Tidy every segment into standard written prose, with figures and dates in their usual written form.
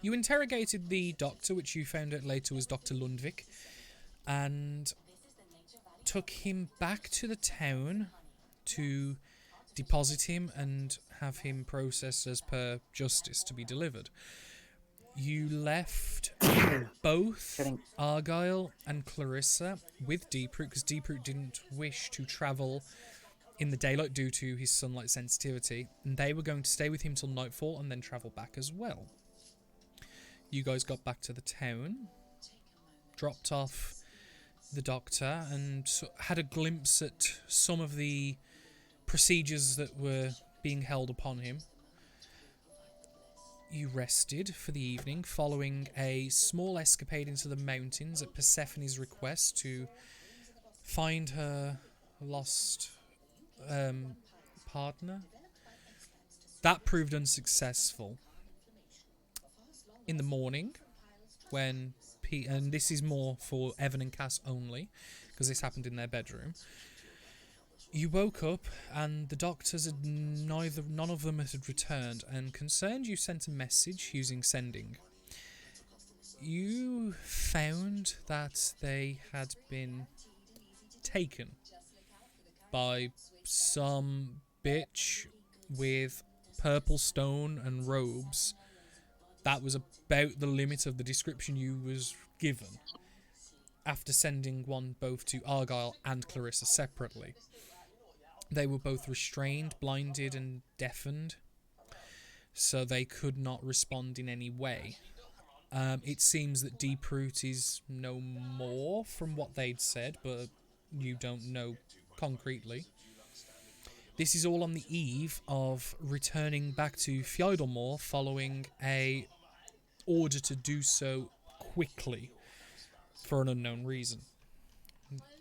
You interrogated the doctor, which you found out later was Dr. Lundvik, and took him back to the town to deposit him and have him processed as per justice to be delivered. You left both Argyle and Clarissa with Deeproot, because Deeproot didn't wish to travel in the daylight due to his sunlight sensitivity, and they were going to stay with him till nightfall and then travel back as well. You guys got back to the town, dropped off the doctor, and had a glimpse at some of the procedures that were being held upon him. You rested for the evening, following a small escapade into the mountains at Persephone's request to find her lost partner. That proved unsuccessful. In the morning, when and this is more for Evan and Cass only, because this happened in their bedroom, you woke up and the doctors had none of them had returned, and concerned, you sent a message using sending. You found that they had been taken by some bitch with purple stone and robes. That was about the limit of the description you was given, after sending one both to Argyle and Clarissa separately. They were both restrained, blinded and deafened, so they could not respond in any way. It seems that Deeproot is no more from what they'd said, but you don't know concretely. This is all on the eve of returning back to Fjöldamore following a order to do so quickly for an unknown reason.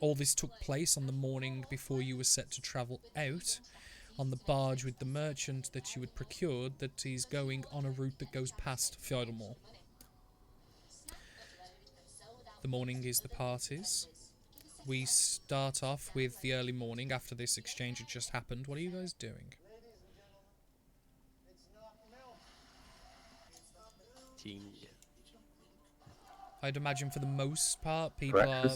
All this took place on the morning before you were set to travel out on the barge with the merchant that you had procured, that is going on a route that goes past Fjöldamore. The morning is the parties. We start off with the early morning after this exchange had just happened. What are you guys doing? I'd imagine for the most part people are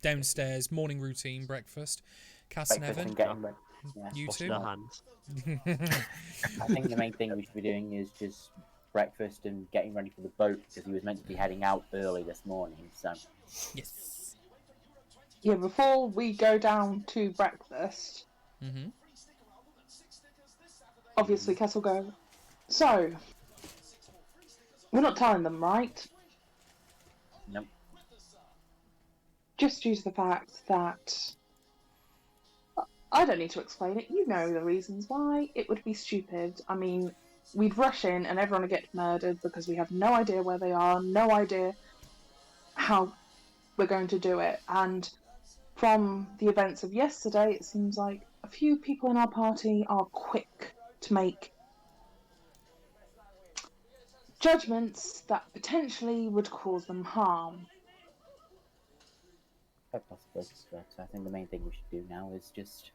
downstairs, morning routine, breakfast. Cass and Evan, you two? Hands. I think the main thing we should be doing is just breakfast and getting ready for the boat, because he was meant to be heading out early this morning. So Yes. Yeah, before we go down to breakfast, obviously Cass will go, so, we're not telling them, right? Nope. Just due to the fact that I don't need to explain it. You know the reasons why. It would be stupid. I mean, we'd rush in and everyone would get murdered because we have no idea where they are, no idea how we're going to do it. And from the events of yesterday, it seems like a few people in our party are quick to make judgments that potentially would cause them harm. Quite possibly, but I think the main thing we should do now is just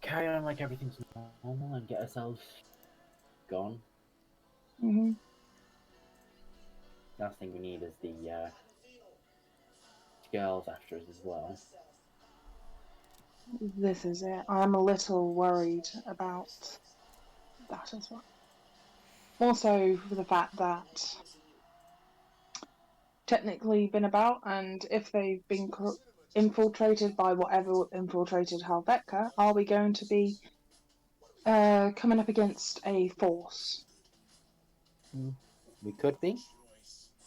carry on like everything's normal and get ourselves gone. Mm-hmm. Last thing we need is the girls after us as well. This is it. I'm a little worried about that as well. Also, for the fact that technically been about, and if they've been infiltrated by whatever infiltrated Helvetica, are we going to be coming up against a force? We could be,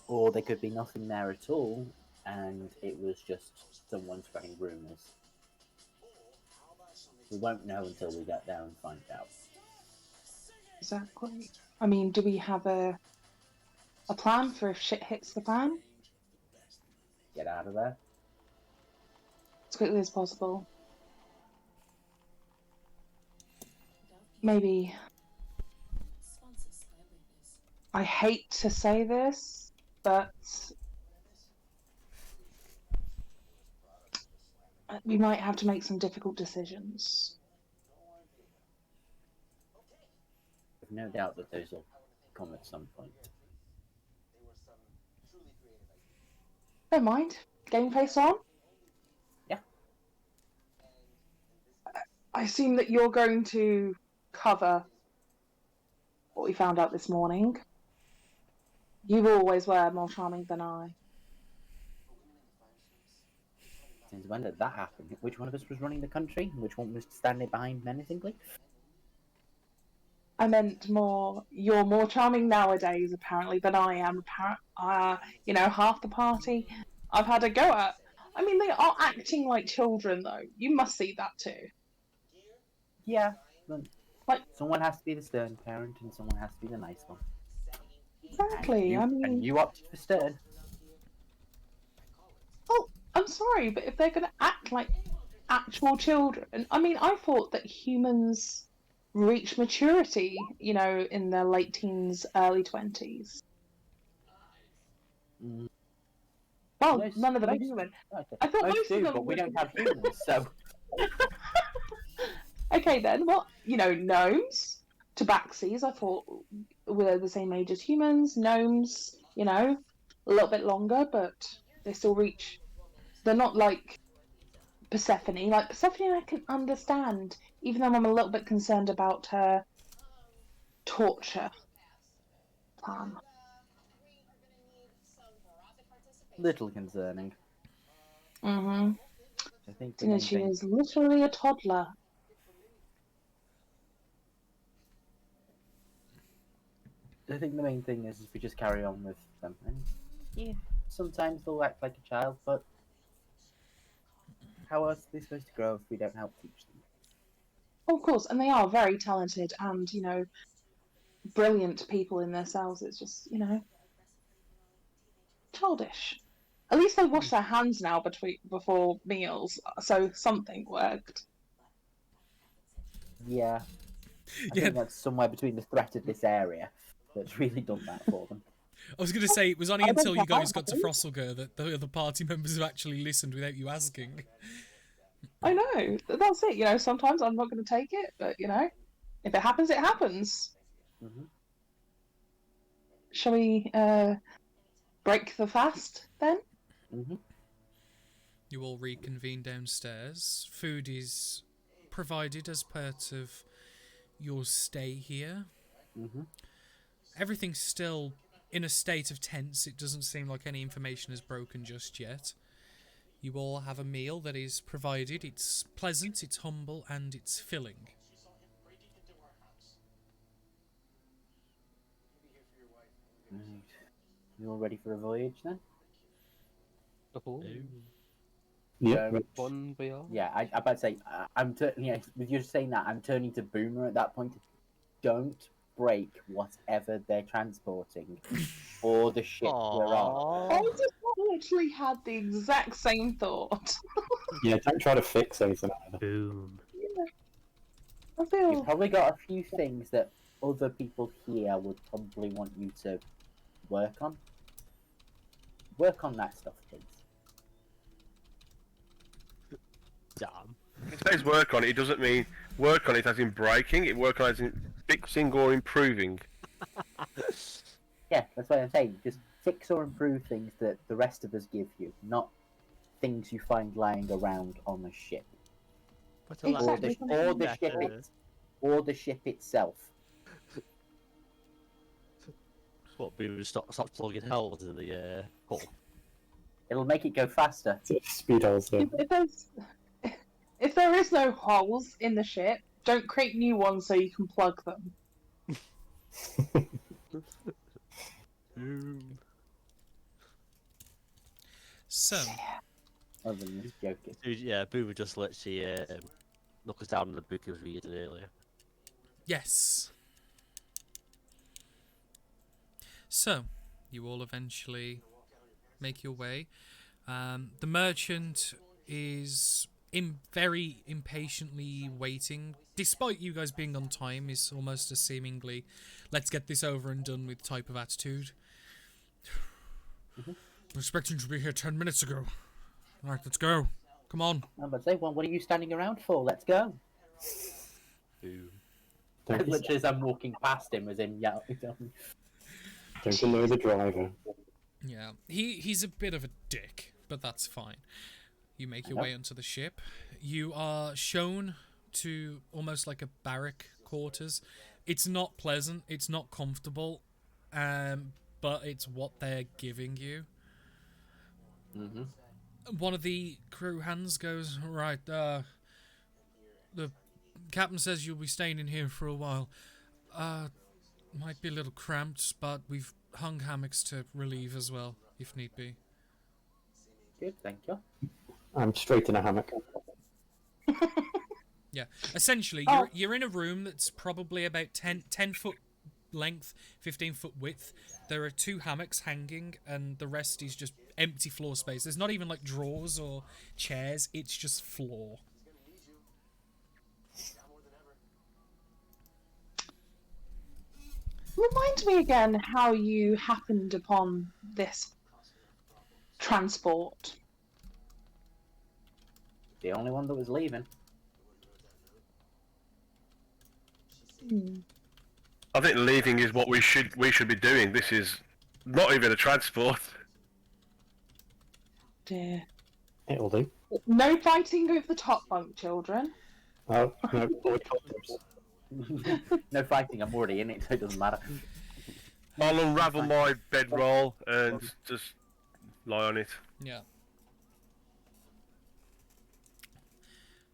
or there could be nothing there at all, and it was just someone spreading rumours. We won't know until we get there and find out. Exactly. I mean, do we have a plan for if shit hits the fan? Get out of there as quickly as possible. Maybe. I hate to say this, but we might have to make some difficult decisions. I've no doubt that those will come at some point. Don't mind. Game face on? Yeah. I assume that you're going to cover what we found out this morning. You always were more charming than I. Since when did that happen? Which one of us was running the country? Which one was standing behind menacingly? I meant you're more charming nowadays, apparently, than I am. Half the party I've had a go at. I mean, they are acting like children, though. You must see that too. Yeah, but Like, someone has to be the stern parent and someone has to be the nice one. exactly. And you opted for stern. Oh, I'm sorry, but if they're going to act like actual children, I mean, I thought that humans reach maturity, in their late teens, early 20s. Mm. Well, Most- none of them are most- human. Okay. I thought Most most of do, them but we were- don't have humans, so Okay, then. Well, gnomes, tabaxis, I thought were the same age as humans. Gnomes, a little bit longer, but they still reach. They're not like Persephone. Like, Persephone, I can understand, even though I'm a little bit concerned about her torture plan. little concerning. Mm-hmm. I think the main She thing, is literally a toddler. I think the main thing is we just carry on with them. And yeah, sometimes they'll act like a child, but how else are they supposed to grow if we don't help teach them? Of course, and they are very talented and, brilliant people in themselves. It's just, childish. At least they wash their hands now before meals, so something worked. Yeah, I Yeah, think that's somewhere between the threat of this area that's really done that for them. I was going to say, it was only I don't until you know guys how got to it is. Frosselger that the other party members have actually listened without you asking. I know, that's it. Sometimes I'm not going to take it, but, if it happens, it happens. Mhm. Shall we break the fast then? Mhm. You all reconvene downstairs. Food is provided as part of your stay here. Mhm. Everything's still in a state of tense. It doesn't seem like any information is broken just yet. You all have a meal that is provided. It's pleasant, it's humble, and it's filling. Right. You all ready for a voyage then? Oh, Yeah, Um, one we are. Yeah, I'm about to say, with you saying that, I'm turning to Boomer at that point. Don't break whatever they're transporting or the ship we're on. I just literally had the exact same thought. yeah, don't try to fix anything. Boom. I You've feel probably got a few things that other people here would probably want you to work on. Work on that stuff, please. Damn. It says work on it, it doesn't mean work on it as in breaking, it work on it as in fixing or improving. Yeah, that's what I'm saying. Just fix or improve things that the rest of us give you, not things you find lying around on the ship. But Exactly. Or the ship itself. What, we would stop plugging holes in the hole? It'll make it go faster. Speed holes there. if there is no holes in the ship, don't create new ones so you can plug them. Boom. So, Other than just joking. Dude, yeah, Boo would just literally knock us down in the book he was reading earlier. yes. So, you all eventually make your way. The merchant is very impatiently waiting. Despite you guys being on time, is almost a seemingly, let's get this over and done with type of attitude. I'm expecting to be here 10 minutes ago. Alright, let's go. Come on. I'm about to say, well, what are you standing around for? Let's go. Boom. Don't be- Literally, as I'm walking past him, as in, yeah. Don't annoy the driver. Yeah, he's a bit of a dick, but that's fine. You make your way onto the ship. You are shown to almost like a barrack quarters. It's not pleasant, it's not comfortable, but it's what they're giving you. One of the crew hands goes, right, the captain says you'll be staying in here for a while. Might be a little cramped, but we've hung hammocks to relieve as well, if need be. Good, thank you. I'm straight in a hammock. Yeah, essentially, you're in a room that's probably about 10 foot length, 15 foot width. There are 2 hammocks hanging, and the rest is just empty floor space. There's not even like drawers or chairs, it's just floor. Remind me again how you happened upon this transport. The only one that was leaving. I think leaving is what we should be doing. This is not even a transport. Dear. It'll do. No fighting over the top bunk, children. Oh, no, boy condoms. No fighting, I'm already in it, so it doesn't matter. I'll unravel my bedroll and just lie on it. Yeah.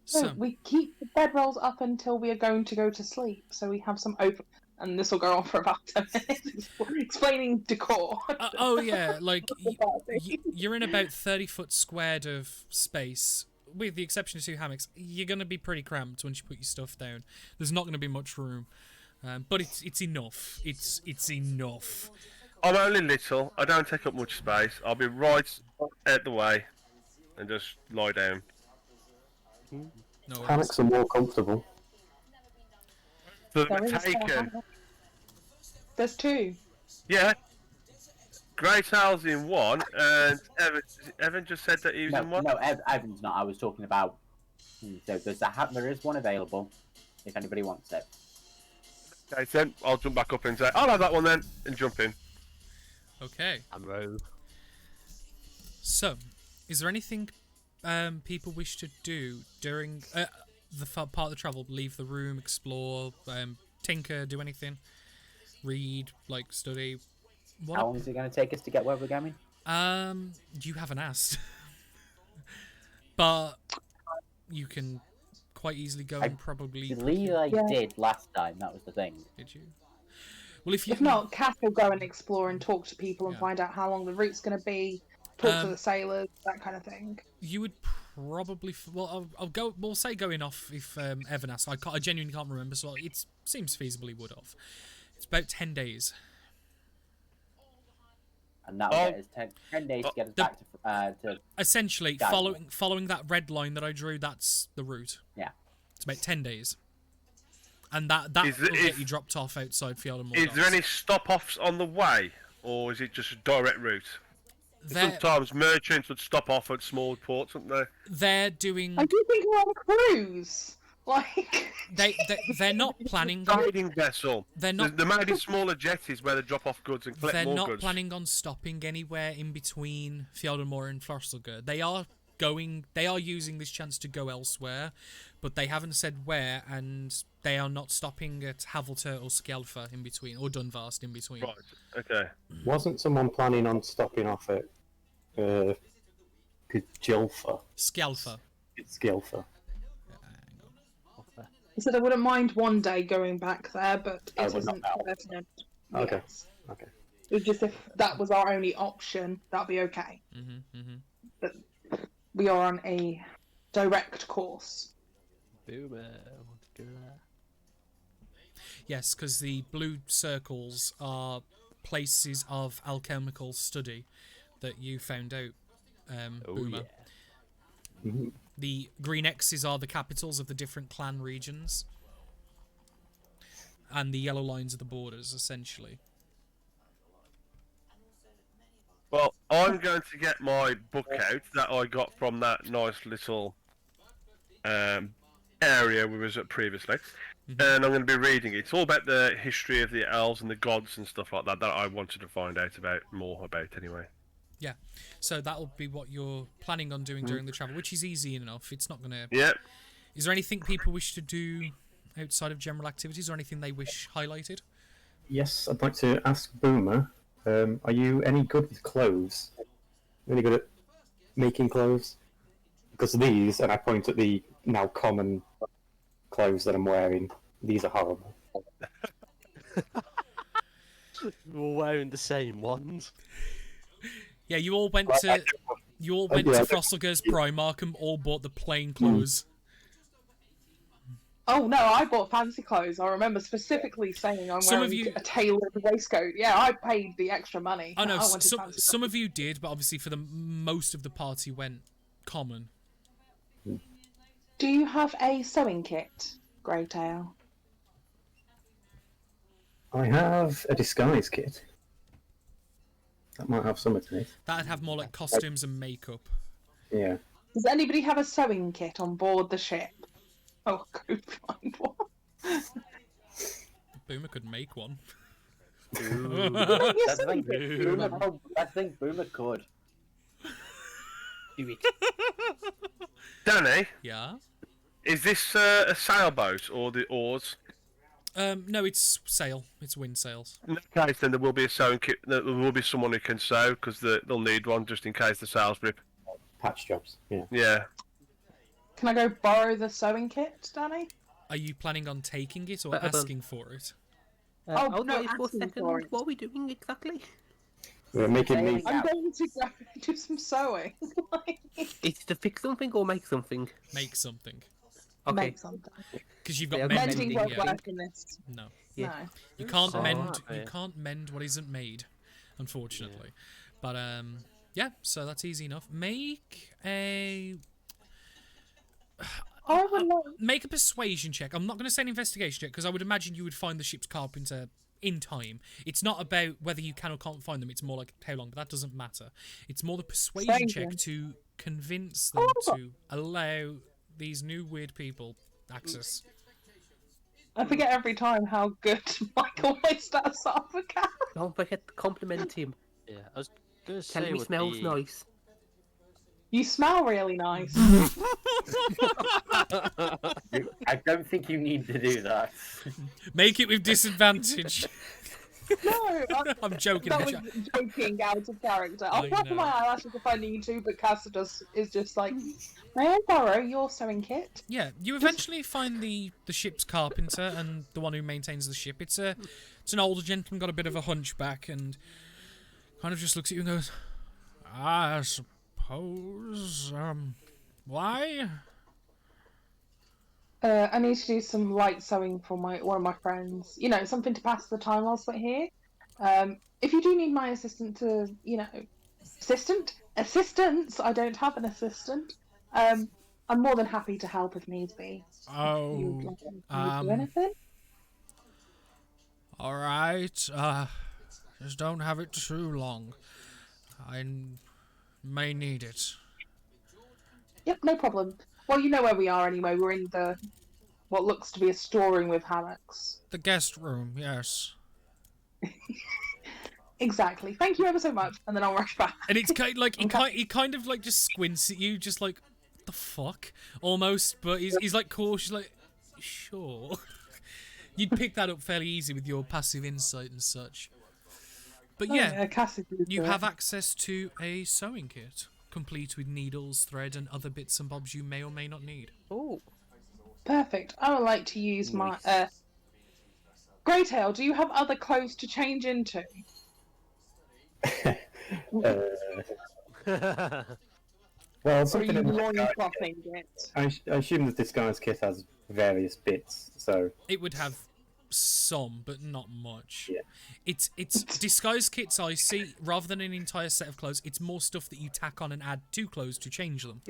So So, we keep the bedrolls up until we are going to go to sleep, so we have some open. And this will go on for about 10 minutes, explaining decor. oh yeah, like you're in about 30 foot squared of space, with the exception of 2 hammocks. You're gonna be pretty cramped once you put your stuff down. There's not gonna be much room, but it's enough. It's enough. I'm only little. I don't take up much space. I'll be right out the way and just lie down. No worries. Hammocks are more comfortable. The There is taken. There's 2. Yeah. Grey Tail's in one, and Evan just said that he was in one. No, Evan's not. I was talking about. So there is one available, if anybody wants it. Okay, then I'll jump back up and say, I'll have that one then, and jump in. Okay. I'm rogue. So, is there anything people wish to do during the part of the travel? Leave the room, explore, tinker, do anything, read, like study. What? How long is it going to take us to get where we're going? You haven't asked, but you can quite easily go and probably. I believe I Yeah. did last time. That was the thing. Did you? Well, if you If not, Kath will go and explore and talk to people and Yeah. find out how long the route's going to be, talk to Um, the sailors, that kind of thing. you would probably. I'll go. We'll say going off if Evan asks. I genuinely can't remember, so it seems feasible he would have. It's about 10 days. And that will get us 10 days to get us back to. Essentially, Got following that red line that I drew, that's the route. Yeah. It's about 10 days. And that Is will it- get is- you dropped off outside Fjord and Is there Mordos. any stop-offs on the way, or is it just a direct route? They're, Sometimes merchants would stop off at small ports, wouldn't they? they're doing... I do think we're on a cruise. Like, They're not planning on... Trading vessel. They're not... There may be smaller jetties where they drop off goods and collect They're more not goods. planning on stopping anywhere in between Fjordamore and Florselgur. They are using this chance to go elsewhere, but they haven't said where, and they are not stopping at Havelter or Skjelfa in between, or Dunvast in between. Right, okay. Wasn't someone planning on stopping off at Gilfa? Skjelfa. It's Gilfa. he said I wouldn't mind one day going back there, but I it would not isn't now. definite. Okay. Yes. Okay. It was just if that was our only option, that'd be okay. But we are on a direct course. Boomer, I want to do that. Yes, because the blue circles are places of alchemical study that you found out, Oh Boomer. yeah. The green X's are the capitals of the different clan regions. And the yellow lines are the borders, essentially. Well, I'm going to get my book out that I got from that nice little area we was at previously, and I'm going to be reading it. It's all about the history of the elves and the gods and stuff like that that I wanted to find out more about anyway. Yeah. So that'll be what you're planning on doing during the travel, which is easy enough. It's not gonna. Yeah. Is there anything people wish to do outside of general activities, or anything they wish highlighted? Yes, I'd like to ask Boomer, are you any good with clothes? Any good at making clothes? Because these, and I point at the now common clothes that I'm wearing, these are horrible. We're wearing the same ones. Yeah, you all went to Frosselger's Primark and all bought the plain clothes. Oh no, I bought fancy clothes. I remember specifically saying I'm Some of wearing you- a tailored waistcoat. Yeah, I paid the extra money. Oh no, I wanted some fancy of you did, but obviously for the most of the party went common. Do you have a sewing kit, Greytail? I have a disguise kit. That might have some of it. That'd have more like costumes and makeup. Yeah. Does anybody have a sewing kit on board the ship? Oh, go find one. Boomer could make one. That's the thing. Boomer could. Do it. Danny, Yeah. is this a sailboat or the oars? No, it's sail. It's wind sails. In that case, then there will be a sewing kit. There will be someone who can sew because they'll need one just in case the sails rip. Patch jobs, yeah. Yeah. Can I go borrow the sewing kit, Danny? Are you planning on taking it or But, asking for it? Oh, I'll no, wait for a asking second. for it. What are we doing exactly? We're making me. I'm going to go do some sewing. Is it to fix something or make something? Make something. Okay. Make something. Because you've got Yeah, mending. Mending mending, won't Yeah. work in this. No. Yeah. No. You can't Oh, mend. okay. You can't mend what isn't made, unfortunately. But yeah. So that's easy enough. Make a I would like. make a persuasion check. I'm not going to say an investigation check because I would imagine you would find the ship's carpenter in time. It's not about whether you can or can't find them. It's more like how long. But that doesn't matter. It's more the persuasion check Persuasion. to convince them to allow these new weird people access. I forget every time how good Michael always does Africa. Don't forget to compliment him. Yeah. I was going to Tell say him he with smells the... nice. You smell really nice. I don't think you need to do that. Make it with disadvantage. No, I'm joking. that was joking out of character. I'll I flap know. my eyelashes if I need to, but Cassidus is just like, may I borrow your sewing kit? Yeah, you eventually find the ship's carpenter and the one who maintains the ship. It's an older gentleman, got a bit of a hunchback, and kind of just looks at you and goes, "I suppose. Why?" I need to do some light sewing for one of my friends. You know, something to pass the time whilst we're here. If you do need my assistant to, assistance. I don't have an assistant. I'm more than happy to help if needs be. Oh, You do um, anything? all right. Just don't have it too long. I may need it. Yep, no problem. Well, you know where we are anyway. We're in what looks to be a storeroom with hammocks. The guest room, yes. Exactly. Thank you ever so much. And then I'll rush back. And it's kind like he kind of like just squints at you, just like, what the fuck, almost. But he's like cautious, like, sure. You'd pick that up fairly easy with your passive insight and such. But yeah, Cassie can you do have it. access to a sewing kit, complete with needles, thread, and other bits and bobs you may or may not need. Oh. Perfect. I would like to use my Greytail, do you have other clothes to change into? Well, Or are something you in the loinclothing it? I assume the disguise kit has various bits, so It would have some, but not much. Yeah. It's disguise kits I see, rather than an entire set of clothes, it's more stuff that you tack on and add to clothes to change them.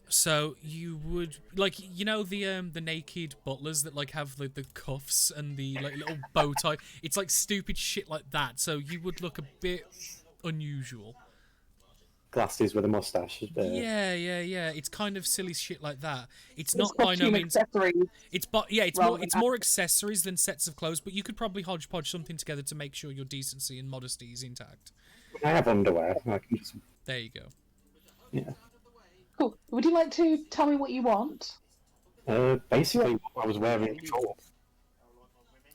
So you would the naked butlers that like have the cuffs and the like little bow tie. It's like stupid shit like that. So you would look a bit unusual. glasses with a mustache. Yeah. It's kind of silly shit like that. It's It's not by no costume means. accessories. It's rather it's than more accessories than sets of clothes. But you could probably hodgepodge something together to make sure your decency and modesty is intact. I have underwear. I can just, There you go. yeah. Cool. Would you like to tell me what you want? Basically, what I was wearing before.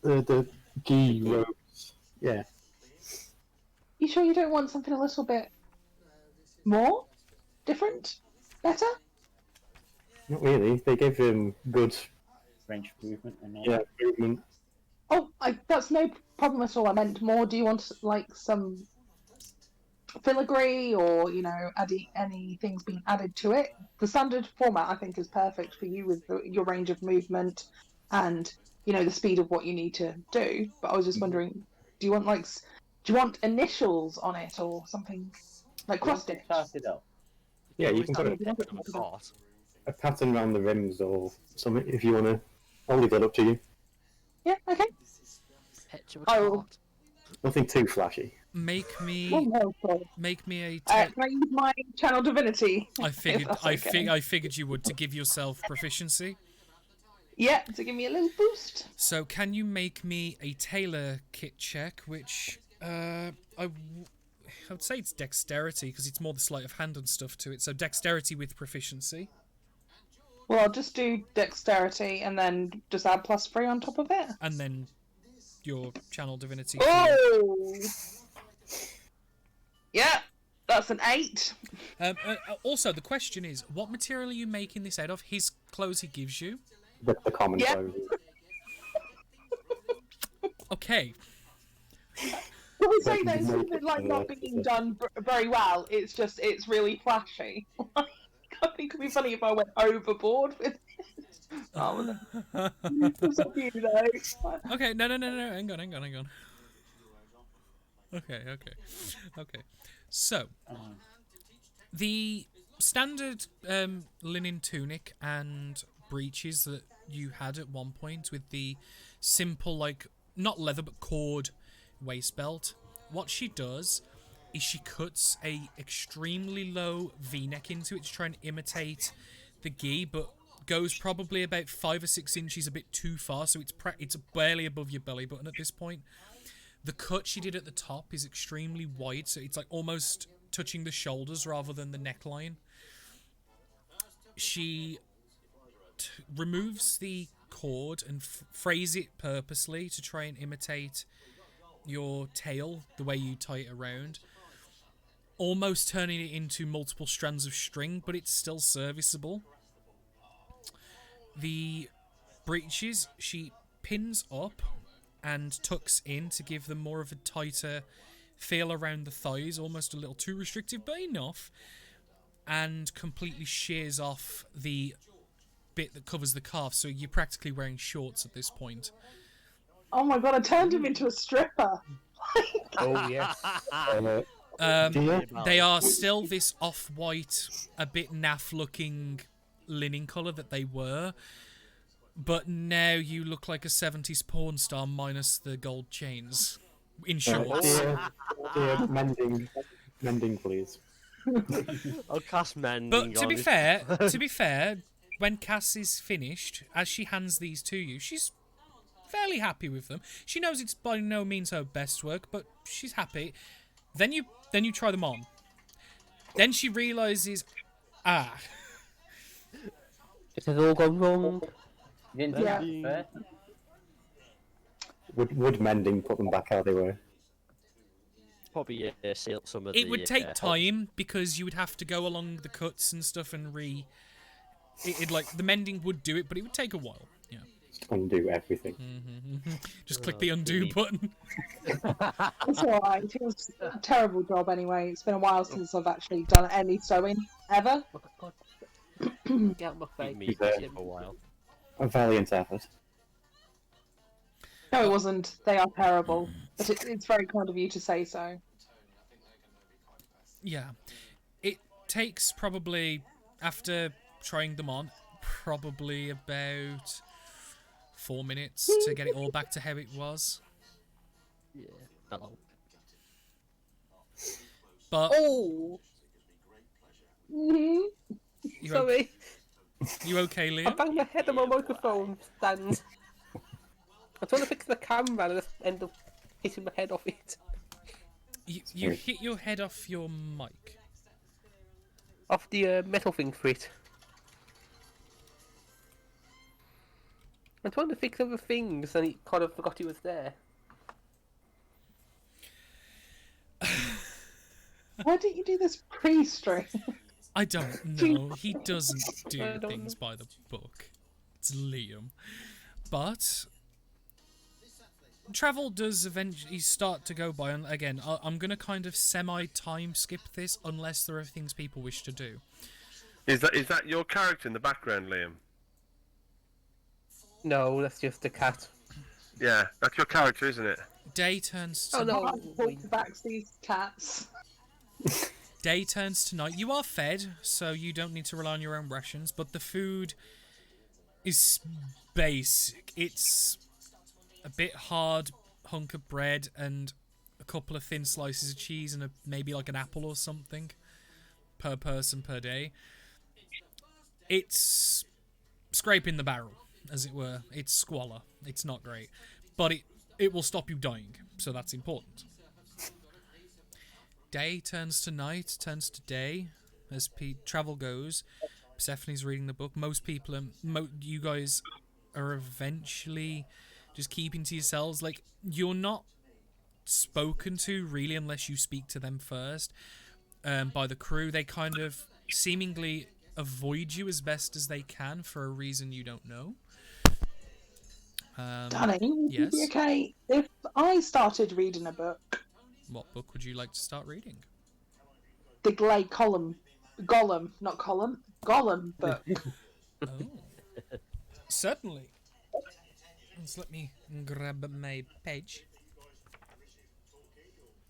The gi robes. Yeah. You sure you don't want something a little bit more? Different? Better? Not really. They gave him good, Range of movement and all. yeah, movement. Oh, that's no problem at all. I meant more. Do you want like some filigree or any things being added to it? The standard format I think is perfect for you with your range of movement and the speed of what you need to do. But I was just wondering, do you want initials on it or something like cross stitch? Start it up. Yeah, you can put a pattern around the rims or something if you want to. I'll leave that up to you. Yeah. Okay. Picture of I a will- cart. Nothing too flashy. Make Oh, me no, sorry. make me a. Can I use my channel divinity? I figured If that's okay. I figured you would to give yourself proficiency. Yeah, to give me a little boost. So can you make me a tailor kit check, which I would say it's dexterity because it's more the sleight of hand and stuff to it. So dexterity with proficiency. Well, I'll just do dexterity and then just add +3 on top of it. And then your channel divinity. Oh! Yeah, that's an 8. Also, the question is, what material are you making this out of? His clothes he gives you. The common Yeah. clothes. Okay. Can we say that it's Make something it, like not being done very well? It's really flashy. I think it'd be funny if I went overboard with it. Oh, it's up to you though. Okay. No. Hang on. Okay. So, the standard linen tunic and breeches that you had at one point with the simple, like, not leather but cord waist belt, what she does is she cuts a extremely low v-neck into it to try and imitate the gi, but goes probably about 5 or 6 inches a bit too far, so it's barely above your belly button at this point. The cut she did at the top is extremely wide, so it's like almost touching the shoulders rather than the neckline. She removes the cord and frays it purposely to try and imitate your tail, the way you tie it around, almost turning it into multiple strands of string, but it's still serviceable. The breeches she pins up and tucks in to give them more of a tighter feel around the thighs, almost a little too restrictive, but enough, and completely shears off the bit that covers the calf, so you're practically wearing shorts at this point. Oh my god, I turned him into a stripper. Oh yes. They are still this off-white, a bit naff-looking linen colour that they were, but now you look like a 70s porn star minus the gold chains in shorts. Dear, mending, please. I'll cast mending. But to on be it. fair, when Cass is finished, as she hands these to you, she's fairly happy with them. She knows it's by no means her best work, but she's happy. Then you try them on. Then she realizes, It has all gone wrong. You didn't do that Yeah. first? Would mending put them back how they were? Probably seal some of it the. would take time because you would have to go along the cuts and stuff and It like the mending would do it, but it would take a while. Yeah. Just undo everything. Just click the undo button. It's alright. It was a terrible job anyway. It's been a while since I've actually done any sewing ever. Oh my god. Get out of my Give face. me There. for a while. A valiant effort. No, it wasn't. They are terrible. But it's very kind of you to say so. Yeah. It takes probably, after trying them on, probably about 4 minutes to get it all back to how it was. Yeah. Hello. But Oh! Mhm. You, Sorry, you okay, I Liam? banged my head on my microphone stand. I'm trying to fix the camera and I just end up hitting my head off it. You hit your head off your mic. Off the metal thing for it. I'm trying to fix other things and it kind of forgot it was there. Why didn't you do this pre-stream? I don't know. He doesn't I do don't things by the book. It's Liam. But travel does eventually start to go by. And again, I'm going to kind of semi-time skip this unless there are things people wish to do. Is that your character in the background, Liam? No, that's just a cat. Yeah, that's your character, isn't it? Day turns to Oh no! Talk back to these cats. Day turns to night. You are fed, so you don't need to rely on your own rations, but the food is basic. It's a bit hard hunk of bread and a couple of thin slices of cheese and maybe like an apple or something per person per day. It's scraping the barrel, as it were. It's squalor. It's not great. But it will stop you dying, so that's important. Day turns to night, turns to day, as travel goes. Persephone's reading the book. Most people, you guys are eventually just keeping to yourselves. Like, you're not spoken to, really, unless you speak to them first, by the crew. They kind of seemingly avoid you as best as they can for a reason you don't know. Danny, would you yes? be okay if I started reading a book? What book would you like to start reading? The Gollum book. Oh. Certainly. Just let me grab my page.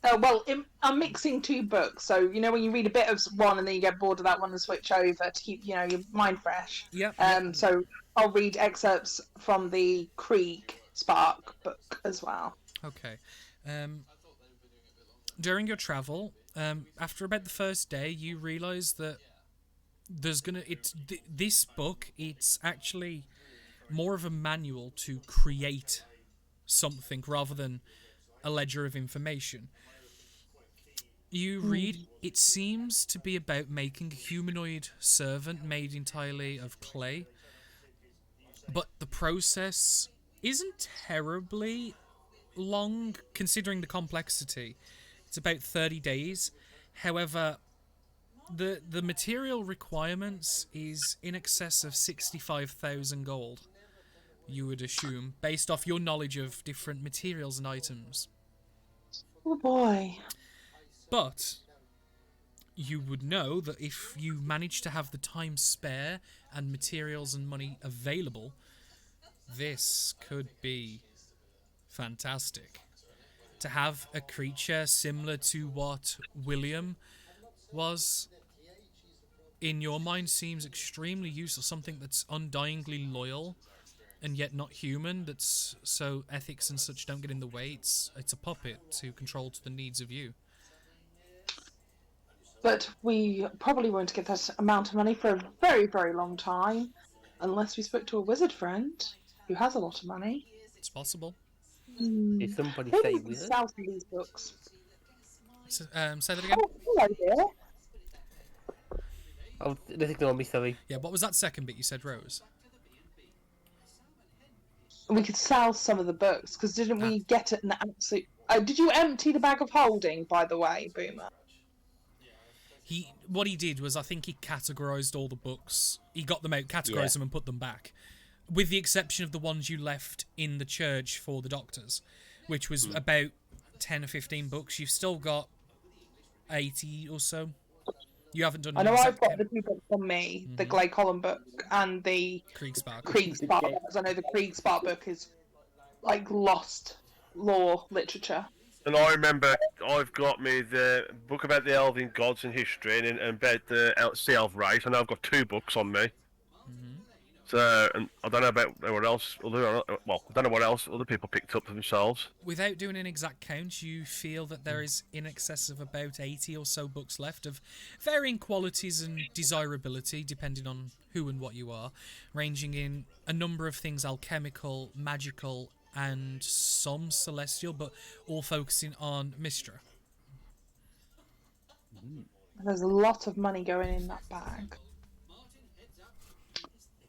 Oh, well, I'm mixing two books, so you know when you read a bit of one and then you get bored of that one and switch over to keep your mind fresh. Yep. So I'll read excerpts from the Krieg Spark book as well. Okay. During your travel, after about the first day, you realise that this book. It's actually more of a manual to create something rather than a ledger of information. You read, it seems to be about making a humanoid servant made entirely of clay, but the process isn't terribly long considering the complexity. It's about 30 days. However, the material requirements is in excess of 65,000 gold, you would assume, based off your knowledge of different materials and items. Oh boy. But you would know that if you manage to have the time spare and materials and money available, this could be fantastic. To have a creature similar to what William was, in your mind, seems extremely useful. Something that's undyingly loyal and yet not human, that's so ethics and such don't get in the way. It's a puppet to control to the needs of you. But we probably won't get that amount of money for a very, very long time, unless we spoke to a wizard friend who has a lot of money. It's possible. Did somebody Maybe say we could wizard? sell some of these books. So, say that again. Oh, hello there. Oh, just ignore me, sorry. Yeah, what was that second bit you said, Rose? We could sell some of the books, because didn't we get it an absolute... did you empty the bag of holding, by the way, Boomer? What he did was, I think he categorised all the books. He got them out, categorised them and put them back. With the exception of the ones you left in the church for the doctors, which was about 10 or 15 books. You've still got 80 or so. You haven't done I know an I've exact got count. the two books on me, the Glaycolin book and the Kriegspark. Kriegspark, because I know the Kriegspark book is like lost lore literature. And I remember I've got me the book about the Elven gods and history and about the Sea Elf race. I know I've got two books on me. So, and I don't know about what else. I don't know what else other people picked up for themselves. Without doing an exact count, you feel that there is in excess of about 80 or so books left of varying qualities and desirability, depending on who and what you are, ranging in a number of things alchemical, magical, and some celestial, but all focusing on Mystra. There's a lot of money going in that bag.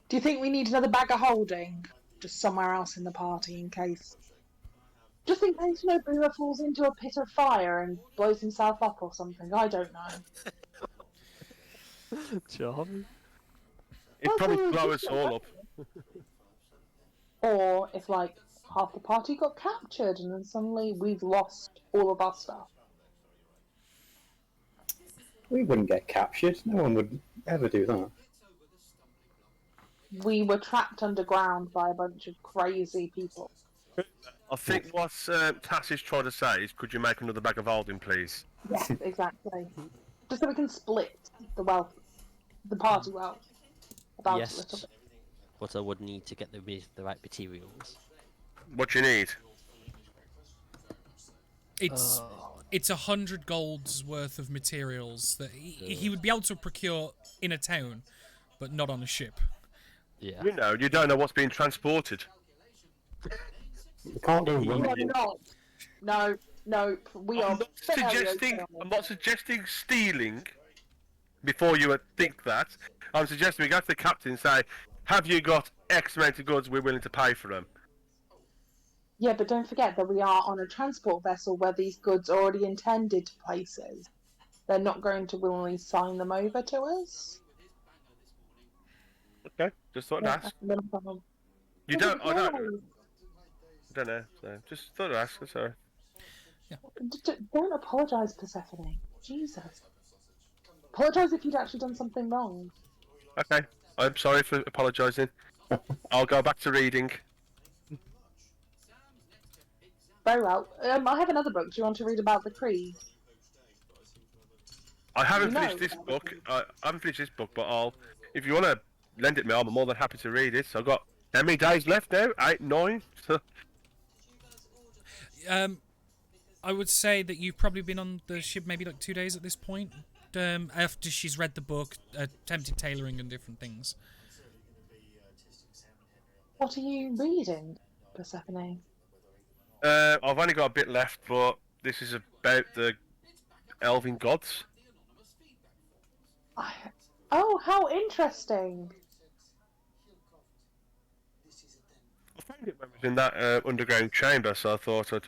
Do you think we need another bag of holding? Just somewhere else in the party in case. Just in case Boomer falls into a pit of fire and blows himself up or something. I don't know. Charming. It'd probably blow us all up. Or if, like, half the party got captured and then suddenly we've lost all of our stuff. We wouldn't get captured. No one would ever do that. We were trapped underground by a bunch of crazy people. I think what Tass is trying to say is, could you make another bag of holding, please? Yes, exactly. Just so we can split the wealth, the party wealth, about a little Yes, bit. but I would need to get the right materials. What do you need? It's 100 gold's worth of materials that he would be able to procure in a town, but not on a ship. Yeah. You don't know what's being transported. We can't go We are running. not. No, we are. I'm not suggesting stealing. Before you think that, I'm suggesting we go to the captain and say, "Have you got X amount of goods? We're willing to pay for them." Yeah, but don't forget that we are on a transport vessel where these goods are already intended to places. They're not going to willingly sign them over to us. Okay, just thought I'd ask. No problem. You don't. I don't know. So just thought I'd ask. That's all right. Don't apologise, Persephone. Jesus. Apologise if you'd actually done something wrong. Okay, I'm sorry for apologising. I'll go back to reading. Very well. I have another book. Do you want to read about the Krieg? I haven't No. finished this book. I haven't finished this book, but if you want to lend it me, I'm more than happy to read it. So I've got how many days left now? 8, 9. I would say that you've probably been on the ship maybe like 2 days at this point. After she's read the book, attempted tailoring and different things. What are you reading, Persephone? I've only got a bit left, but this is about the elven gods. Oh, how interesting! I found it when I was in that underground chamber, so I thought I'd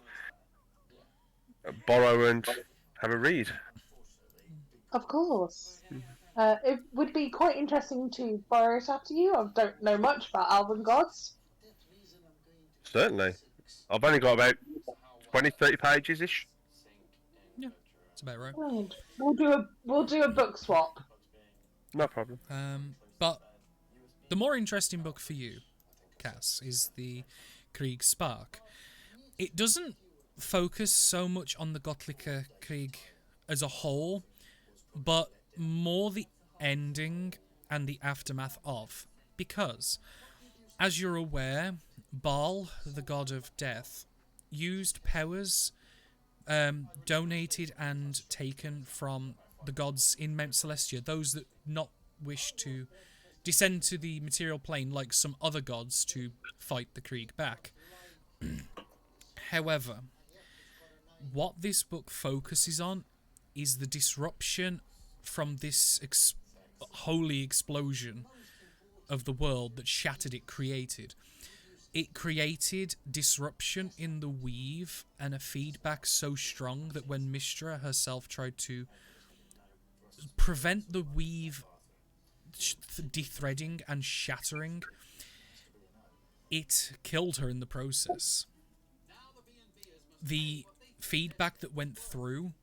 borrow and have a read. Of course. It would be quite interesting to borrow it after you. I don't know much about Elven Gods. Certainly. I've only got about 20, 30 pages-ish. Yeah, that's about right. Right. We'll do a book swap. No problem. But the more interesting book for you, Cass, is the Krieg Spark. It doesn't focus so much on the Gottlicher Krieg as a whole, but more the ending and the aftermath of. Because, as you're aware, Baal, the god of death, used powers donated and taken from the gods in Mount Celestia, those that not wish to descend to the material plane like some other gods to fight the Krieg back. However, what this book focuses on is the disruption from this holy explosion of the world that Shattered It created. It created disruption in the weave and a feedback so strong that when Mystra herself tried to prevent the weave dethreading and shattering, it killed her in the process. The feedback that went through,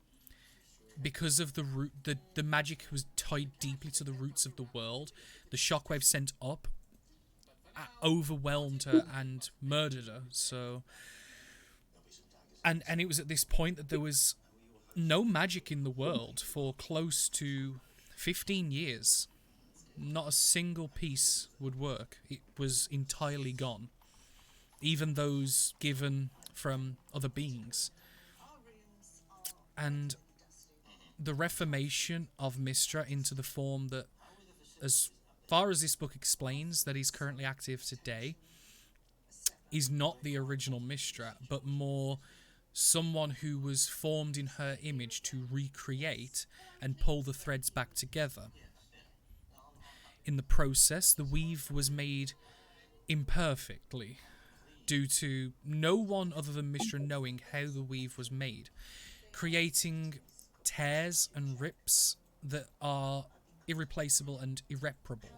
because of the magic was tied deeply to the roots of the world, the shockwave sent up overwhelmed her and murdered her. So, and it was at this point that there was no magic in the world for close to 15 years. not a single piece would work. It was entirely gone. Even those given from other beings. And the reformation of Mystra into the form that, as far as this book explains, that is currently active today, is not the original Mystra, but more someone who was formed in her image to recreate and pull the threads back together. In the process, the weave was made imperfectly, due to no one other than Mystra knowing how the weave was made, creating tears and rips that are irreplaceable and irreparable,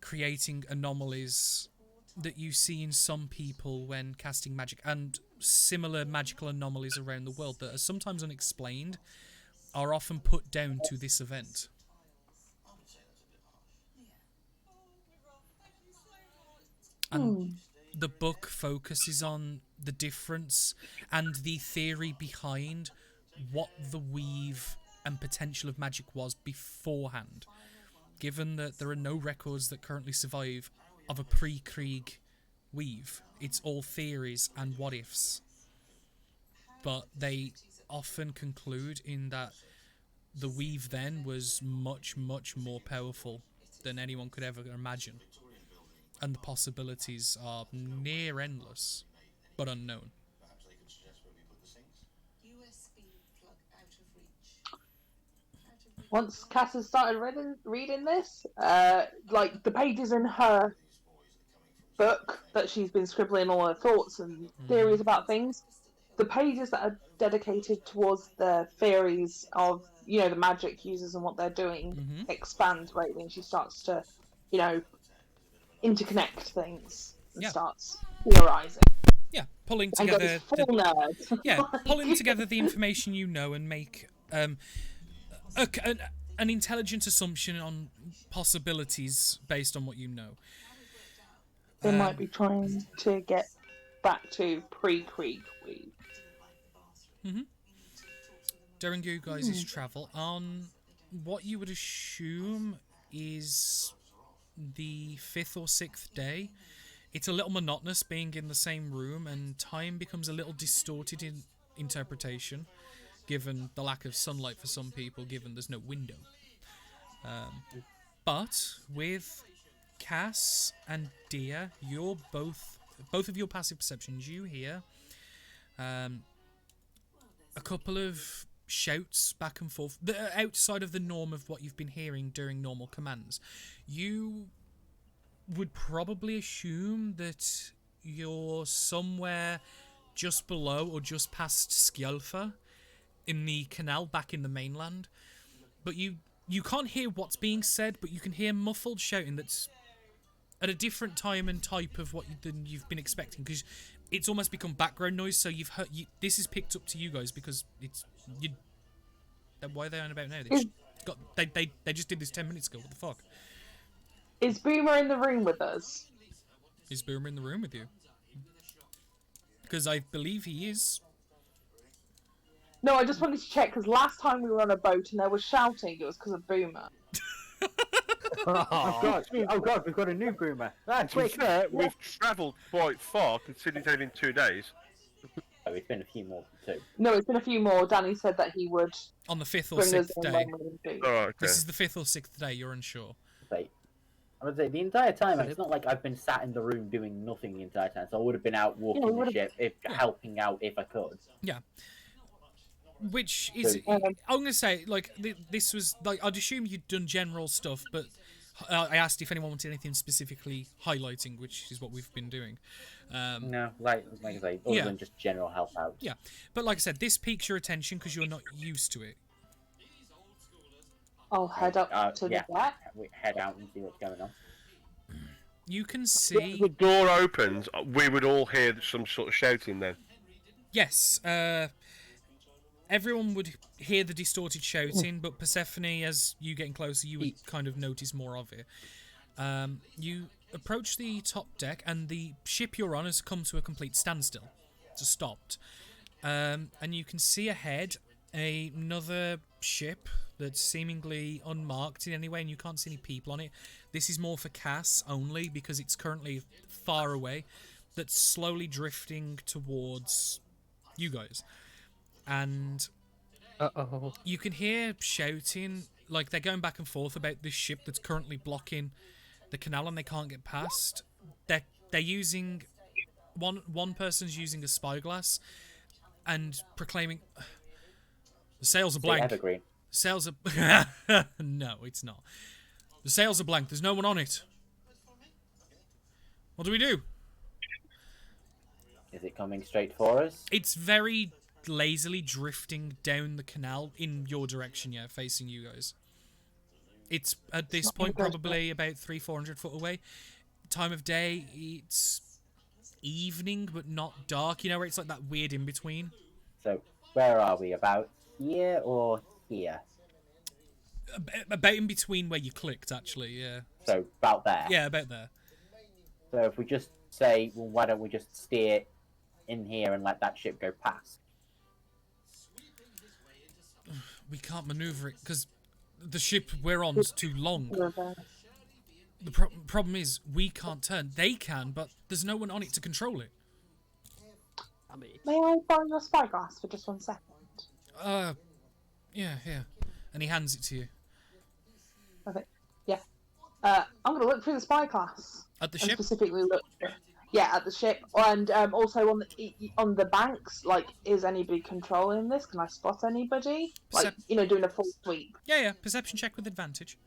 creating anomalies that you see in some people when casting magic, and similar magical anomalies around the world that are sometimes unexplained, are often put down to this event. And the book focuses on the difference and the theory behind what the weave and potential of magic was beforehand, given that there are no records that currently survive of a pre-Krieg weave. It's all theories and what-ifs. But they often conclude in that the weave then was much, much more powerful than anyone could ever imagine. And the possibilities are near endless, but unknown. Once Cass has started reading this, like the pages in her book that she's been scribbling all her thoughts and theories about things, the pages that are dedicated towards the theories of, you know, the magic users and what they're doing expand greatly, and she starts to, you know, interconnect things and starts theorizing. Yeah, pulling And together goes full nerd. yeah, pulling together the information you know and make an intelligent assumption on possibilities based on what you know. They might be trying to get back to pre-Krieg weave. During you guys' travel, on what you would assume is the 5th or 6th day, it's a little monotonous being in the same room, and time becomes a little distorted in interpretation, given the lack of sunlight for some people, given there's no window. But with Cass and Dia, you're both of your passive perceptions, you hear a couple of shouts back and forth that are outside of the norm of what you've been hearing during normal commands. You would probably assume that you're somewhere just below or just past Skjolfa in the canal back in the mainland, but you can't hear what's being said, but you can hear muffled shouting that's at a different time and type of what than you've been expecting, because it's almost become background noise. So you've heard this is picked up to you guys because it's you. Why are they on about now? They just did this 10 minutes ago. What the fuck? Is Boomer in the room with us? Is Boomer in the room with you? Because I believe he is. No, I just wanted to check, because last time we were on a boat and there was shouting, it was because of Boomer. Oh god, we've got a new Boomer. To be fair, we've travelled quite far, considering it's only been 2 days. Oh, it's been a few more too. No, it's been a few more. Danny said that he would On the 5th or bring us 6th in day. when we do. Oh, okay. This is the 5th or 6th day. You're unsure. Like, I would say the entire time, it's not like I've been sat in the room doing nothing the entire time. So I would have been out walking the ship, helping out if I could. Yeah. Which is, I'm gonna say, like, this was like, I'd assume you'd done general stuff, but I asked if anyone wanted anything specifically highlighting, which is what we've been doing. No, like I say, other than just general help out. Yeah, but like I said, this piques your attention because you're not used to it. I'll head up to the deck. We head out and see what's going on. You can If see. the door opens, we would all hear some sort of shouting then. Yes, everyone would hear the distorted shouting, but Persephone, as you getting closer, you would kind of notice more of it. You approach the top deck, and the ship you're on has come to a complete standstill. It's stopped. And you can see ahead another ship that's seemingly unmarked in any way, and you can't see any people on it. This is more for Cass only because it's currently far away. That's slowly drifting towards you guys, and Uh-oh. you can hear shouting, like they're going back and forth about this ship that's currently blocking the canal and they can't get past. They're using one person's using a spyglass and proclaiming, "The sails are The blank. Evergreen. Sails are no, it's not. The sails are blank. There's no one on it. What do we do?" Is it coming straight for us? It's very lazily drifting down the canal in your direction, yeah, facing you guys. It's at this point probably about 300-400 foot away. Time of day, it's evening but not dark. You know where it's like that weird in between. So, where are we? About here or here? About in between where you clicked, actually. Yeah. So, about there. Yeah, about there. So, if we just say, well, why don't we just steer in here and let that ship go past? We can't maneuver it because the ship we're on is too long. Reverse. The problem is we can't turn. They can, but there's no one on it to control it. I mean, May I borrow your spyglass for just 1 second? Yeah. And he hands it to you. Okay. Yeah. I'm gonna look through the spyglass. At the And ship? specifically look. Yeah, at the ship, and also on the banks. Like, is anybody controlling this? Can I spot anybody? Like, doing a full sweep Yeah. Perception check with advantage.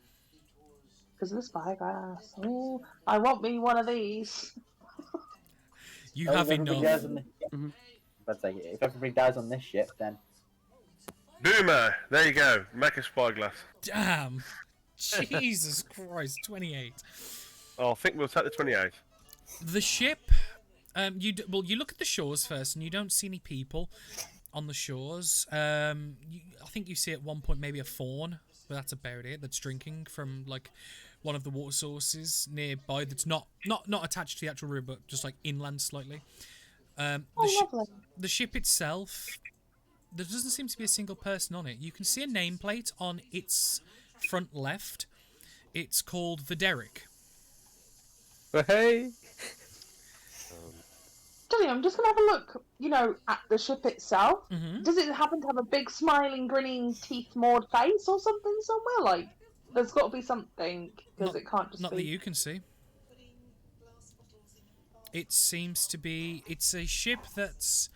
because of the spyglass. Oh, I want me one of these. You Oh, have if everybody enough. dies on this- Let's say, if everybody dies on this ship, then Boomer, there you go. Make a spyglass. Damn. Jesus Christ, 28. Oh, I think we'll take the 28. The ship, you look at the shores first, and you don't see any people on the shores. I think you see at one point maybe a fawn, but that's about it. That's drinking from like one of the water sources nearby. That's not attached to the actual river, but just like inland slightly. Lovely. The ship itself, there doesn't seem to be a single person on it. You can see a nameplate on its front left. It's called the Derrick. Hey. Dilly, I'm just gonna have a look. At the ship itself. Mm-hmm. Does it happen to have a big smiling, grinning, teeth-moored face or something somewhere? Like, there's got to be something because it can't just Not be. that you can see. It seems to be... It's a ship that's...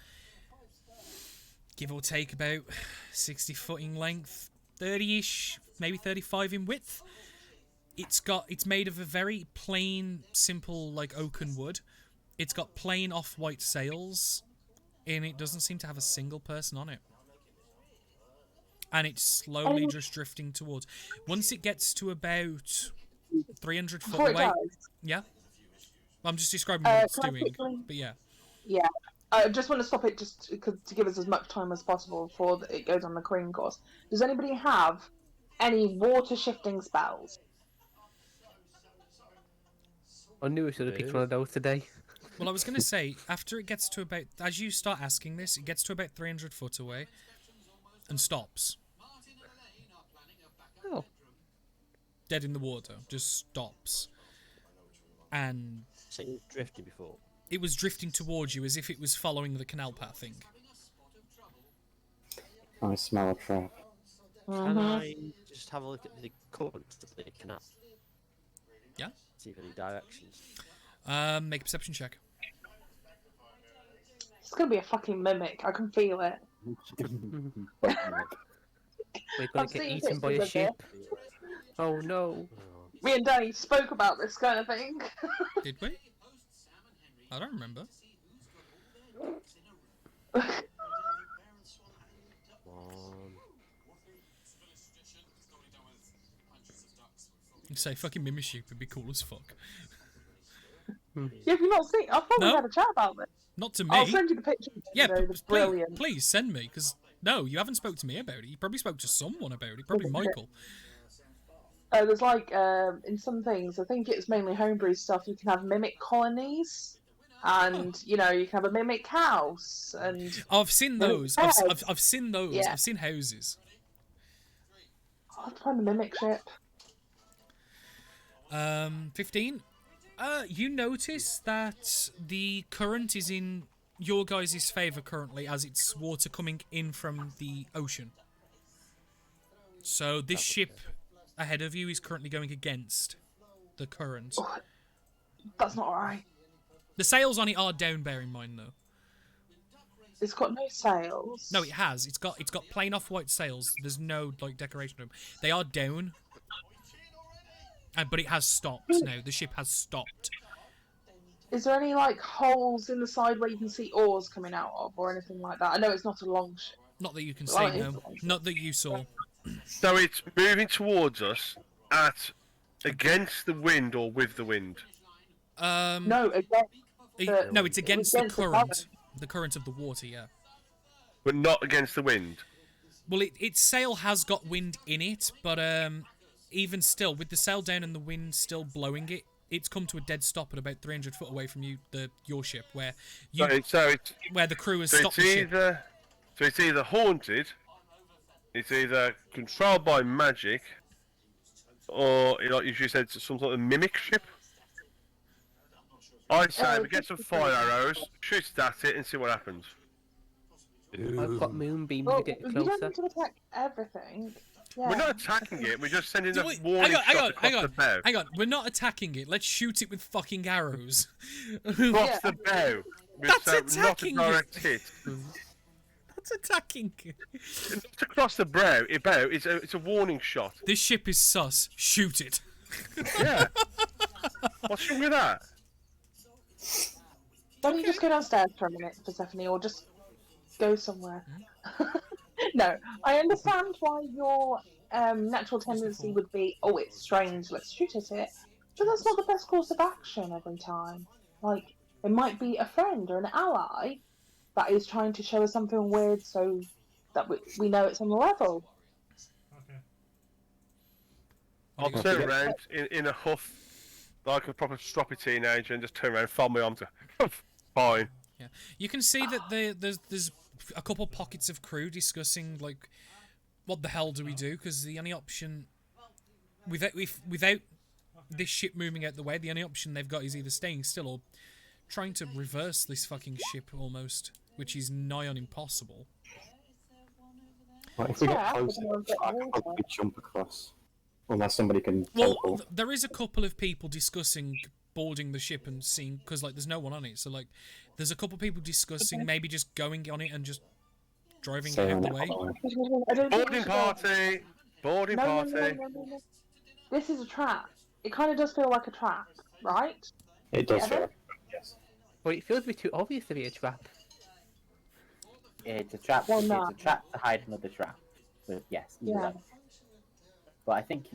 give or take about 60 foot in length, 30-ish, maybe 35 in width. It's made of a very plain, simple, like oaken wood. It's got plain off-white sails, and it doesn't seem to have a single person on it. And it's slowly just drifting towards. Once it gets to about 300 foot Before it away, does, yeah. I'm just describing what it's can I doing, quickly- but yeah. Yeah. I just want to stop it just to give us as much time as possible before it goes on the cream course. Does anybody have any water shifting spells? I knew we should have picked one of those today. Well, I was going to say, after it gets to about... As you start asking this, it gets to about 300 foot away and stops. Oh. Dead in the water. Just stops. And so you drifted before. it was drifting towards you as if it was following the canal pathing. I smell a trap. Can I just have a look at the current of the canal? Yeah? See if any directions. Make a perception check. It's gonna be a fucking mimic. I can feel it. We're gonna I've get seen eaten by a pictures of it. ship. Oh no. Me and Danny spoke about this kind of thing. Did we? I don't remember. One. You'd say fucking Mimiship would be cool as fuck. Yeah, have you not seen? I thought we No. had a chat about this. Not to me. I'll send you the picture. Yeah, It's brilliant. please send me, because no, you haven't spoke to me about it. You probably spoke to someone about it. Probably Michael. There's like in some things, I think it's mainly homebrew stuff. You can have mimic colonies, and you can have a mimic house, and I've seen those. I've seen those. Yeah. I've seen houses. I'll find the mimic ship. 15. You notice that the current is in your guys' favour currently, as it's water coming in from the ocean. So this ship ahead of you is currently going against the current. Oh, that's not alright. The sails on it are down, bear in mind, though. It's got no sails. No, it has. It's got plain off-white sails. There's no like decoration to them. They are down, but it has stopped now. The ship has stopped. Is there any like holes in the side where you can see oars coming out of, or anything like that? I know it's not a long ship. Not that you can see, Well, it no. is a long ship. Not that you saw. So it's moving towards us against the wind or with the wind. No, again. No, it's against the current. The current of the water, yeah. But not against the wind. Well, its sail has got wind in it, but even still, with the sail down and the wind still blowing it, it's come to a dead stop at about 300 foot away from you, your ship, where where the crew has stopped the ship. So it's either haunted, it's either controlled by magic, or like you said, it's some sort of mimic ship. I say we get some fire arrows, shoot at it, and see what happens. I've got moonbeam Well, to get you don't closer. need to attack everything. Yeah. We're not attacking it. We're just sending a Wait, warning shot across the bow. hang on. We're not attacking it. Let's shoot it with fucking arrows. Across the bow. That's So attacking not a direct hit. That's attacking it. It's across the bow. It's a warning shot. This ship is sus. Shoot it. Yeah. What's wrong with that? Don't you just go downstairs for a minute, Persephone, or just go somewhere? No, I understand why your natural tendency would be, oh, it's strange, let's shoot at it. But that's not the best course of action every time. Like, it might be a friend or an ally that is trying to show us something weird so that we know it's on the level. I'll turn around in a huff, like a proper stroppy teenager, and just turn around and fold my arm to. Fine. Yeah, you can see that there's a couple pockets of crew discussing like, what the hell do we do? Because the only option, without this ship moving out the way, the only option they've got is either staying still or trying to reverse this fucking ship almost, which is nigh on impossible. Like, if we get Yeah, closer, I can probably jump across. Unless somebody can Well, teleport. there is a couple of people discussing boarding the ship and seeing, because like there's no one on it, so like there's a couple of people discussing maybe just going on it and just driving it out the way. I don't think we Boarding should- party. Boarding No, party. no. This is a trap. It kind of does feel like a trap, right? It does Yeah. feel like yes. Well, it feels a bit too obvious to be a trap. It's a trap. Well, no. It's a trap to hide another trap. But yes, either Yeah. way. But I think,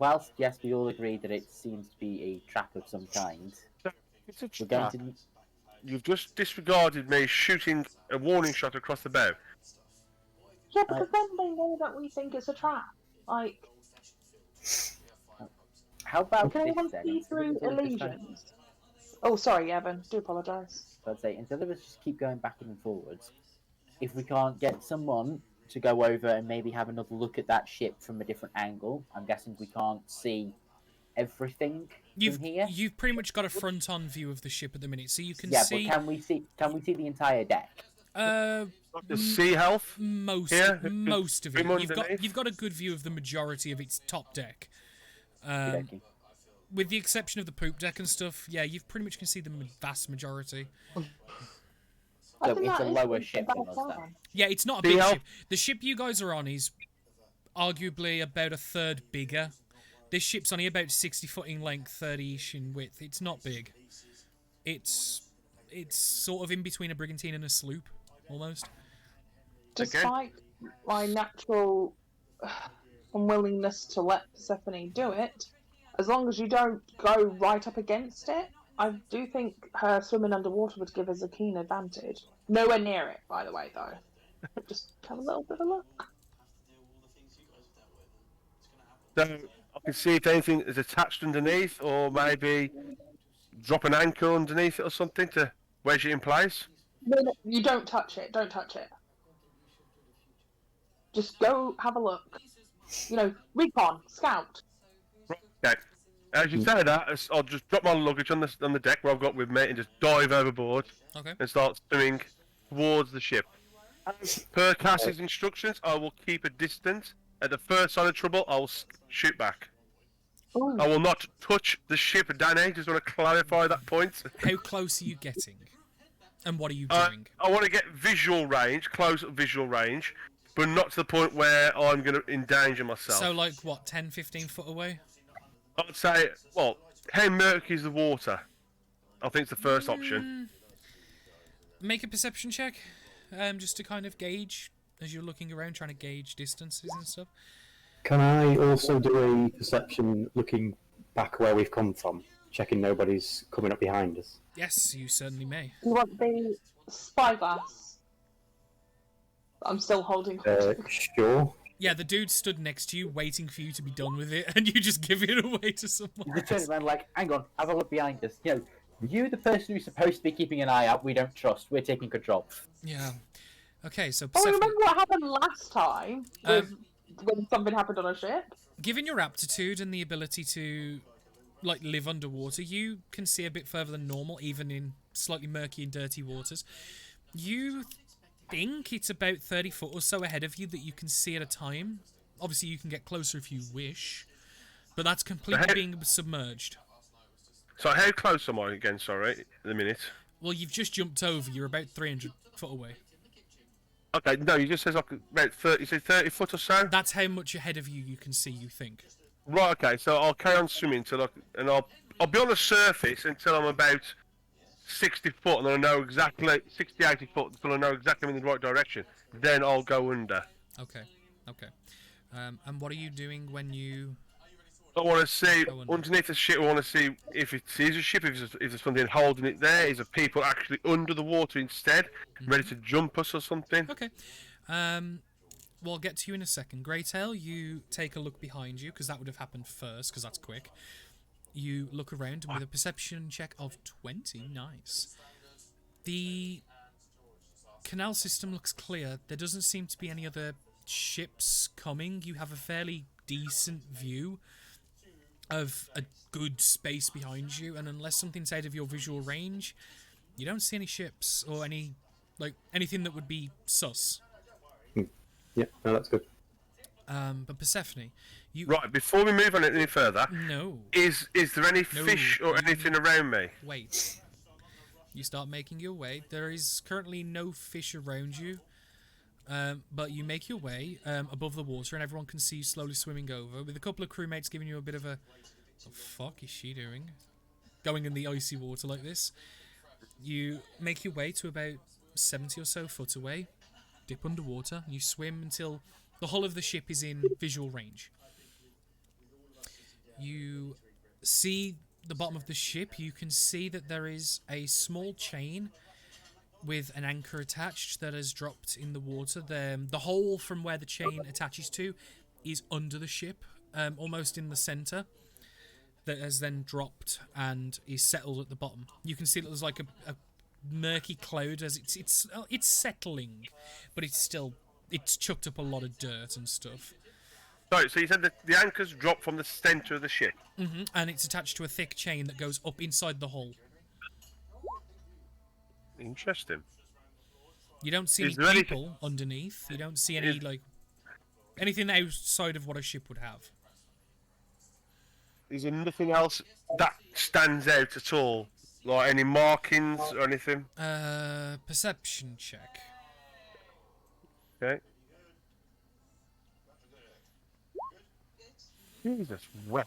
whilst yes, we all agree that it seems to be a trap of some kind. It's a We're going trap. to. You've just disregarded me shooting a warning shot across the bow. Yeah, because then they know that we think it's a trap. Like, How about can this anyone then? see Instead through of us just trying- illusions? Oh, sorry, Evan. Do apologise. So I'd say instead of us just keep going backwards and forwards, if we can't get someone to go over and maybe have another look at that ship from a different angle, I'm guessing we can't see everything from here. You've pretty much got a front-on view of the ship at the minute, so you can Yeah, see but can we see the entire deck? The sea health. most Here, most of it. swim You've got underneath. a good view of the majority of its top deck. Okey-dokey. With the exception of the poop deck and stuff, yeah, you've pretty much can see the vast majority. I So think it's that a is lower a ship bad than us then. plan. Yeah, it's not a See big how- ship. The ship you guys are on is arguably about a third bigger. This ship's only about 60 foot in length, 30-ish in width. It's not big. It's sort of in between a brigantine and a sloop, almost. Despite my natural unwillingness to let Persephone do it, as long as you don't go right up against it, I do think her swimming underwater would give us a keen advantage. Nowhere near it, by the way, though. Just have a little bit of luck. So I can see if anything is attached underneath, or maybe drop an anchor underneath it or something to wedge it in place. No, you don't touch it. Don't touch it. Just go have a look. You know, recon, scout. Okay. As you say that, I'll just drop my luggage on the deck where I've got with me and just dive overboard Okay. and start swimming towards the ship. Per Cassie's instructions, I will keep a distance. At the first sign of trouble, I will shoot back. Ooh. I will not touch the ship, Danny. Just want to clarify that point. How close are you getting? And what are you I doing? want to get visual range, close visual range, but not to the point where I'm going to endanger myself. So, like, what, 10, 15 foot away? I'd say, well, how murky is the water? I think it's the first option. Make a perception check, just to kind of gauge, as you're looking around, trying to gauge distances and stuff. Can I also do a perception looking back where we've come from, checking nobody's coming up behind us? Yes, you certainly may. You want the spyglass? I'm still holding. Sure. Yeah, the dude stood next to you, waiting for you to be done with it, and you just give it away to someone You turn else. around like, hang on, have a look behind us. You know, you, the person who's supposed to be keeping an eye out, we don't trust. We're taking control. Yeah. Okay, so Oh, Persephone, remember what happened last time with when something happened on a ship? given your aptitude and the ability to, like, live underwater, you can see a bit further than normal, even in slightly murky and dirty waters. You think it's about 30 foot or so ahead of you that you can see at a time. Obviously, you can get closer if you wish, but that's completely being submerged. So how close am I again, sorry, at the minute? Well, you've just jumped over. You're about 300 foot away. Okay, no, you just says like about 30, you say 30 foot or so? That's how much ahead of you can see, you think. Right, okay, so I'll carry on swimming and I'll be on the surface until I'm about 60 foot, and then I know exactly, 60, 80 foot, until I know exactly I'm in the right direction. Then I'll go under. Okay, okay. And what are you doing when you... I want to see, Go under. underneath the ship, I want to see if it is a ship, if there's something holding it there, is there people actually under the water instead, ready to jump us or something? Okay. Well, I'll get to you in a second. Greytail, you take a look behind you, because that would have happened first, because that's quick. You look around with a perception check of 20. Nice. The canal system looks clear. There doesn't seem to be any other ships coming. You have a fairly decent view of a good space behind you, and unless something's out of your visual range, you don't see any ships or any, like, anything that would be sus. Yeah, no, that's good. But Persephone, you... Right, before we move on any further, No. is there any fish or anything around me? Wait. You start making your way. There is currently no fish around you, but you make your way above the water, and everyone can see you slowly swimming over, with a couple of crewmates giving you a bit of a... What the fuck is she doing? Going in the icy water like this. You make your way to about 70 or so foot away, dip underwater, and you swim until the hull of the ship is in visual range. You see the bottom of the ship. You can see that there is a small chain with an anchor attached that has dropped in the water. The hole from where the chain attaches to is under the ship, almost in the centre, that has then dropped and is settled at the bottom. You can see that there's like a murky cloud as it's settling, but it's chucked up a lot of dirt and stuff. Sorry, so you said that the anchor's dropped from the centre of the ship. And it's attached to a thick chain that goes up inside the hull. Interesting. You don't see Is any there any- people underneath. You don't see any, like, anything outside of what a ship would have. Is there nothing else that stands out at all? Like any markings or anything? Perception check. Okay. Jesus, well,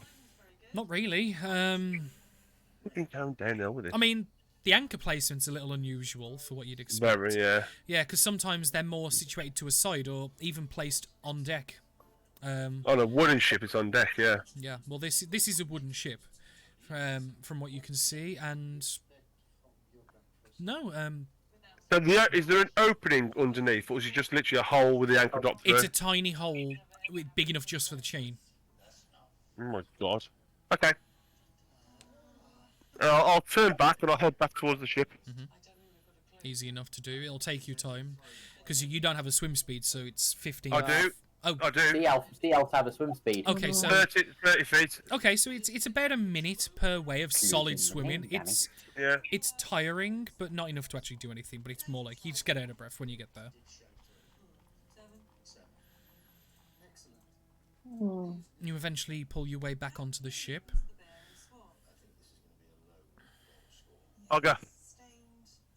Not really. we can calm down now with it. I mean, the anchor placement's a little unusual for what you'd expect. Very, yeah. Yeah, because sometimes they're more situated to a side or even placed on deck. On a wooden ship, it's on deck, yeah. Yeah, well, this is a wooden ship, from what you can see, and no, So is there an opening underneath, or is it just literally a hole with the anchor dropped through? it's a tiny hole, big enough just for the chain. Oh my god. Okay. I'll turn back and I'll head back towards the ship. Easy enough to do. It'll take you time because you don't have a swim speed, so it's 15. I do. Oh, I do. Sea elves have a swim speed. okay. So 30 feet. okay, so it's about a minute per way of solid swimming. Danny. Yeah. It's tiring, but not enough to actually do anything. But it's more like you just get out of breath when you get there. You eventually pull your way back onto the ship. I'll go.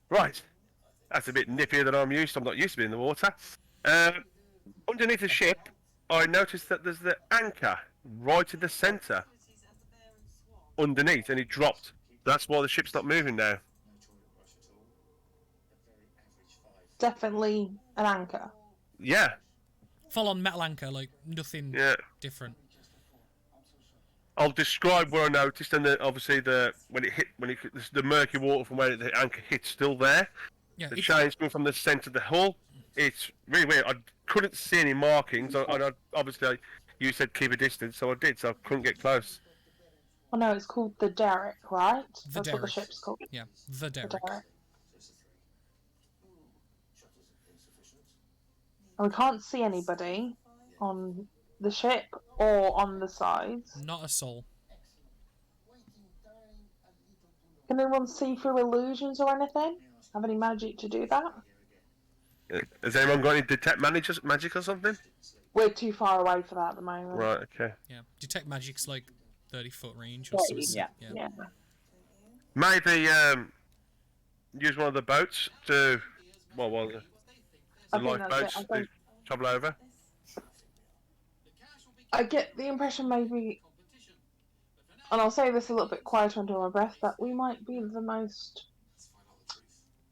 Right. That's a bit nippier than I'm used to. I'm not used to being in the water. Underneath the ship, I noticed that there's the anchor right in the centre. Underneath, and it dropped. That's why the ship's not moving now. Definitely an anchor. Yeah. Full on metal anchor, like nothing Yeah. different. I'll describe where I noticed, and obviously the murky water from where the anchor hit still there. Yeah, The it's, change coming from the centre of the hull. It's really weird. I couldn't see any markings. Obviously, you said keep a distance, so I did. So I couldn't get close. Oh no, it's called the Derrick, right? The That's what the Derrick. ship's called. yeah, the The Derrick. Derrick. And we can't see anybody on the ship or on the sides. Not a soul. Can anyone see through illusions or anything? Have any magic to do that? Has anyone got any detect magic or something? We're too far away for that at the moment. Right. Okay. Yeah, detect magic's like 30-foot range or 30, something. yeah. Yeah. Maybe use one of the boats to the I think lifeboats that's it. to travel over. I get the impression maybe, and I'll say this a little bit quieter under my breath, that we might be the most.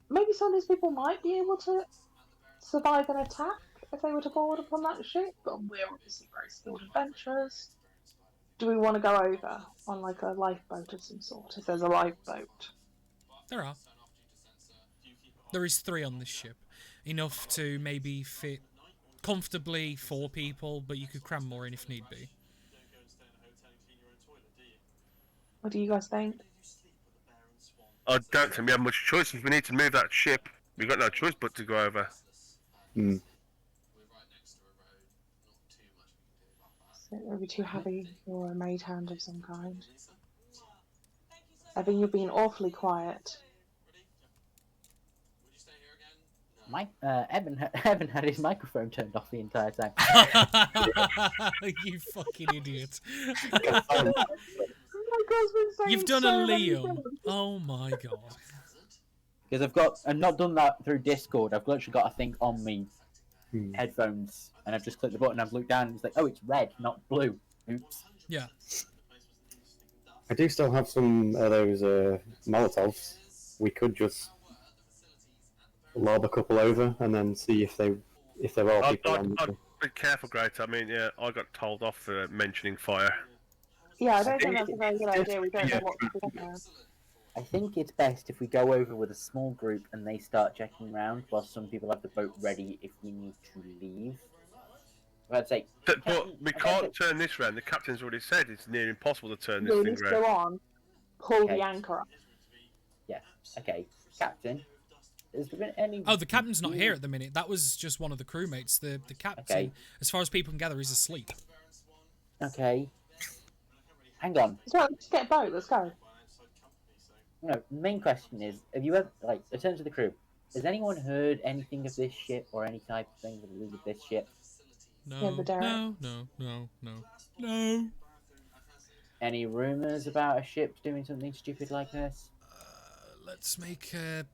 Maybe some of these people might be able to survive an attack if they were to board upon that ship, but we're obviously very skilled adventurers. Do we want to go over on like a lifeboat of some sort, if there's a lifeboat? There are. There is 3 on this ship. Enough to maybe fit comfortably 4 people, but you could cram more in if need be. What do you guys think? I don't think we have much choice. If we need to move that ship, we've got no choice but to go over. Hmm. So it would be too heavy for a maid hand of some kind. Evan, you've been awfully quiet. Evan had his microphone turned off the entire time. You fucking idiot. Oh my God, it's been saying You've done so a many Liam. things. Oh my god. Because I've not done that through Discord. I've literally got a thing on me headphones, and I've just clicked the button. I've looked down, and it's like, oh, it's red, not blue. Oops. Yeah. I do still have some of those Molotovs. We could just lob a couple over and then see if there are people on. I'd be careful, Great. I mean, yeah, I got told off for mentioning fire. Yeah, I don't think that's a very good idea. We don't know what to do now. I think it's best if we go over with a small group and they start checking around while some people have the boat ready if we need to leave. I'd say. But we can't turn this round. The captain's already said it's near impossible to turn this We thing need to go round. on, pull Okay. the anchor up. Yeah. Okay, Captain. Has there been any? Oh, the captain's not here at the minute. That was just one of the crewmates. The captain, Okay. as far as people can gather, is asleep. Okay. Hang on. So let's get a boat. Let's go. No, the main question is, have you ever, like, in terms of the crew, has anyone heard anything of this ship or any type of thing to do with this ship? No, the Derek. no. Any rumours about a ship doing something stupid like this? Let's make a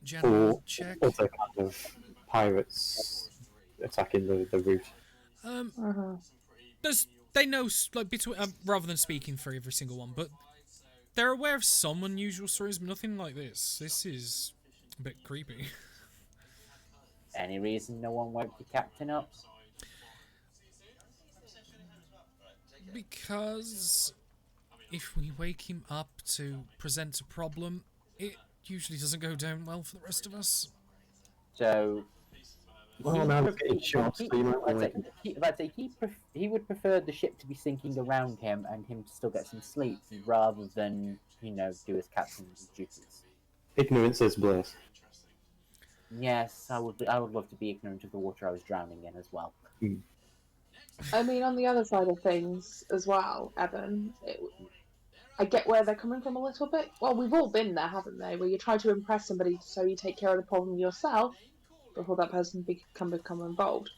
general Or check. other kind of pirates attacking the route. They know, like, between rather than speaking for every single one, but they're aware of some unusual stories, but nothing like this. This is a bit creepy. Any reason no one woke the captain up? Because if we wake him up to present a problem, it usually doesn't go down well for the rest of us. So. Well, now it's getting short, so you might want to he would prefer the ship to be sinking around him and him to still get some sleep rather than, do his captain's duties. Ignorance is bliss. Yes, I would. I would love to be ignorant of the water I was drowning in as well. I mean, on the other side of things as well, Evan, I get where they're coming from a little bit. Well, we've all been there, haven't they? Where you try to impress somebody so you take care of the problem yourself before that person can become involved.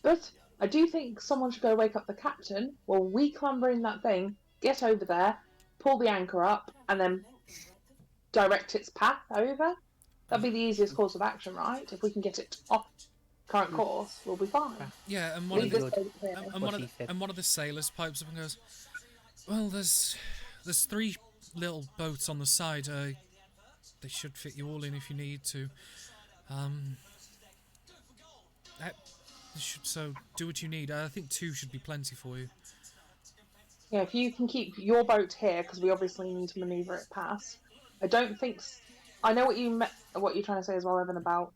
But I do think someone should go wake up the captain while we clamber in that thing, get over there, pull the anchor up, and then direct its path over. That'd be the easiest course of action, right? If we can get it off current course, we'll be fine. Yeah, and Really good. one of the sailors pipes up and goes, "Well, there's 3 little boats on the side. They should fit you all in if you need to. So do what you need. I think 2 should be plenty for you." Yeah, if you can keep your boat here, because we obviously need to manoeuvre it past. I don't think. I know what you're trying to say as well, Evan, about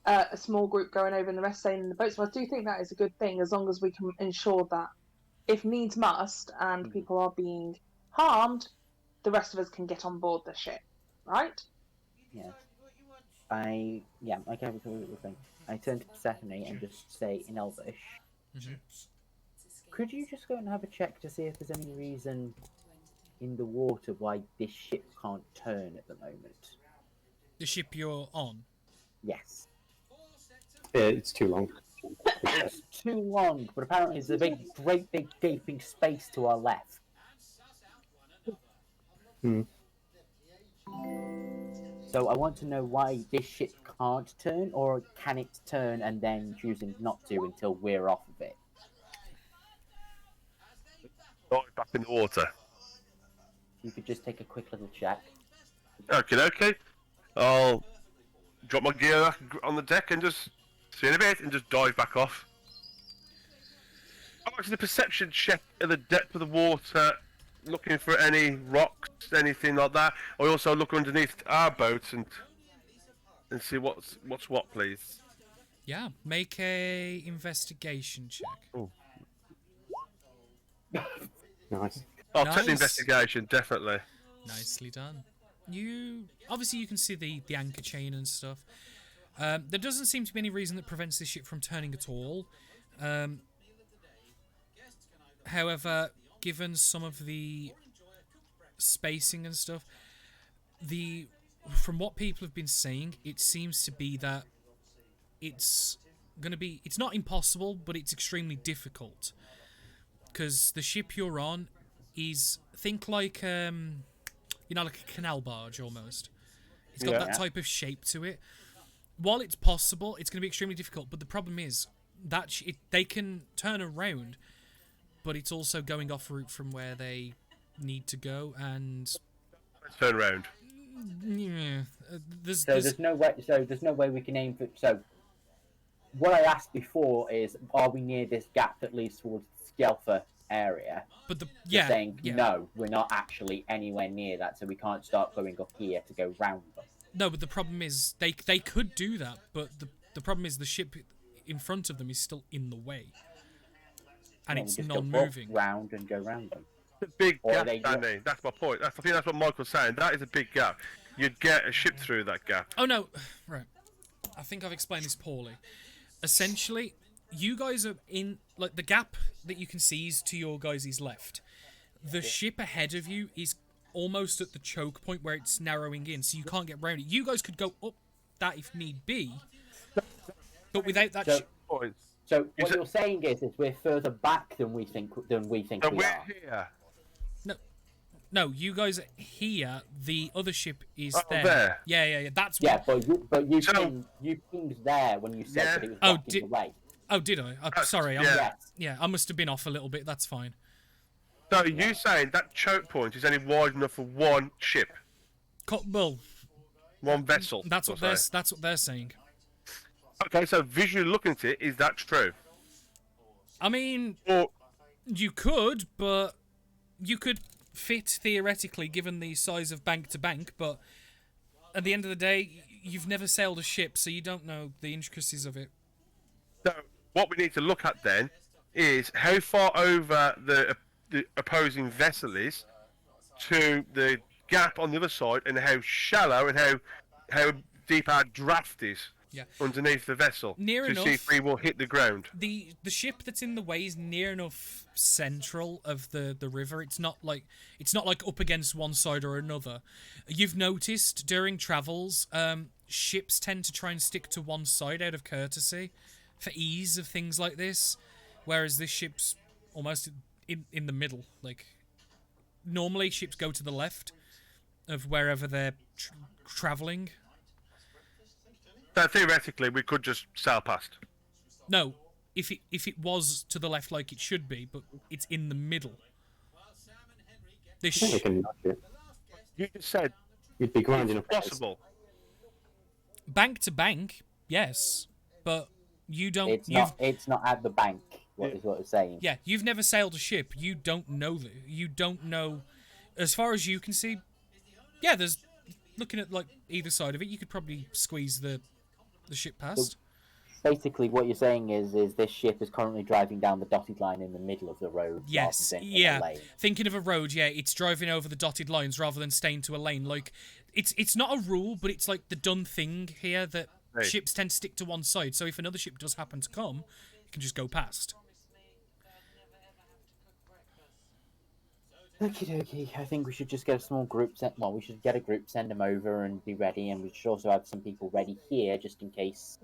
a small group going over and the rest staying in the boats. So I do think that is a good thing, as long as we can ensure that, if needs must, and people are being harmed, the rest of us can get on board the ship, right? Yes. I get what you're saying. I turn to Stephanie and just say in Elvish, could you just go and have a check to see if there's any reason in the water why this ship can't turn at the moment? The ship you're on. Yes. It's too long. It's too long, but apparently there's a great big gaping space to our left. So I want to know why this ship can't turn, or can it turn and then choosing not to until we're off of it? Dive back in the water. You could just take a quick little check. Okay. I'll drop my gear back on the deck and just see in a bit and just dive back off. I'm actually the perception check at the depth of the water, looking for any rocks, anything like that. I also look underneath our boats and see what's what, please. Yeah, make a investigation check. Oh. Nice. I'll take the Nice. investigation, definitely. Nicely done. You can see the anchor chain and stuff. There doesn't seem to be any reason that prevents this ship from turning at all. However, given some of the spacing and stuff, from what people have been saying, it seems to be that it's not impossible, but it's extremely difficult. Because the ship you're on is, think like like a canal barge almost. It's got that type of shape to it. While it's possible, it's going to be extremely difficult. But the problem is that they can turn around, but it's also going off route from where they need to go. And Turn around. yeah, There's no way we can aim for. So what I asked before is, are we near this gap that leads towards the Skelfer area? But They're saying no, we're not actually anywhere near that, so we can't start going up here to go round them. No, but the problem is they could do that, but the problem is the ship in front of them is still in the way, and No, we it's just non-moving. Go up, round and go round them. It's a big Or gap, they- Danny. That's my point. I think that's what Michael's saying. That is a big gap. You'd get a ship through that gap. Oh no, right. I think I've explained this poorly. Essentially, you guys are in the gap that you can see is to your guys' left. The ship ahead of you is almost at the choke point where it's narrowing in, so you can't get round it. You guys could go up that if need be, but without that. So what you're saying is we're further back than we think And we we're are. here. No, you guys are here. The other ship is Oh, there. there. Yeah. That's Yeah, what. but you So- pinged there when you said Yeah. that it was Oh, blocking the way. Oh, did I? Sorry. Yeah. Yes. Yeah, I must have been off a little bit. That's fine. So you saying that choke point is only wide enough for one ship, Well, one vessel? that's per what se? that's what they're saying. Okay, so visually looking at it, is that true? I mean, Or you could, but you could fit theoretically, given the size of bank to bank. But at the end of the day, you've never sailed a ship, so you don't know the intricacies of it. so what we need to look at then is how far over the opposing vessel is to the gap on the other side, and how shallow and how deep our draft is Yeah. underneath the vessel Near to enough. see if we will hit the ground. The ship that's in the way is near enough central of the river. It's not like up against one side or another. You've noticed during travels, ships tend to try and stick to one side out of courtesy for ease of things like this, whereas this ship's almost in the middle. Like normally ships go to the left of wherever they're traveling. So theoretically, we could just sail past. No, if it was to the left like it should be, but it's in the middle. This I think we can nudge it. You just said You'd be grinding it's up. possible. bank to bank, yes, but you don't. It's not at the bank. What is what it's saying? Yeah, you've never sailed a ship. You don't know that. You don't know, as far as you can see. Yeah, there's looking at like either side of it. You could probably squeeze the ship past. Basically, what you're saying is this ship is currently driving down the dotted line in the middle of the road. Yes, rather than in a yeah. lane. Thinking of a road, yeah, it's driving over the dotted lines rather than staying to a lane. Like, it's not a rule, but it's like the done thing here that Hey. ships tend to stick to one side. So if another ship does happen to come, it can just go past. Okie dokie. I think we should just get a small group sent. Well, we should get a group, send them over, and be ready. And we should also have some people ready here, just in case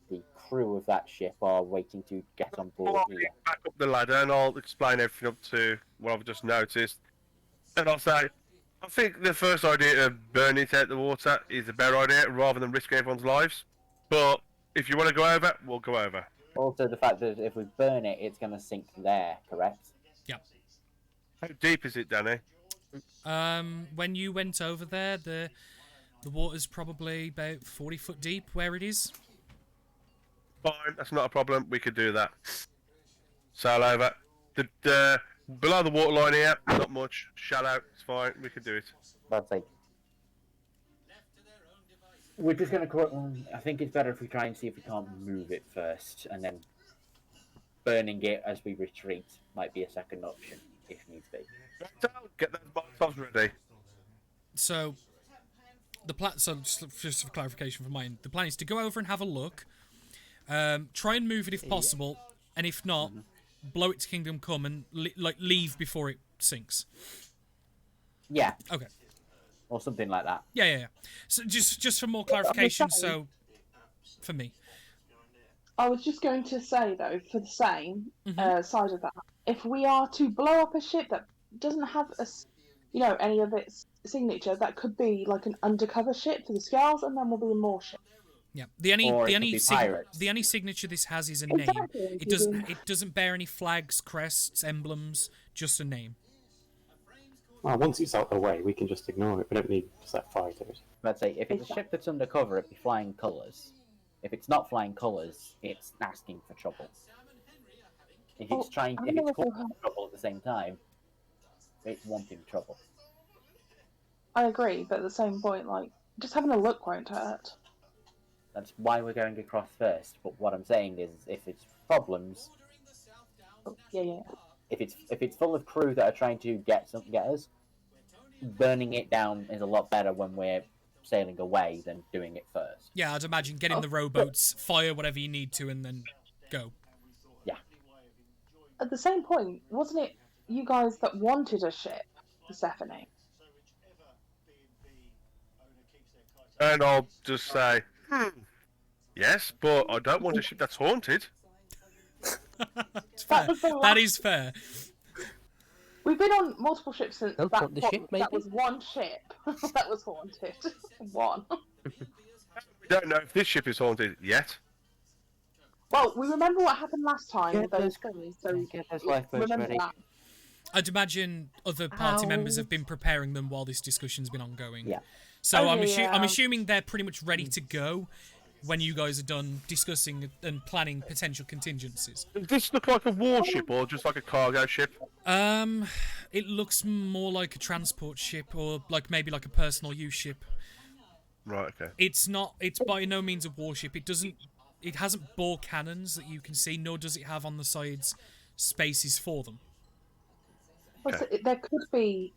the crew of that ship are waiting to get on board I'll here. back up the ladder and I'll explain everything up to what I've just noticed. And I'll say, I think the first idea of burning it out the water is a better idea rather than risking everyone's lives. But if you want to go over, we'll go over. Also, the fact that if we burn it, it's going to sink there, correct? Yeah. How deep is it, Danny? When you went over there, the water's probably about 40 foot deep where it is. Fine, that's not a problem. We could do that. Sail over. The below the waterline here, not much. Shallow, it's fine. We could do it. That's like. We're just going to. I think it's better if we try and see if we can't move it first, and then burning it as we retreat might be a second option if needs be. So, get those boxes ready. So, so just for clarification from mine, the plan is to go over and have a look. Try and move it if possible, and if not, blow it to Kingdom Come and leave before it sinks. Yeah, Okay. or something like that. Yeah. So just for more clarification, so for me, I was just going to say though, for the same Mhm. side of that, if we are to blow up a ship that doesn't have any of its signature, that could be like an undercover ship for the Scales, and then we'll be more ship. yeah. The only Or it the could only be sig- pirates. the only signature this has is a name. Exactly. It doesn't bear any flags, crests, emblems, just a name. Well, once it's out of the way, we can just ignore it. We don't need to set fire to it. Let's say if it's a ship that's undercover, it'd be flying colours. If it's not flying colours, it's asking for trouble. If it's I if know it's if causing trouble at the same time, it's wanting trouble. I agree, but at the same point, like, just having a look won't hurt. That's why we're going across first. But what I'm saying is, if it's problems, Yeah. if it's full of crew that are trying to get us, burning it down is a lot better when we're sailing away than doing it first. Yeah, I'd imagine get in the rowboats, fire whatever you need to, and then go. At the same point, wasn't it you guys that wanted a ship, Stephanie? And I'll just say, yes, but I don't want a ship that's haunted. It's fair. was the That last- is fair. We've been on multiple ships since Oh, that not the point. ship, That maybe? was one ship that was haunted. One. We don't know if this ship is haunted yet. Well, we remember what happened last time Get with those those- things, so Get those lifeboats remember ready. that. I'd imagine other party members Ow. have been preparing them while this discussion's been ongoing. Yeah. So I'm Okay, yeah. assuming they're pretty much ready to go when you guys are done discussing and planning potential contingencies. Does this look like a warship or just like a cargo ship? It looks more like a transport ship or maybe like a personal use ship. Right, okay. It's by no means a warship. It hasn't bore cannons that you can see, nor does it have on the sides spaces for them. There could be,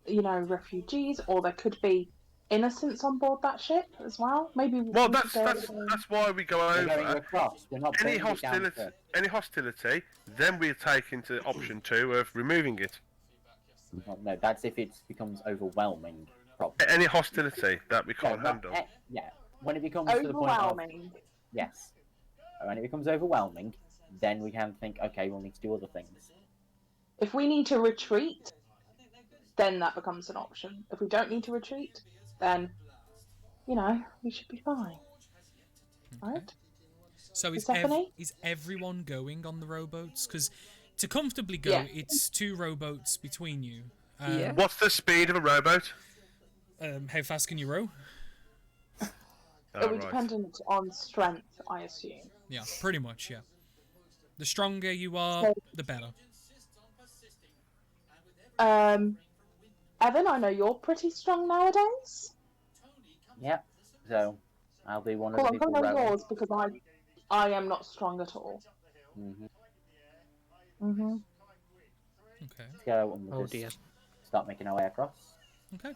refugees, or there could be innocents on board that ship as well. Maybe. Well, we that's could go that's over- that's why we go We're going over. across. We're not Any burning it down hostility, first. then we take into option 2 of removing it. Well, no, that's if it becomes overwhelming. Problem. Any hostility that we can't handle. Yeah, when it becomes to the point of Overwhelming. yes, when it becomes overwhelming, then we can think, okay, we'll need to do other things. If we need to retreat, then that becomes an option. If we don't need to retreat, then, we should be fine. Right? So Persephone? is everyone going on the rowboats? Because to comfortably go, Yeah. it's 2 rowboats between you. Yeah. What's the speed of a rowboat? How fast can you row? Oh, It'll be right. dependent on strength, I assume. Yeah, pretty much, yeah. The stronger you are, So- the better. Evan, I know you're pretty strong nowadays. Yep. So I'll be one of Cool, the I'm people coming on rowing. yours because I am not strong at all. Mm-hmm. Okay. Let's go and we'll Oh just dear. start making our way across. Okay.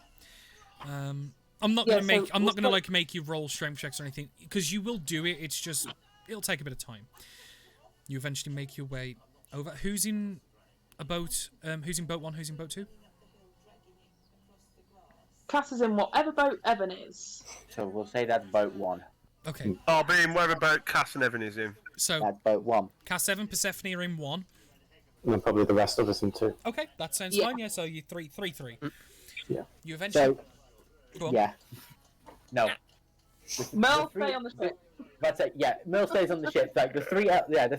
I'm not Yeah, gonna make so I'm not we'll gonna start- like make you roll strength checks or anything because you will do it. It's just it'll take a bit of time. You eventually make your way over. Who's in a boat? Who's in boat 1? Who's in boat 2? Class is in whatever boat Evan is. So we'll say that's boat 1. Okay. I'll be in wherever boat Cass and Evan is in. So That's boat 1. Cass 7, Persephone are in 1. And then probably the rest of us in 2. Okay, that sounds Yeah. fine. Yeah. So you 3. Yeah. You eventually. So Go on. yeah. No. Mel, The three- stay on the ship. That's it. Yeah, Mill stays on the ship. Like the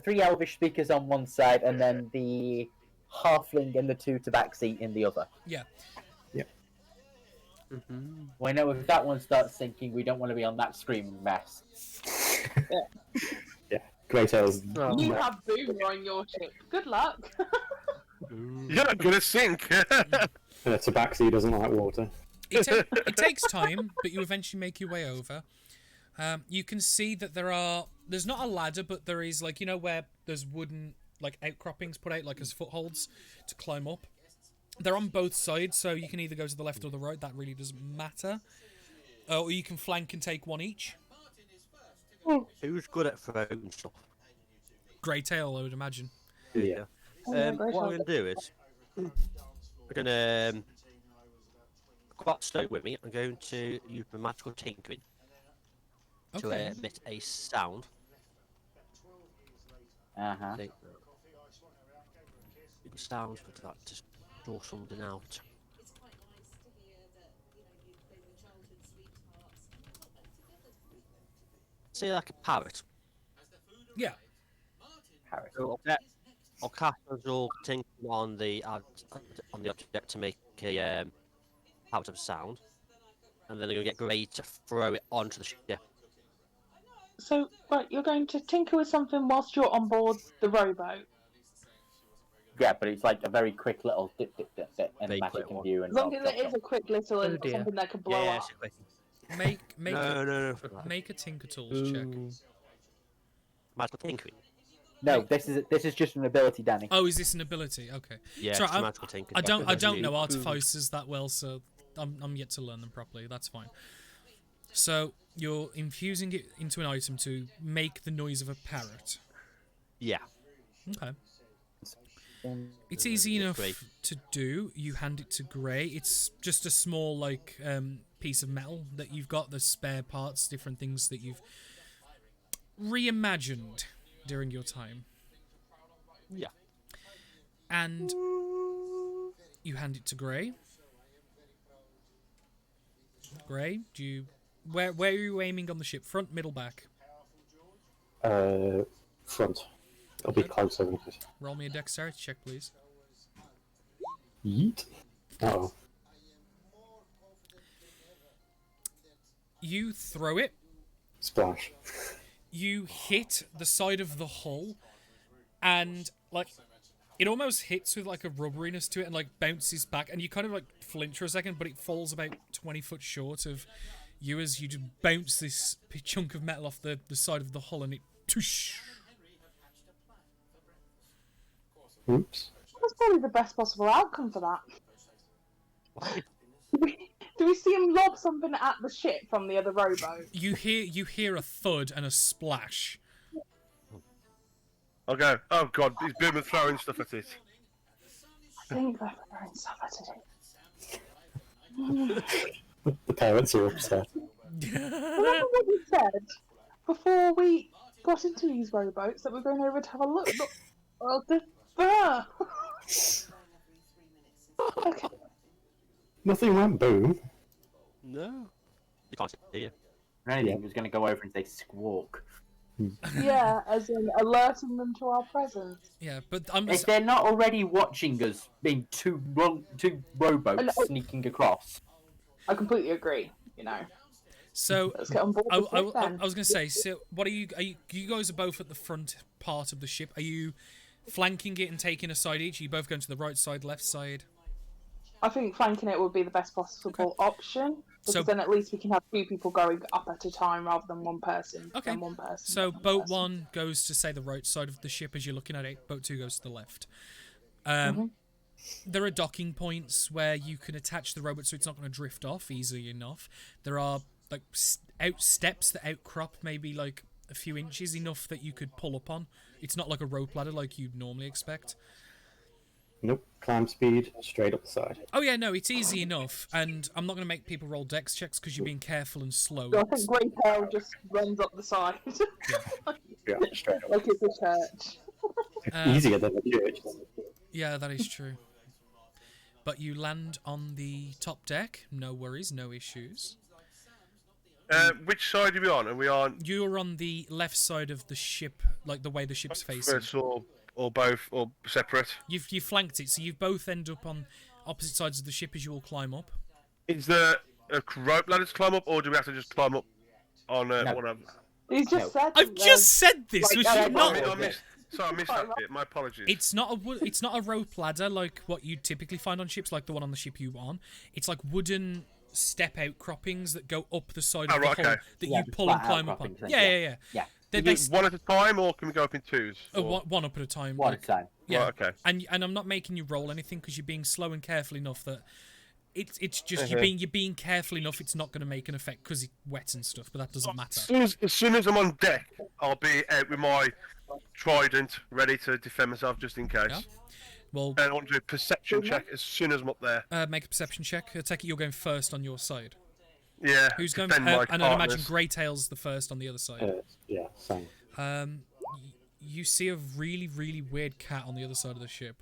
three Elvish speakers on one side, and then the halfling and the 2 tabaxi in the other. Yeah. Mm-hmm. We know if that one starts sinking, we don't want to be on that screaming mess. Grey Tails. Oh, You have Boomer on your ship. Good luck. You're not gonna sink. Tabaxi doesn't like water. It takes time, but you eventually make your way over. You can see that there's not a ladder, but there is where there's wooden outcroppings put out as footholds to climb up. They're on both sides, so you can either go to the left or the right. That really doesn't matter. Or you can flank and take one each. Who's good at throwing stuff? Grey tail, I would imagine. Yeah. What I'm going to do is, I'm going to got Snow with me. I'm going to use my magical tinkering to Okay. emit a sound. Uh-huh. Think sounds with that to draw something out. Say like a parrot. Yeah. Harris. So I'll cast magical tinkering on the object to make a out of sound, and then they're going to get Grey to throw it onto the ship. So, right, you're going to tinker with something whilst you're on board the rowboat. Yeah, but it's like a very quick little dip, dip, dip, dip, and Very magic quick and one. view and As long drop, as it drop, is a quick little and Oh dear. something that can blow Yeah, up. it's a quick- Make no. make a Tinker Tools check. Ooh. Magical tinkering. No, this is just an ability, Danny. Oh, is this an ability? Okay. Yeah, Sorry, it's a magical tinkering. I don't That's know you. artificers that well, so I'm yet to learn them properly. That's fine. So you're infusing it into an item to make the noise of a parrot. Yeah. Okay. It's easy yeah, enough Grey. to do. You hand it to Grey. It's just a small piece of metal that you've got. The spare parts, different things that you've reimagined during your time. Yeah. And you hand it to Grey. Grey, do you where are you aiming on the ship? Front, middle, back? Front. It'll be closer than it. Roll me a dexterity check, please. Yeet. Uh-oh. You throw it. Splash. You hit the side of the hull, and it almost hits with a rubberiness to it, and bounces back, and you kind of flinch for a second, but it falls about 20 foot short of you as you just bounce this chunk of metal off the side of the hull, and it toosh. Oops. That's probably the best possible outcome for that. Do Do we see him lob something at the ship from the other rowboat? You hear a thud and a splash. I'll go, oh god, is Boomer throwing stuff at it? I think they're throwing stuff at it. The parents are upset. Remember what we said before we got into these rowboats that we're going over to have a look? Oh, the fur! Okay. Nothing went boom. No. You can't see you. If anything, was going to go over and say squawk. Yeah, as in alerting them to our presence. Yeah, but I'm If they're not already watching us being two rowboats sneaking across. I completely agree, you know. so. Let's get on board I, with I, it I, then. I was gonna say. So, what are you? You guys are both at the front part of the ship. Are you flanking it and taking a side each? Are you both going to the right side, left side? I think flanking it would be the best possible option, because So- then at least we can have two people going up at a time rather than one person. Okay. Then one person. So then one boat person. one goes to say the right side of the ship as you're looking at it. Boat two goes to the left. There are docking points where you can attach the rowboat so it's not going to drift off easily enough. There are like out steps that outcrop maybe like a few inches enough that you could pull up on. It's not like a rope ladder like you'd normally expect. Nope. Climb speed, straight up the side. Oh yeah, no, it's easy enough, and I'm not going to make people roll dex checks because you're being careful and slow. So I think Grey Tail just runs up the side. Yeah, straight up. Like it's a church. Easier than the church. Yeah, that is true. But you land on the top deck, no worries, no issues. Which side are we on? Are we on You're on the left side of the ship, like the way the ship's facing. first or both or separate? You flanked it, so you both end up on opposite sides of the ship as you all climb up. Is there a rope ladder to climb up, or do we have to just climb up on one of them? He's just said. I've just said this. Like, Was I you don't not? know. Sorry, I missed that bit. My apologies. It's not a rope ladder like what you typically find on ships, like the one on the ship you on. It's like wooden step outcroppings that go up the side of the right, hull okay. that Yeah, you pull and flat climb up on. outcroppings, Yeah. Yeah. They, Is it one at a time, or can we go up in twos? Or- one up at a time. One like- time. Yeah. Right, okay. And I'm not making you roll anything because you're being slow and careful enough that it's just you're being careful enough. It's not going to make an effect because it's wet and stuff, but that doesn't matter. As soon as I'm on deck, I'll be out with my trident, ready to defend myself just in case. Yeah. Well, And I want to do a perception check as soon as I'm up there. make a perception check. I take it you're going first on your side. Yeah. Who's going? defend my And I'd imagine partners. Greytail's the first on the other side. Yeah, same. You see a really, really weird cat on the other side of the ship.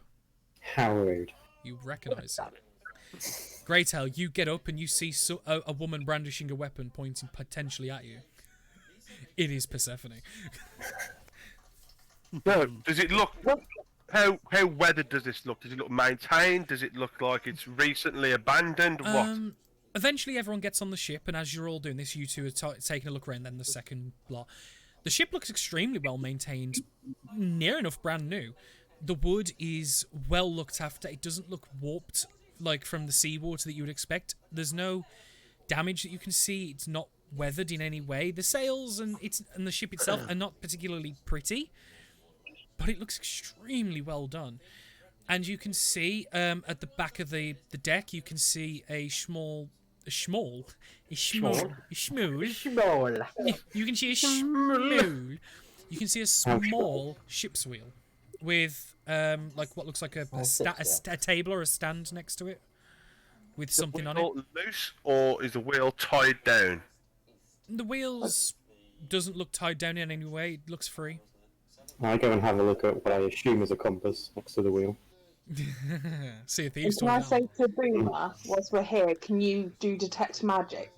How rude. You recognise it. Greytail, you get up and you see a woman brandishing a weapon pointing potentially at you. It is Persephone. No. Does it look? How weathered does this look? Does it look maintained? Does it look like it's recently abandoned? What? Eventually, everyone gets on the ship, and as you're all doing this, you two are taking a look around. Then the second lot, the ship looks extremely well maintained, near enough brand new. The wood is well looked after. It doesn't look warped like from the seawater that you would expect. There's no damage that you can see. It's not weathered in any way. The sails and the ship itself are not particularly pretty, but it looks extremely well done. And you can see at the back of the deck, you can see a schmoll. You can see a schmool. You can see a small ship's wheel with like what looks like a table or a stand next to it with something on it. Wheel loose, or is the wheel tied down? The wheels doesn't look tied down in any way. It looks free. I go and have a look at what I assume is a compass next to the wheel. See if And thieves can I talk say now. to Boomer, whilst we're here, can you do detect magic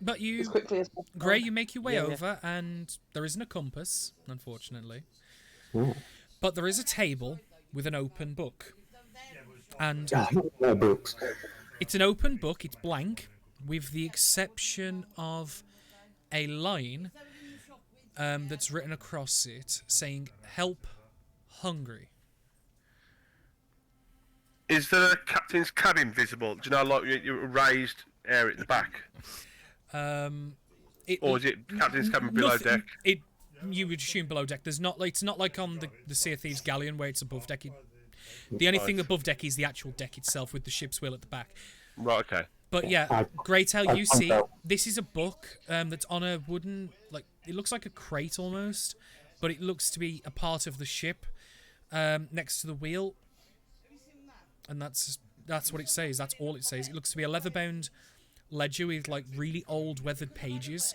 But you, as quickly as possible? Gray, you make your way over, and there isn't a compass, unfortunately. Oh. But there is a table with an open book. And No books. it's an open book, it's blank, with the exception of a line that's written across it saying, "Help Hungry." Is the captain's cabin visible? Do you know, like your raised area at the back, or is it captain's cabin below Nothing- deck? You would assume below deck. There's not. It's not like on the Sea of Thieves galleon where it's above deck. The only thing above deck is the actual deck itself with the ship's wheel at the back. Right. Okay. But yeah, I Greytail, you point see, out- this is a book that's on a wooden, like, it looks like a crate almost, but it looks to be a part of the ship next to the wheel. And that's what it says. That's all it says. It looks to be a leather-bound ledger with, like, really old weathered pages.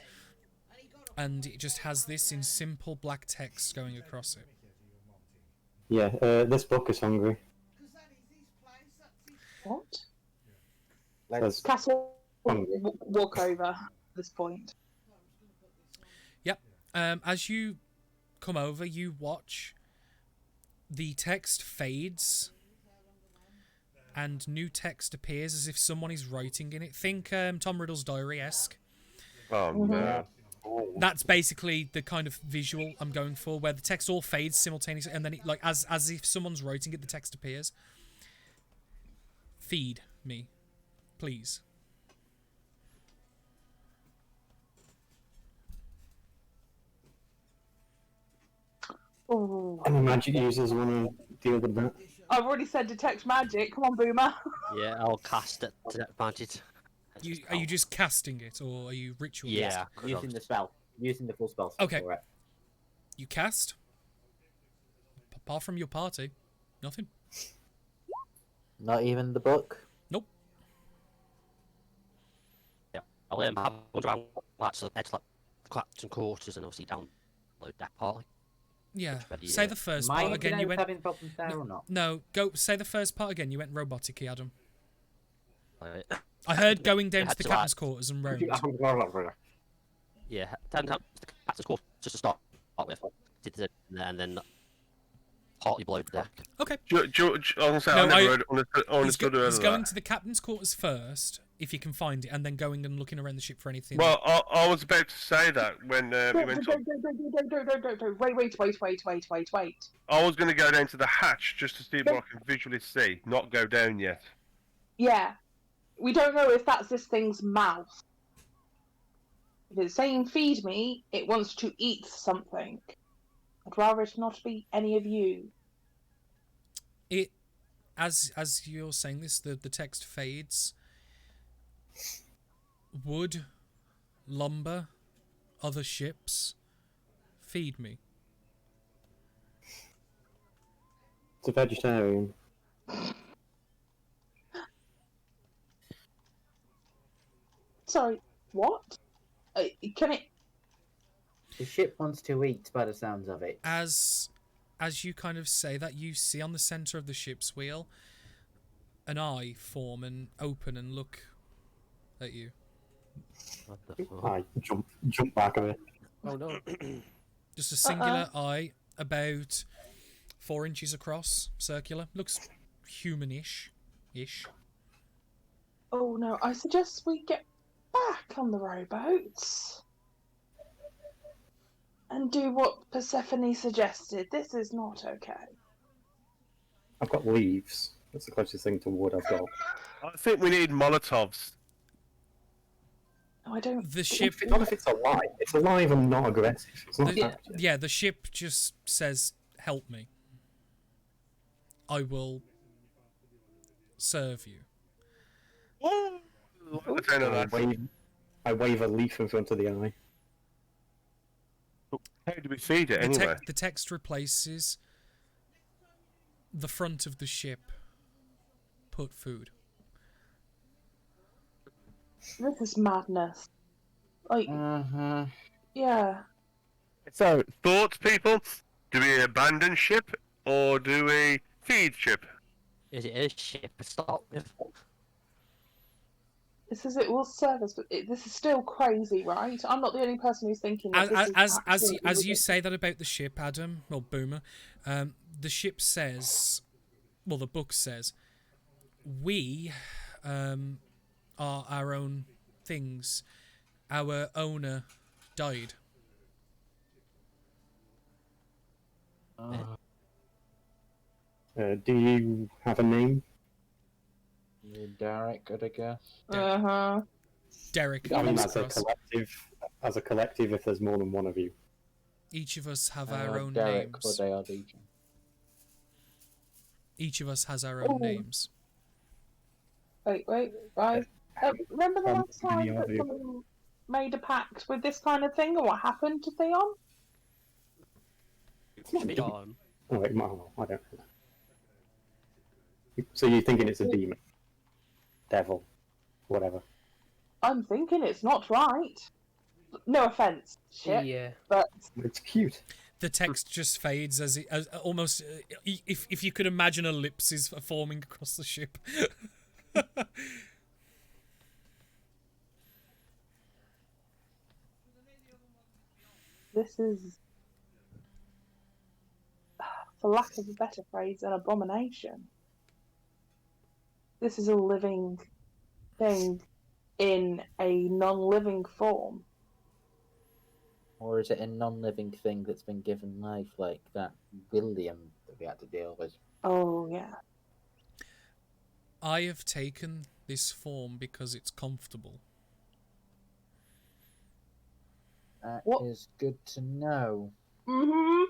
And it just has this in simple black text going across it. Yeah, this book is hungry. What? Says, Castle Hungry. walk over at this point. Yep. As you come over, you watch the text fades and new text appears as if someone is writing in it. Think Tom Riddle's diary-esque. Oh man. That's basically the kind of visual I'm going for, where the text all fades simultaneously, and then it, like, as if someone's writing it, the text appears. Feed me, please. Oh, any magic users want to deal with that? I've already said detect magic. Come on, Boomer. Yeah, I'll cast it to that magic. Are you just casting it, or are you ritual? Yeah. Using the spell. Using the full spell slot Okay. for it. You cast. Apart from your party, nothing. Not even the book. Nope. Yeah, I'll have a wander around like to the edge, like the claps and quarters, and obviously download that part. Yeah. Ready, Say yeah. the first Am I part again. You went. having problems there or not? No, go. Say the first part again. You went robotic-y, Adam. Like, I heard going down to had the to, captain's quarters and round. yeah, turn down the captain's quarters just to start with, and then partly below the deck. Okay. I was gonna say, No, I never I- heard, understood He's that. going to the captain's quarters first, if you can find it, and then going and looking around the ship for anything. Well, I was about to say that when we Don't, went don't, up. don't. Wait. I was going to go down to the hatch just to see what I can visually see, not go down yet. Yeah. We don't know if that's this thing's mouth. If it's saying feed me, it wants to eat something. I'd rather it not be any of you. It, as you're saying this, the text fades. Wood, lumber, other ships, feed me. It's a vegetarian. Sorry, what? Can it? The ship wants to eat by the sounds of it. As you kind of say that, you see on the center of the ship's wheel an eye form and open and look at you. What the fuck? I jump back a bit. Oh no. Just a singular eye, about 4 inches across, circular. Looks humanish. Oh no! I suggest we get back on the rowboats and do what Persephone suggested. This is not okay. I've got leaves. That's the closest thing to wood I've got. I think we need Molotovs. No, I don't. The ship, Not if it's alive. It's alive and not aggressive. It's not the, active. yeah, the ship just says, "Help me. I will serve you." I don't know that. I wave a leaf in front of the eye. How do we feed it anyway? The text replaces the front of the ship. Put food. This is madness. Like, Mm-hmm. yeah. So, thoughts, people? Do we abandon ship or do we feed ship? Is it a ship to start with? This is it will serve us, but this is still crazy, right? I'm not the only person who's thinking that this is As you ridiculous. say that about the ship, Adam, or Boomer, the ship says, well, the book says, we are our own things. Our owner died. Do you have a name? Derek, I guess. Uh-huh. Derek. I mean, comes across. as a collective, if there's more than one of you. Each of us have our own Derek, names. but they are Legion. Each of us has our own Oh. names. Wait, right? Remember the last Any time of that you? someone made a pact with this kind of thing, and what happened to Theon? Beyond. Oh, wait, I don't know. So you're thinking it's a demon? Devil? Whatever. I'm thinking it's not right. No offense, shit, Yeah. but It's cute. The text just fades as it as almost if you could imagine ellipses forming across the ship. this is, for lack of a better phrase, an abomination. This is a living thing in a non-living form. Or is it a non-living thing that's been given life, like that William that we had to deal with? Oh yeah. I have taken this form because it's comfortable. That What? is good to know. Mm-hmm.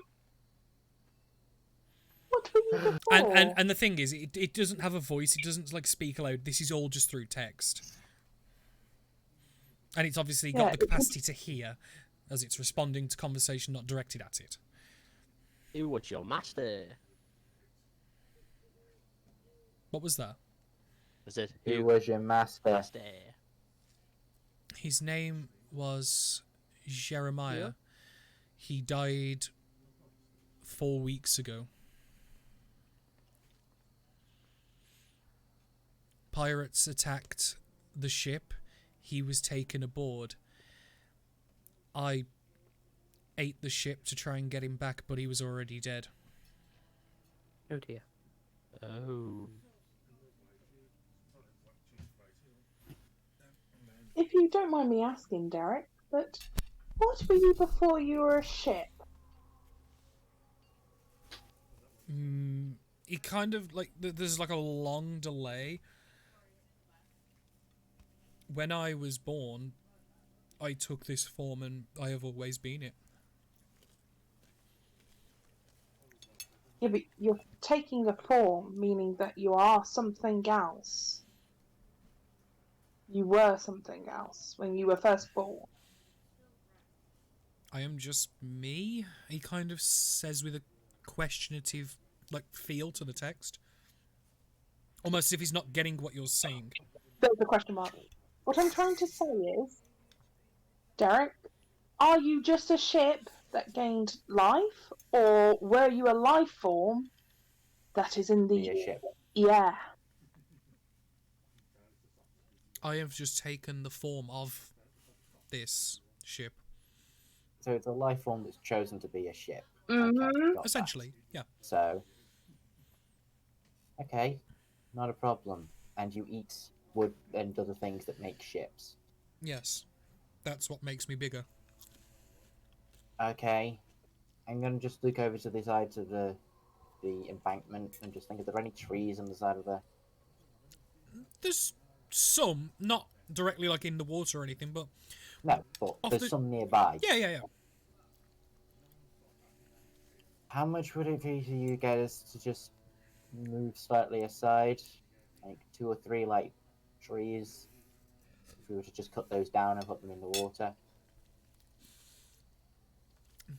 What were you before? And the thing is, it doesn't have a voice. It doesn't like speak aloud. This is all just through text, and it's obviously got Yeah, the capacity to hear, as it's responding to conversation not directed at it. Who was your master? What was that? Was it Who was your master? master? His name was Jeremiah. Yeah. He died 4 weeks ago. Pirates attacked the ship. He was taken aboard. I ate the ship to try and get him back, but he was already dead. Oh dear. Oh. If you don't mind me asking, Derek, but what were you before you were a ship? It kind of like there's like a long delay. When I was born, I took this form and I have always been it. Yeah, but you're taking a form, meaning that you are something else. You were something else when you were first born. I am just me. He kind of says with a questionative like feel to the text. Almost as if he's not getting what you're saying. There's a question mark. What I'm trying to say is, Derek, are you just a ship that gained life, or were you a life form that is in the Be a ship. Yeah. I have just taken the form of this ship. So it's a life form that's chosen to be a ship. Mhm. Okay, got Essentially, yeah. that. So, okay, not a problem. And you eat wood and other things that make ships. Yes. That's what makes me bigger. Okay, I'm gonna just look over to the sides of the embankment and just think: are there any trees on the side of the? There's some, not directly like in the water or anything, but No, but Off there's the- some nearby. yeah. How much would it be for you guys to just move slightly aside, like 2 or 3 like trees? If we were to just cut those down and put them in the water.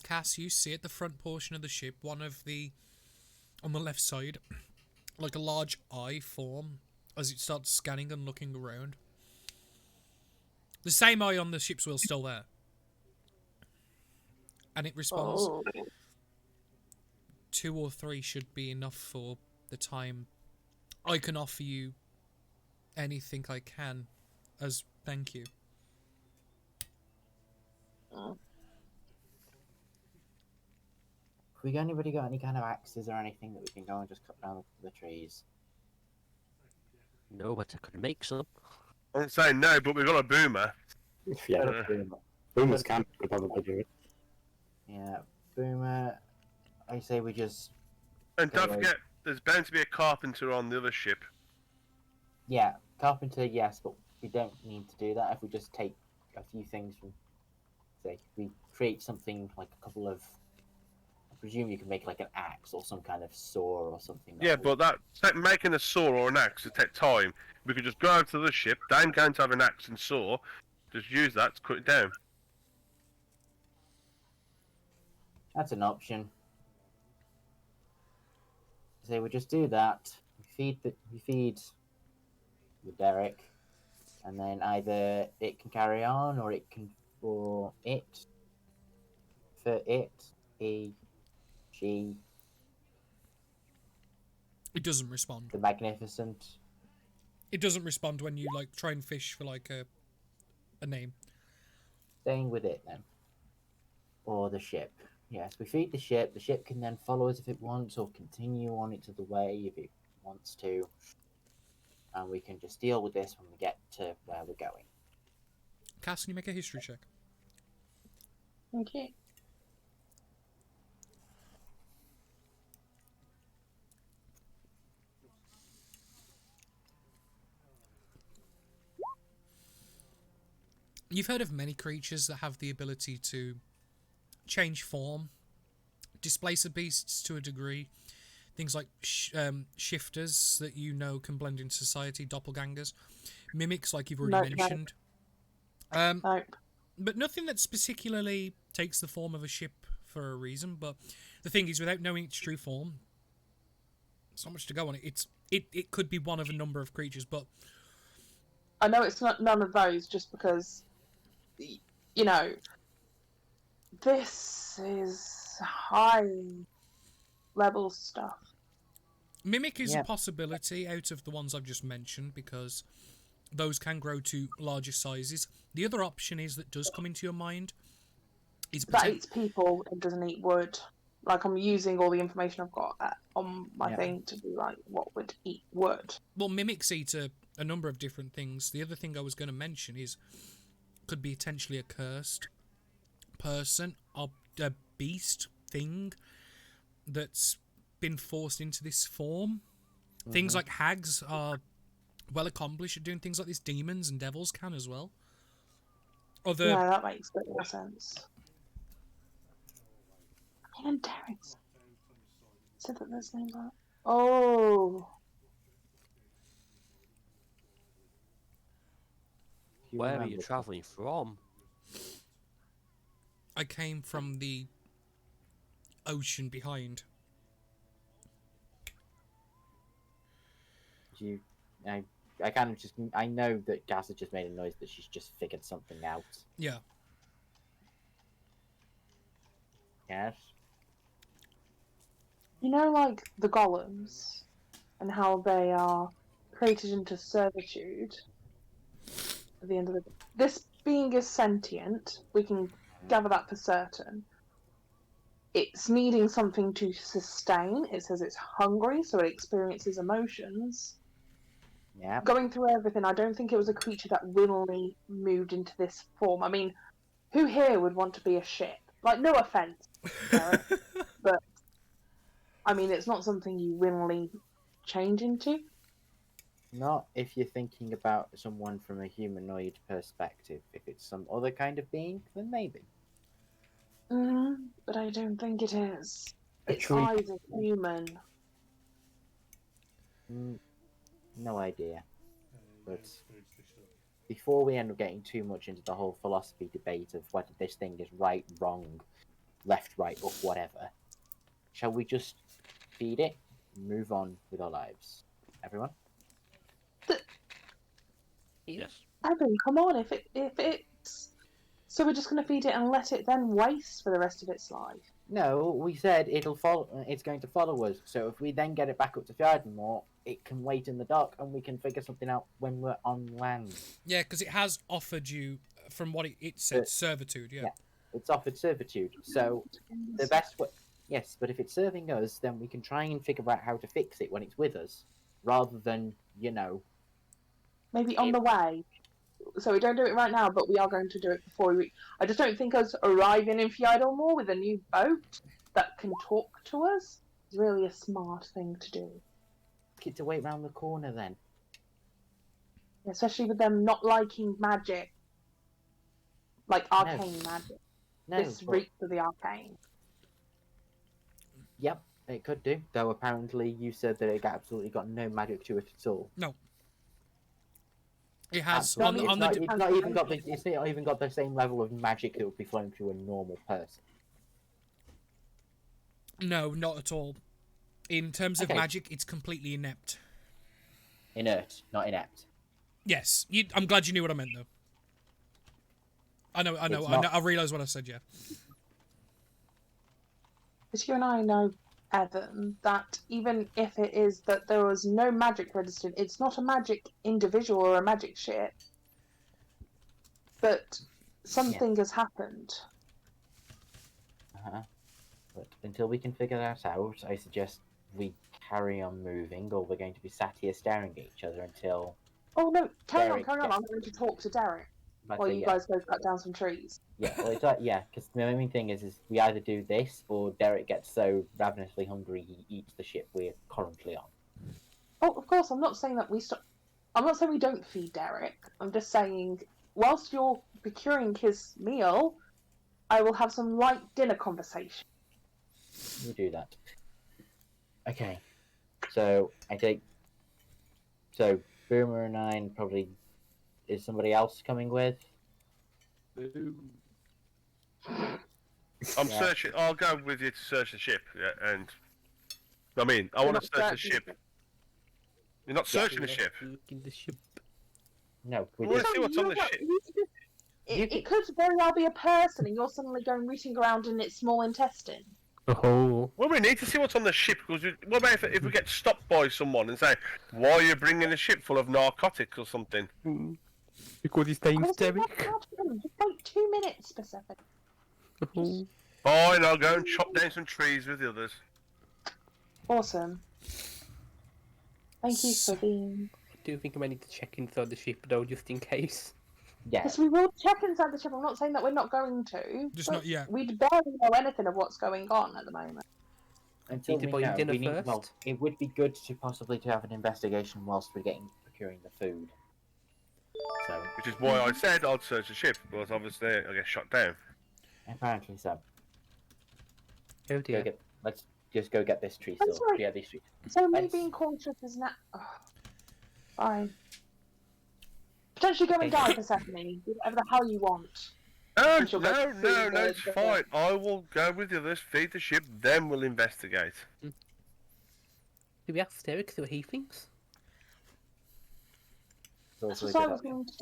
Cass, you see at the front portion of the ship, one of the, on the left side, like a large eye form as it starts scanning and looking around. The same eye on the ship's wheel still there. And it responds, Oh. 2 or 3 should be enough for the time. I can offer you anything I can as thank you. Have we got anybody got any kind of axes or anything that we can go and just cut down the trees? No, but I could make some. I'm saying no, but we've got a boomer. Yeah, Uh, Boomer. boomers can could probably do it. Yeah, Boomer. I say we just. And don't Alright. forget, there's bound to be a carpenter on the other ship. Yeah, carpenter, yes, but we don't need to do that if we just take a few things from. Say, we create something like a presume you can make like an axe or some kind of saw or something. Yeah, but making a saw or an axe would take time. We could just go out to the ship. I'm going to have an axe and saw. Just use that to cut it down. That's an option. So we just do that. We feed the Derek, and then either it can carry on, or she, It doesn't respond. the Magnificent. It doesn't respond when you like try and fish for like a name. Staying with it then, or the ship. Yes, we feed the ship. The ship can then follow us if it wants, or continue on into the way if it wants to. And we can just deal with this when we get to where we're going. Cass, can you make a history check? Okay. You've heard of many creatures that have the ability to change form, displace the beasts to a degree. Things like shifters that you know can blend into society, doppelgangers, mimics like you've already mentioned. Nope. But nothing that particularly takes the form of a ship for a reason. But the thing is, without knowing its true form, there's not much to go on it. It could be one of a number of creatures, but I know it's not none of those just because, you know, this is high level stuff. mimic is Yeah. a possibility out of the ones I've just mentioned because those can grow to larger sizes. The other option is that does come into your mind is That eats people and doesn't eat wood. Like, I'm using all the information I've got on my Yeah. thing to be like, what would eat wood? well, mimics eat a number of different things. The other thing I was going to mention is could be potentially a cursed person or a beast thing that's been forced into this form. Things like hags are well accomplished at doing things like this. Demons and devils can as well. Other Yeah, that makes a bit more sense. I mean, and Derek said that there's names like... Oh, Do Where are you remember? travelling from? I came from the ocean behind. I kind of just I know that Gas has just made a noise that she's just figured something out. Yeah. Yes. you know, like the golems and how they are created into servitude at the end of the... This being is sentient, we can gather that for certain. It's needing something to sustain. It says it's hungry, so it experiences emotions. Yeah. Going through everything, I don't think it was a creature that willingly moved into this form. I mean, who here would want to be a ship? Like, no offense, Derek, but I mean, it's not something you willingly change into. Not if you're thinking about someone from a humanoid perspective. If it's some other kind of being, then maybe. But I don't think it is. A Its tree. eyes are human. No idea. But before we end up getting too much into the whole philosophy debate of whether this thing is right, wrong, left, right, up, whatever, shall we just feed it and move on with our lives? Everyone? Yes. Evan, come on! If it's so, we're just gonna feed it and let it then waste for the rest of its life. No, we said it'll follow. It's going to follow us. So if we then get it back up to Fjordenmoor, it can wait in the dock, and we can figure something out when we're on land. Yeah, because it has offered you, from what it said, servitude. Yeah. yeah. It's offered servitude. So the best way, yes, but if it's serving us, then we can try and figure out how to fix it when it's with us, rather than Maybe on the way. So we don't do it right now, but we are going to do it before we... I just don't think us arriving in Fjordenmoor with a new boat that can talk to us is really a smart thing to do. get to wait round the corner then. Especially with them not liking magic. Like arcane magic. No, This but reeks of the arcane. Yep, it could do. Though apparently you said that it absolutely got no magic to it at all. No. It has Absolutely, on the it's not even got the same level of magic that would be flowing through a normal person. no, not at all. In terms of Okay. magic, it's completely inept. Inert, not inept. Yes, I'm glad you knew what I meant though. I know. I realise what I said. Yeah. But you and I know, Evan, that even if it is that there was no magic registered, it's not a magic individual or a magic ship. But something has happened. But until we can figure that out, I suggest we carry on moving, or we're going to be sat here staring at each other until. Oh no, carry Derek on. gets- I'm going to talk to Derek But while you guys go cut down some trees. Yeah, well, it's like, yeah, because the main thing is we either do this or Derek gets so ravenously hungry he eats the ship we're currently on. Oh, of course, I'm not saying that we stop. I'm not saying we don't feed Derek. I'm just saying, whilst you're procuring his meal, I will have some light dinner conversation. You do that. Okay, so I take. So Boomer and I, and probably is somebody else coming with? I'm Yeah. searching. I'll go with you to search the ship. Yeah, and I mean, I want to search the ship. You're not searching the ship. Look in the ship. No, we Well, just. see what's on the ship. It could very well be a person, and you're suddenly going rooting around in its small intestine. Oh. Well, we need to see what's on the ship because what about if we get stopped by someone and say, "Why are you bringing a ship full of narcotics or something?" Because his name's Just Derek. wait 2 minutes, specific. Oh. Fine, I'll go and chop down some trees with the others. Awesome. Thank you for being. I do think I might need to check inside the ship though, just in case. Yeah, Yes, we will check inside the ship. I'm not saying that we're not going to. Just but not yet. We barely know anything of what's going on at the moment. until Need to we buy you know, dinner we need. Well, first? it would be good to possibly to have an investigation whilst we're procuring the food. So Which is why I said I'd search the ship, but obviously I get shot down. apparently so. Oh dear. Let's just go get this tree That's still. right. Yeah, these trees. So me Let's- being cautious is not. Fine. Potentially go and Okay. die, Persephone. Do whatever the hell you want. No, And she'll go no, feed no, the- it's the- fine. I will go with the others, feed the ship, then we'll investigate. Do we ask Derek see what he thinks? It's That's also a what I good was option. going to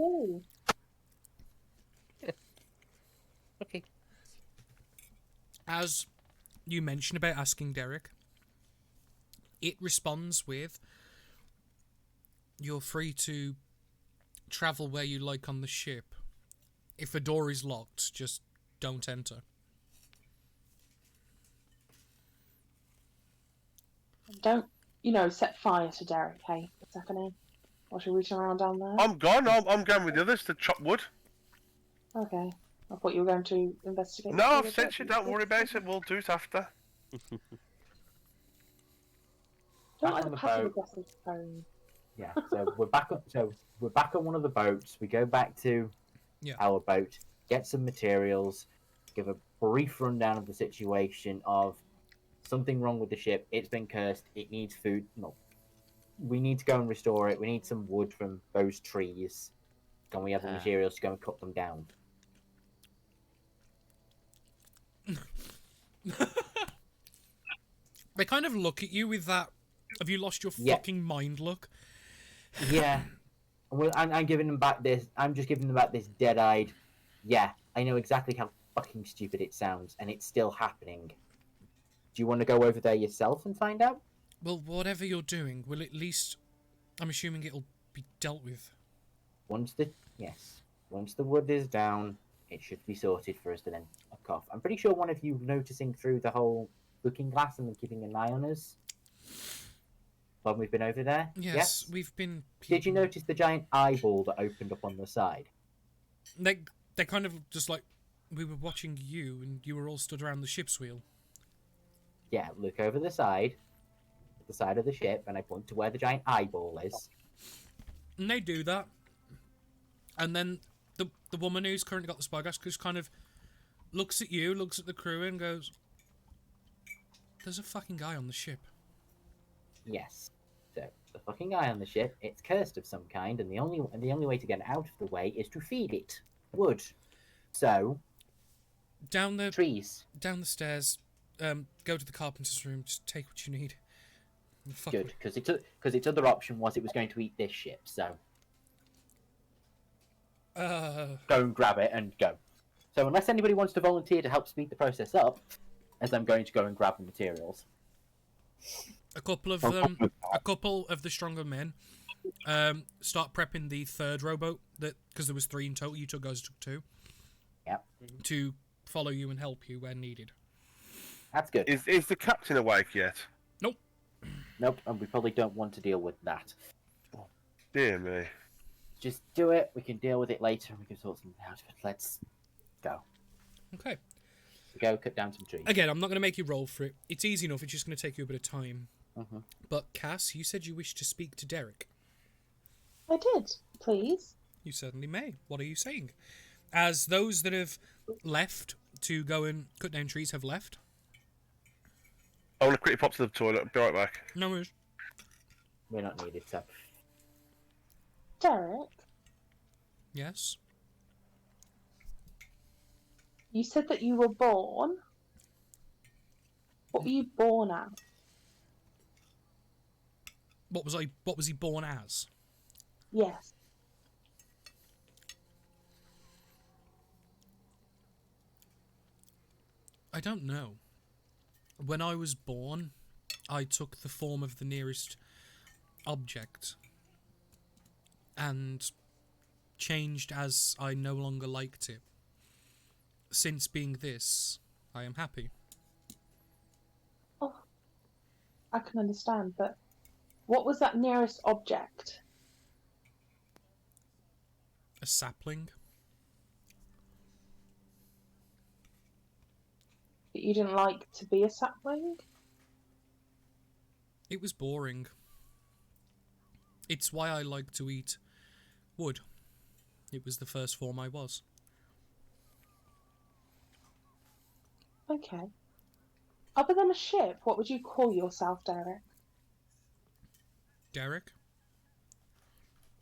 do. Okay. As you mentioned about asking Derek, it responds with, "You're free to travel where you like on the ship. If a door is locked, just don't enter." Don't, set fire to Derek, hey, Persephone? While you're reaching around down there? I'm gone. I'm going with the others to chop wood. Okay. I thought you were going to investigate. No, I've further, said but- you don't worry about it. We'll do it after. Don't Back like on the the passive boat. aggressive tone. Yeah, so we're back on. So we're back on one of the boats. We go back to Yeah. our boat, get some materials, give a brief rundown of the situation of something wrong with the ship. It's been cursed. It needs food. No, we need to go and restore it. We need some wood from those trees. Can we have the materials to go and cut them down? They kind of look at you with that, "Have you lost your Yeah. fucking mind?" look. Yeah. Well, I'm giving them back this. I'm just giving them back this dead-eyed. Yeah, I know exactly how fucking stupid it sounds, and it's still happening. Do you want to go over there yourself and find out? Well, whatever you're doing, will at least, I'm assuming it'll be dealt with. Once the wood is down, it should be sorted for us to then knock off. I'm pretty sure one of you noticing through the whole looking glass and then keeping an eye on us when we've been over there. Yes, we've been. Did you notice the giant eyeball that opened up on the side? They kind of just like, we were watching you, and you were all stood around the ship's wheel. Yeah, look over the side of the ship, and I point to where the giant eyeball is. And they do that. And then the woman who's currently got the spyglass just kind of looks at you, looks at the crew, and goes, There's a fucking guy on the ship. Yes. So the fucking guy on the ship, it's cursed of some kind, and the only way to get it out of the way is to feed it wood. So Down the trees. stairs. Go to the carpenter's room. Just take what you need. And fuck Good, me. because its other option was it was going to eat this ship. So go and grab it and go. So unless anybody wants to volunteer to help speed the process up, as I'm going to go and grab the materials. A couple of the stronger men start prepping the third rowboat, that because there was 3 in total. You guys took 2. Yep. To follow you and help you when needed. That's good. Is the captain awake yet? Nope, and we probably don't want to deal with that. Dear me. Just do it. We can deal with it later, and we can sort something out. But let's go. Okay. Go cut down some trees. Again, I'm not going to make you roll for it. It's easy enough. It's just going to take you a bit of time. Mm-hmm. But Cass, you said you wished to speak to Derek. I did, please. You certainly may. What are you saying? As those that have left to go and cut down trees have left. I want to quickly pop to the toilet. Be right back. No worries. We're not needed, so. Derek, Yes. you said that you were born. What were you born as? What was he born as? Yes. I don't know. When I was born, I took the form of the nearest object and changed as I no longer liked it. Since being this, I am happy. Oh, I can understand, but what was that nearest object? A sapling. That you didn't like to be a sapling? It was boring. It's why I like to eat wood. It was the first form I was. Okay. Other than a ship, what would you call yourself, Derek? Derek?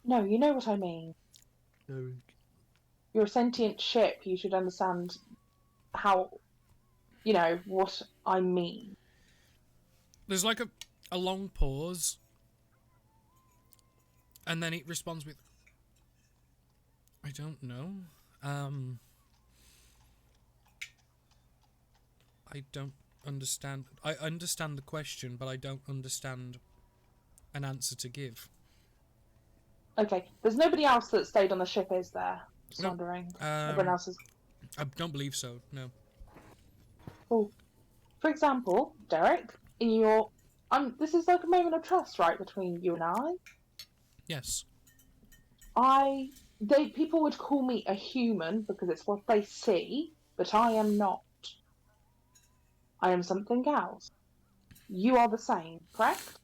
No, you know what I mean. Derek. You're a sentient ship. You should understand how, what I mean. There's like a long pause. And then it responds with, I don't know. I don't understand. I understand the question, but I don't understand an answer to give. Okay, there's nobody else that stayed on the ship, is there? Just No. wondering. Everyone else is. I don't believe so, no. Oh, for example, Derek, in your, this is like a moment of trust, right, between you and I. Yes. People would call me a human because it's what they see, but I am not. I am something else. You are the same, correct?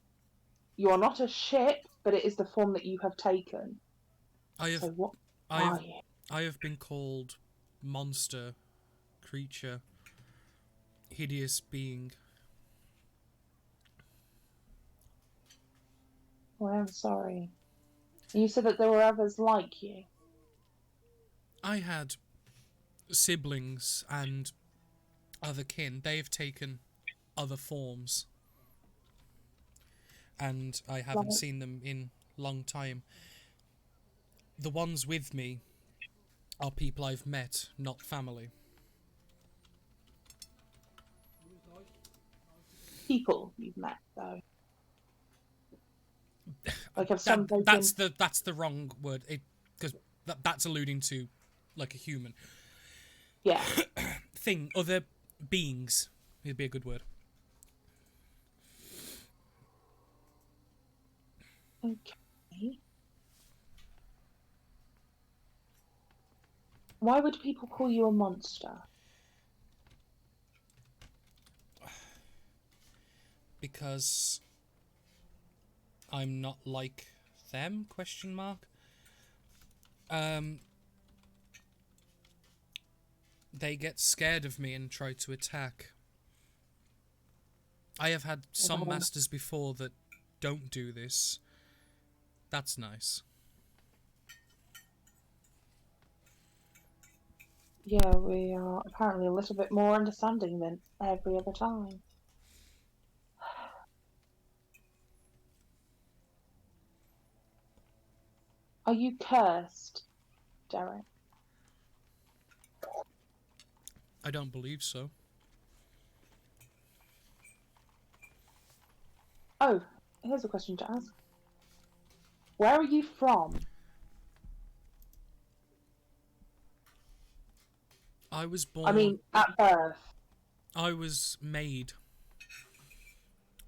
You are not a ship, but it is the form that you have taken. So what are you? I have been called monster, creature, hideous being. Oh, I'm sorry. You said that there were others like you. I had siblings and other kin. They have taken other forms. And I haven't seen them in a long time. The ones with me are people I've met, not family. People you've met, though. Like have some that's the wrong word. Because that's alluding to like a human. Yeah. Other beings would be a good word. Okay. Why would people call you a monster? Because I'm not like them? ? They get scared of me and try to attack. I have had some Okay. masters before that don't do this. That's nice. Yeah, we are apparently a little bit more understanding than every other time. Are you cursed, Derek? I don't believe so. Oh, here's a question to ask. Where are you from? I was born. I mean, at birth. I was made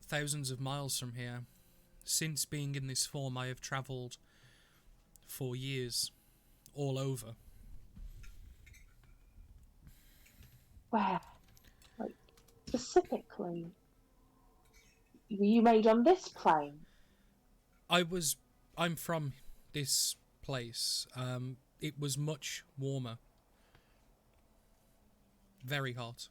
thousands of miles from here. Since being in this form, I have travelled for years, all over. Where? Like, specifically? Were you made on this plane? I'm from this place. It was much warmer. Very hot.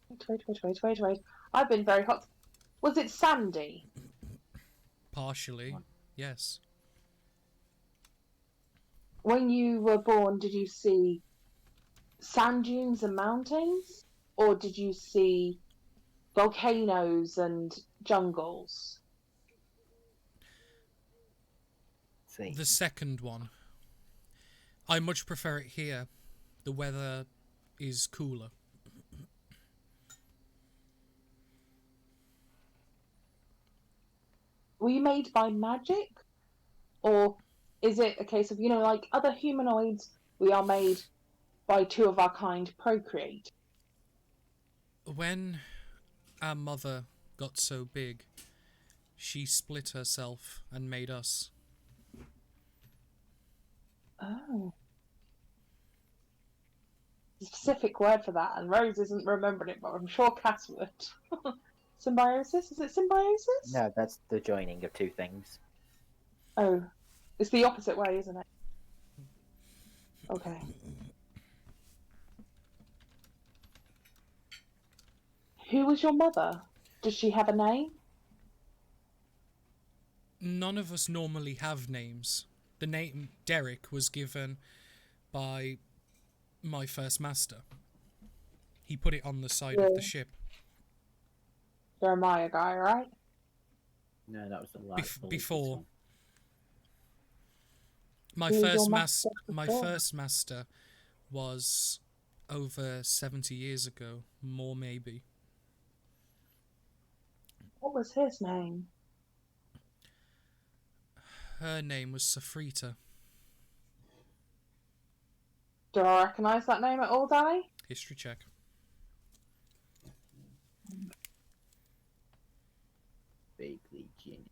Wait. I've been very hot. Was it sandy? Partially, yes. When you were born, did you see sand dunes and mountains? Or did you see volcanoes and jungles? See. The second one. I much prefer it here. The weather is cooler. Were you made by magic? Or is it a case of, like other humanoids, we are made by two of our kind procreate? When our mother got so big, she split herself and made us. Oh. A specific word for that, and Rose isn't remembering it, but I'm sure Cass would. Symbiosis? Is it symbiosis? No, that's the joining of two things. Oh. It's the opposite way, isn't it? Okay. Who was your mother? Does she have a name? None of us normally have names. The name Derek was given by my first master. He put it on the side of the ship. Jeremiah guy, right? No, that was the last Before. My Who was first your master my before? first master was over 70 years ago, more maybe. What was his name? Her name was Safrita. Do I recognise that name at all, Danny? History check. Vaguely genius.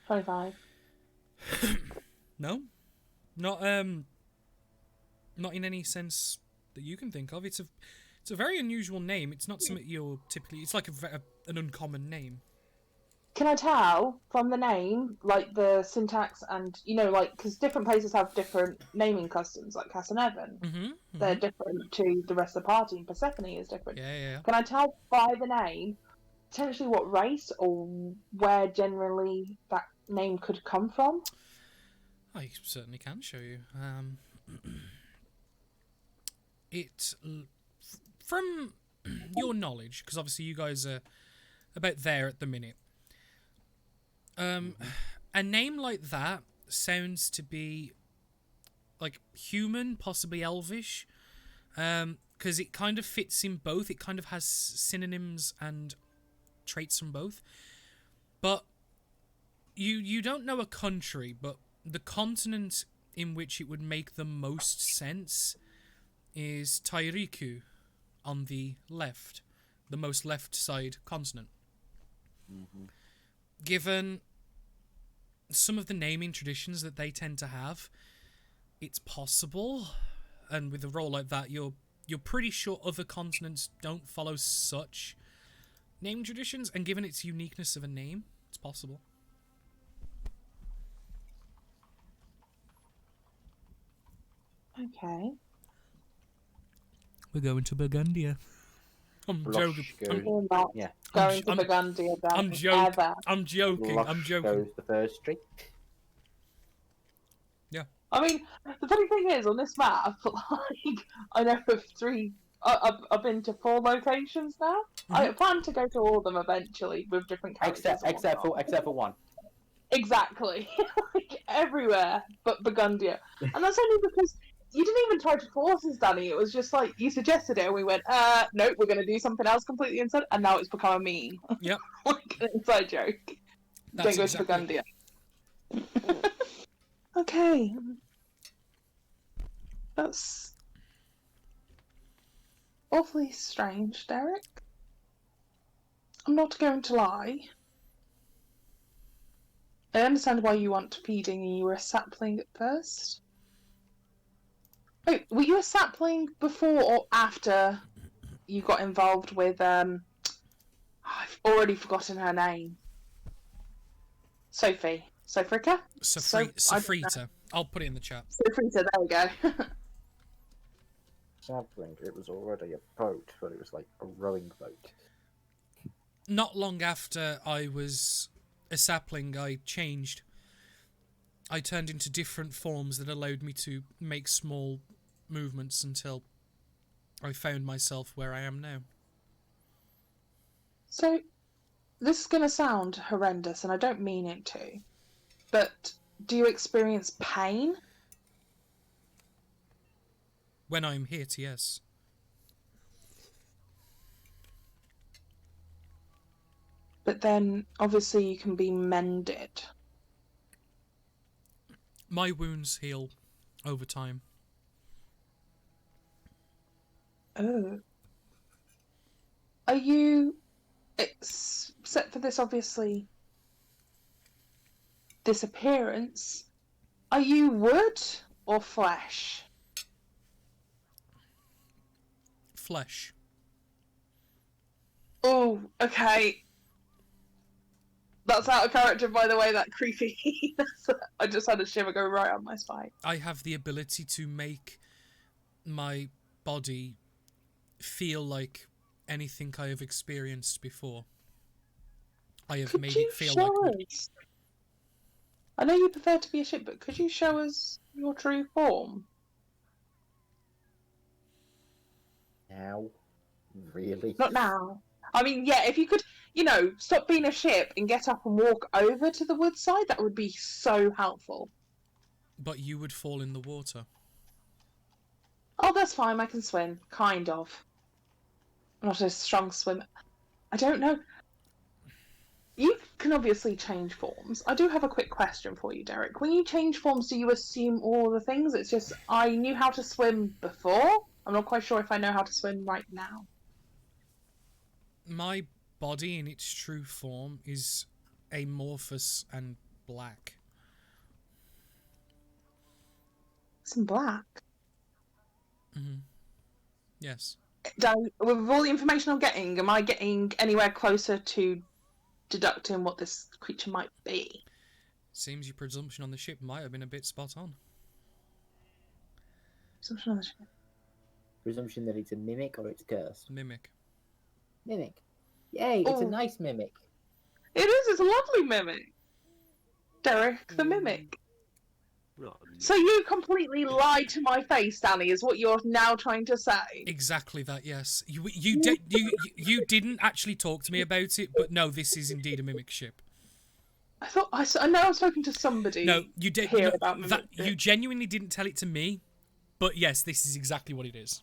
25. No, not in any sense that you can think of. It's a very unusual name. It's not something you're typically. It's like an uncommon name. Can I tell from the name, like the syntax and, because different places have different naming customs, like Cass and Evan. They're different to the rest of the party, and Persephone is different. Yeah. Can I tell by the name, potentially what race or where generally that name could come from? I certainly can show you. From your knowledge, because obviously you guys are about there at the minute. A name like that sounds to be like human, possibly elvish, because it kind of fits in both. It kind of has synonyms and traits from both. But you don't know a country, but the continent in which it would make the most sense is Tairiku on the left, the most left side continent. Given some of the naming traditions that they tend to have, it's possible, and with a role like that, you're pretty sure other continents don't follow such naming traditions, and given its uniqueness of a name, it's possible. Okay. We're going to Burgundia. I'm joking. Blush I'm, goes, We're not yeah. going to I'm- Burgundy about I'm joking. ever. I'm joking. I'm Blush joking. goes the first tree. I mean, the funny thing is, on this map, like, I know of three. I've been to 4 locations now. I plan to go to all of them eventually with different characters. Except and whatnot. except for one. Exactly, like everywhere but Burgundia, and that's only because you didn't even try to force us, Danny. It was just like you suggested it, and we went, nope, we're going to do something else completely inside, and now it's become a meme. Yep. Like an inside joke. That's Don't go exactly- to Burgundia. Okay. That's awfully strange, Derek. I'm not going to lie. I understand why you want feeding and you were a sapling at first. Wait, were you a sapling before or after you got involved with, I've already forgotten her name. Sophie. Sofrika? Safrita. I'll put it in the chat. Sofrita, there we go. Sapling, it was already a boat, but it was like a rowing boat. Not long after I was a sapling, I changed. I turned into different forms that allowed me to make small movements until I found myself where I am now. So, this is going to sound horrendous, and I don't mean it to, but do you experience pain? When I'm hit, yes. But then, obviously, you can be mended. My wounds heal over time. Oh. Are you, except for this, obviously, disappearance, are you wood or flesh? Flesh. Oh, okay. That's out of character, by the way, that creepy. I just had a shiver go right on my spine. I have the ability to make my body feel like anything I have experienced before. I have Could made you it feel show like wood. us? I know you prefer to be a ship, but could you show us your true form? Now? Really? Not now. I mean, yeah, if you could, stop being a ship and get up and walk over to the wood side, that would be so helpful. But you would fall in the water. Oh, that's fine. I can swim, kind of. I'm not a strong swimmer. I don't know. You can obviously change forms. I do have a quick question for you, Derek. When you change forms, do you assume all the things? It's just I knew how to swim before. I'm not quite sure if I know how to swim right now. My body in its true form is amorphous and black. Some black. Yes. With all the information I'm getting, am I getting anywhere closer to deducting what this creature might be? Seems your presumption on the ship might have been a bit spot on. Something on the ship. Presumption that it's a mimic or it's cursed. Mimic. Mimic. Yay, it's a Oh. nice mimic. It is. It's a lovely mimic. Derek the mimic. So you completely lied to my face, Danny, is what you're now trying to say. Exactly that, yes. You didn't actually talk to me about it, but no, this is indeed a mimic ship. I know I've spoken to somebody. No, you did. Hear No, about that mimic you genuinely didn't tell it to me, but yes, this is exactly what it is.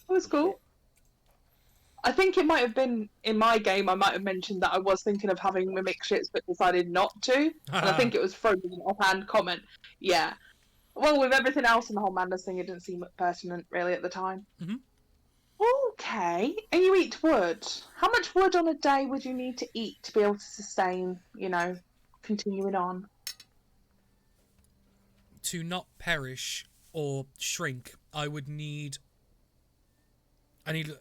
It was cool. I think it might have been in my game. I might have mentioned that I was thinking of having mimic ships, but decided not to. And I think it was from an offhand comment. Yeah. Well, with everything else in the whole madness thing, it didn't seem pertinent really at the time. Mhm. Okay. And you eat wood. How much wood on a day would you need to eat to be able to sustain, continuing on? To not perish or shrink, I need,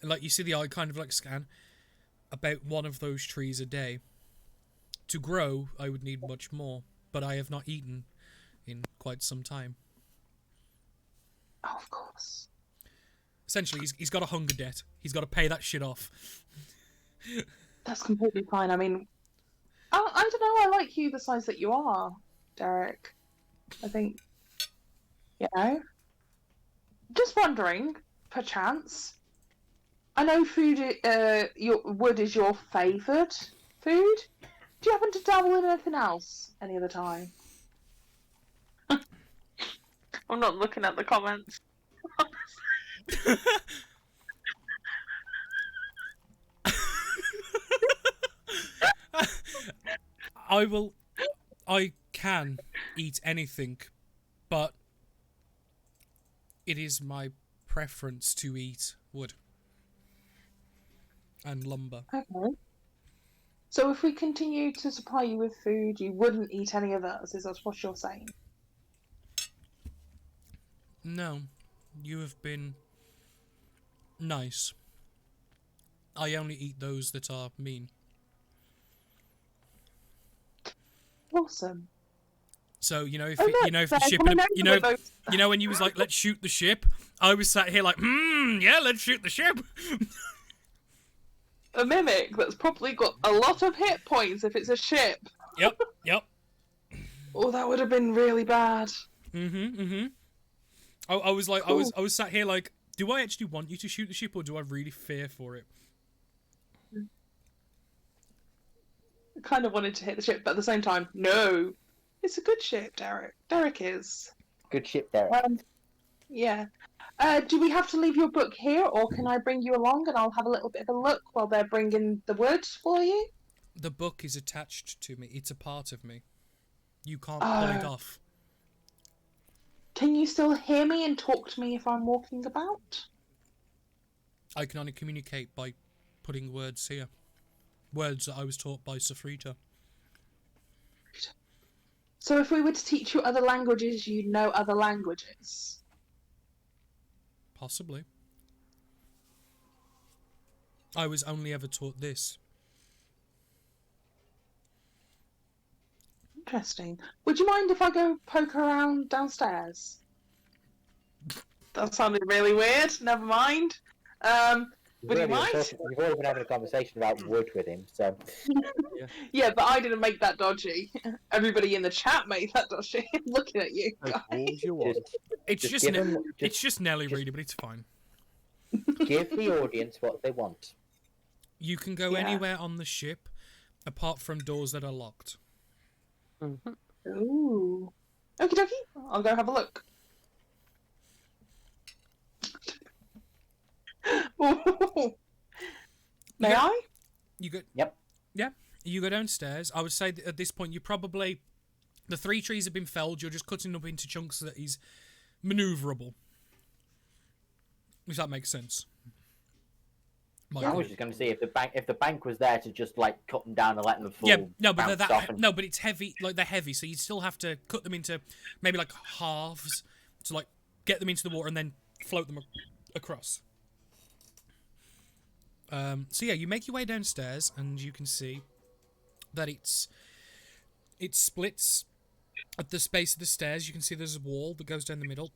like you see the eye kind of like scan, about one of those trees a day. To grow, I would need much more, but I have not eaten in quite some time. Oh, of course. Essentially, he's got a hunger debt. He's got to pay that shit off. That's completely fine. I mean, I don't know. I like you the size that you are, Derek. I think, you know. Just wondering, perchance. I know food. Your wood is your favoured food. Do you happen to dabble in anything else any other time? I'm not looking at the comments. I can eat anything, but it is my preference to eat wood and lumber. Okay. So if we continue to supply you with food, you wouldn't eat any of us, is that what you're saying? No, you have been nice. I only eat those that are mean. Awesome. So you know if Oh, you look, know if the there's ship one of you know those- you know when you was like let's shoot the ship, I was sat here like yeah, let's shoot the ship. A mimic that's probably got a lot of hit points if it's a ship. Yep. Oh, that would have been really bad. I was like Cool. I was sat here like, do I actually want you to shoot the ship or do I really fear for it? I kind of wanted to hit the ship, but at the same time, no. It's a good ship, Derek. Derek is. Good ship there. Yeah. Do we have to leave your book here, or can I bring you along and I'll have a little bit of a look while they're bringing the wood for you? The book is attached to me. It's a part of me. You can't pull it off. Can you still hear me and talk to me if I'm walking about? I can only communicate by putting words here. Words that I was taught by Safrita. So if we were to teach you other languages, you'd know other languages. Possibly. I was only ever taught this. Interesting. Would you mind if I go poke around downstairs? That sounded really weird. Never mind. Would you mind? You've already been having a conversation about wood with him, so Yeah, but I didn't make that dodgy. Everybody in the chat made that dodgy. Looking at you guys. Balls you want. It's Just just give him- it's just Nelly really, but it's fine. give the audience what they want. You can go Yeah. anywhere on the ship, apart from doors that are locked. Ooh. Okie dokie. I'll go have a look. May Yeah. I? You go. Yep. Yeah. You go downstairs. I would say that at this point, you probably the 3 trees have been felled. You're just cutting up into chunks that is maneuverable. If that makes sense. I was just going to see if the bank was there to just like cut them down and let them fall. Yeah, no, but bounce off and- no, but it's heavy. Like they're heavy, so you still have to cut them into maybe like halves to like get them into the water and then float them across. So yeah, you make your way downstairs and you can see that it splits at the space of the stairs. You can see there's a wall that goes down the middle,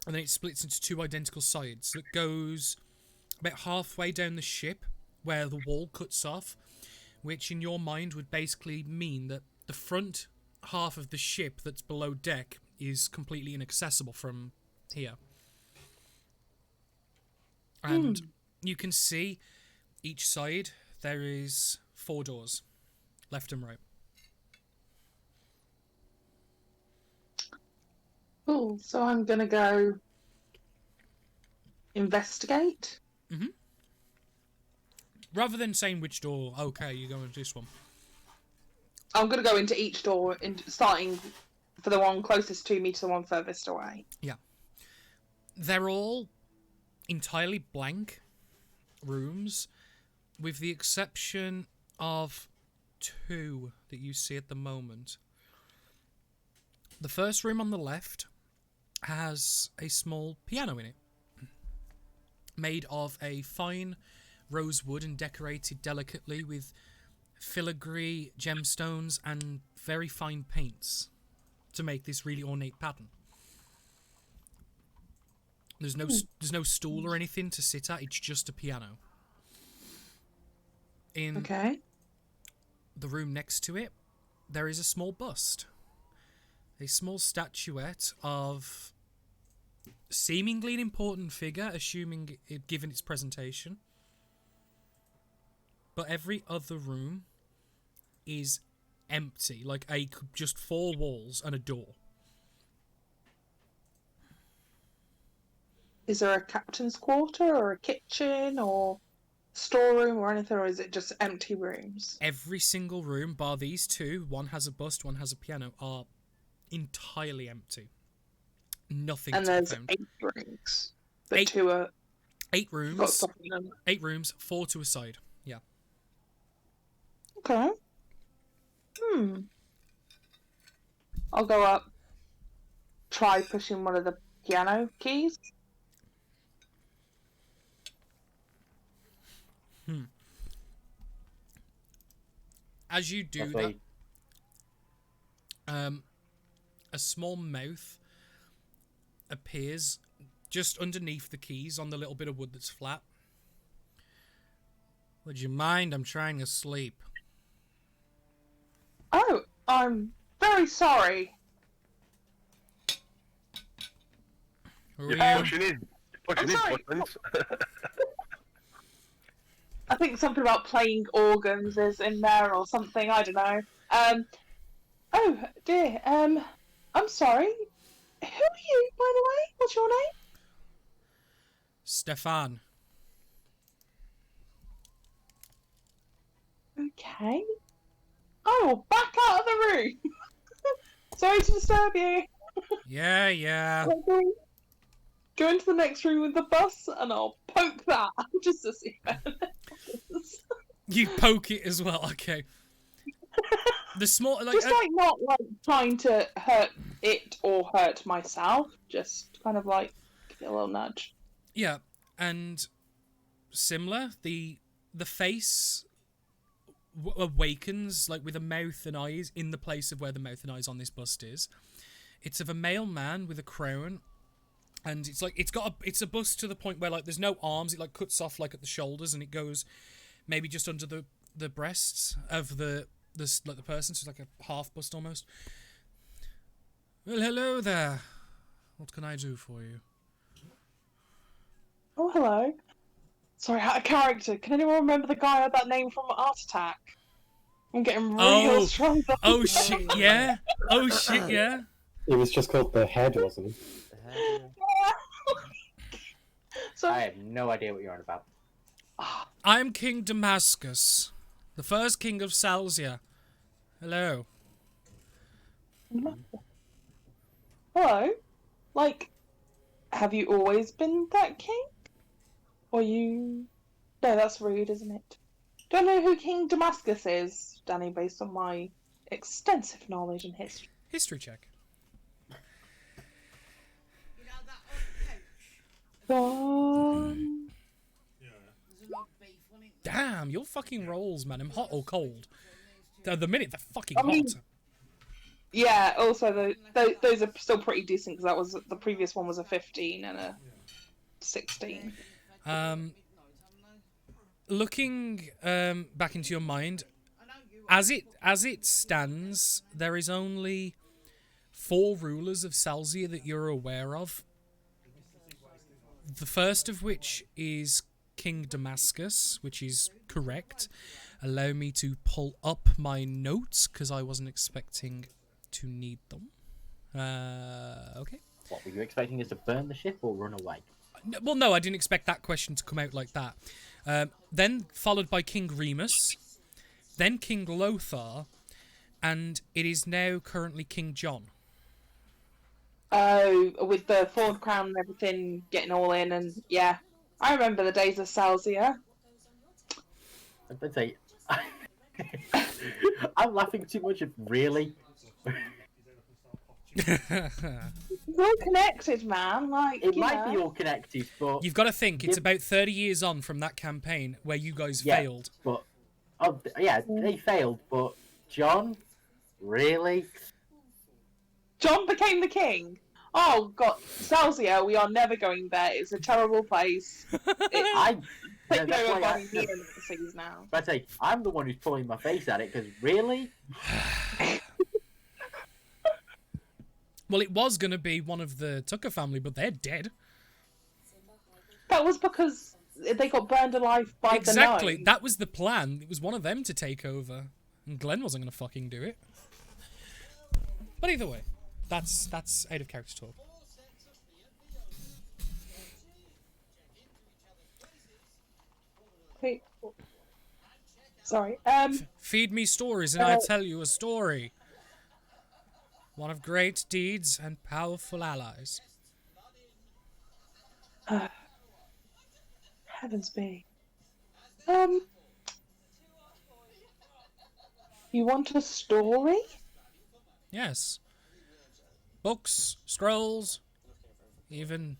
and then it splits into 2 identical sides. That goes about halfway down the ship where the wall cuts off, which in your mind would basically mean that the front half of the ship that's below deck is completely inaccessible from here. And you can see each side there is 4 doors, left and right. Cool. So I'm gonna go investigate. Rather than saying which door, okay, you're going to this one. I'm gonna go into each door, starting for the one closest to me to the one furthest away. They're all entirely blank rooms, with the exception of 2 that you see at the moment. The first room on the left has a small piano in it, made of a fine rosewood and decorated delicately with filigree gemstones and very fine paints to make this really ornate pattern. There's no stool or anything to sit at. It's just a piano. In Okay. the room next to it, there is a small bust. A small statuette of seemingly an important figure, assuming it given its presentation. But every other room is empty, like just 4 walls and a door. Is there a captain's quarter or a kitchen or storeroom or anything, or is it just empty rooms? Every single room, bar these 2, one has a bust, one has a piano, are entirely empty. Nothing And to be there's found. 8 rooms, but 8 2 are 8 got rooms. stuff in them. 8 rooms, 4 to a side. Yeah. Okay. I'll go up. Try pushing one of the piano keys. As you do that, Lovely. a small mouth appears just underneath the keys on the little bit of wood that's flat. Would you mind? I'm trying to sleep. Oh, I'm very sorry. Who You're are you? pushing in. Pushing in, sorry. buttons. I think something about playing organs is in there or something. I don't know. Oh dear. I'm sorry. Who are you, by the way? What's your name? Stefan. Okay. I will back out of the room. Sorry to disturb you. Yeah. Go into the next room with the bus, and I'll poke that just to see. You poke it as well. Okay. The small, like, Just like not like trying to hurt it or hurt myself. Just kind of like give it a little nudge. yeah, and similar. The face awakens like with a mouth and eyes in the place of where the mouth and eyes on this bust is. It's of a male man with a crown, and it's like it's a bust to the point where like there's no arms. It like cuts off like at the shoulders, and it goes maybe just under the breasts of the person, so it's like a half bust almost. Well, hello there. What can I do for you? Oh, hello. Sorry, out of character. Can anyone remember the guy with that name from Art Attack? I'm getting real strong. Oh shit, yeah. Oh shit, yeah. It was just called the head, wasn't it? So, I have no idea what you're on about. I am King Damascus, the first king of Salzia. Hello. hello. Like, have you always been that king? Or you... No, that's rude, isn't it? Do I know who King Damascus is, Danny, based on my extensive knowledge and history? History check. Damn, your fucking rolls, man. I'm hot or cold. At the minute, they're fucking I mean- hot. Yeah, also, those are still pretty decent, because the previous one was a 15 and a 16. Looking back into your mind, as it stands, there is only 4 rulers of Salzia that you're aware of. The first of which is King Damascus, which is correct. Allow me to pull up my notes, because I wasn't expecting to need them. Okay. What, were you expecting us to burn the ship or run away? Well, no, I didn't expect that question to come out like that. Then followed by King Remus, then King Lothar, and it is now currently King John. Oh, with the thorn crown and everything getting all in, and yeah. I remember the days of Salzia. I'd say... I'm laughing too much. Really? It's all connected, man. Like, It you might know. be all connected, but... You've got to think, it's Yep. about 30 years on from that campaign where you guys Yeah. failed. But... Oh, yeah, they failed, but... John? Really? John became the king. Oh God, Salzio, we are never going there. It's a terrible place. I. No, Take that's over why body neo-Nazis now. I say I'm the one who's pulling my face at it because really, Well, it was going to be one of the Tucker family, but they're dead. That was because they got burned alive by Exactly. the gnome. That was the plan. It was one of them to take over. And Glenn wasn't going to fucking do it. But either way, that's out of character talk. Wait. Sorry. Feed me stories and I tell you a story. One of great deeds and powerful allies. Heavens be. You want a story? Yes. Books, scrolls, even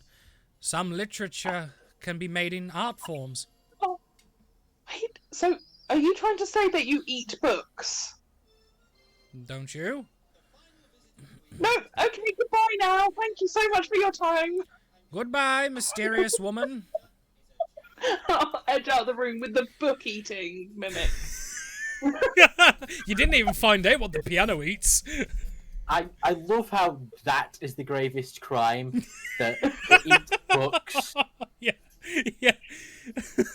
some literature can be made in art forms. Oh, wait. So, are you trying to say that you eat books? Don't you? No. Okay. Goodbye now. Thank you so much for your time. Goodbye, mysterious woman. I'll edge out the room with the book eating mimic. You didn't even find out what the piano eats. I love how that is the gravest crime that it eats books. Yeah, yeah.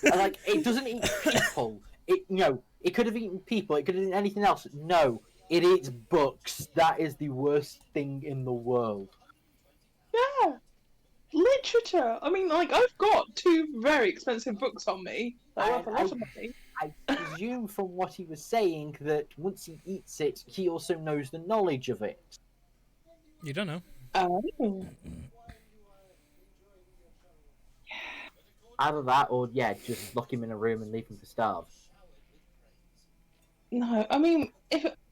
Like it doesn't eat people. It could have eaten people. It could have eaten anything else. No, it eats books. That is the worst thing in the world. Yeah. Literature. I mean, like, I've got 2 very expensive books on me. They're worth a lot of money. I presume from what he was saying that once he eats it, he also knows the knowledge of it. You don't know. Oh. Either that, or just lock him in a room and leave him to starve. No, I mean,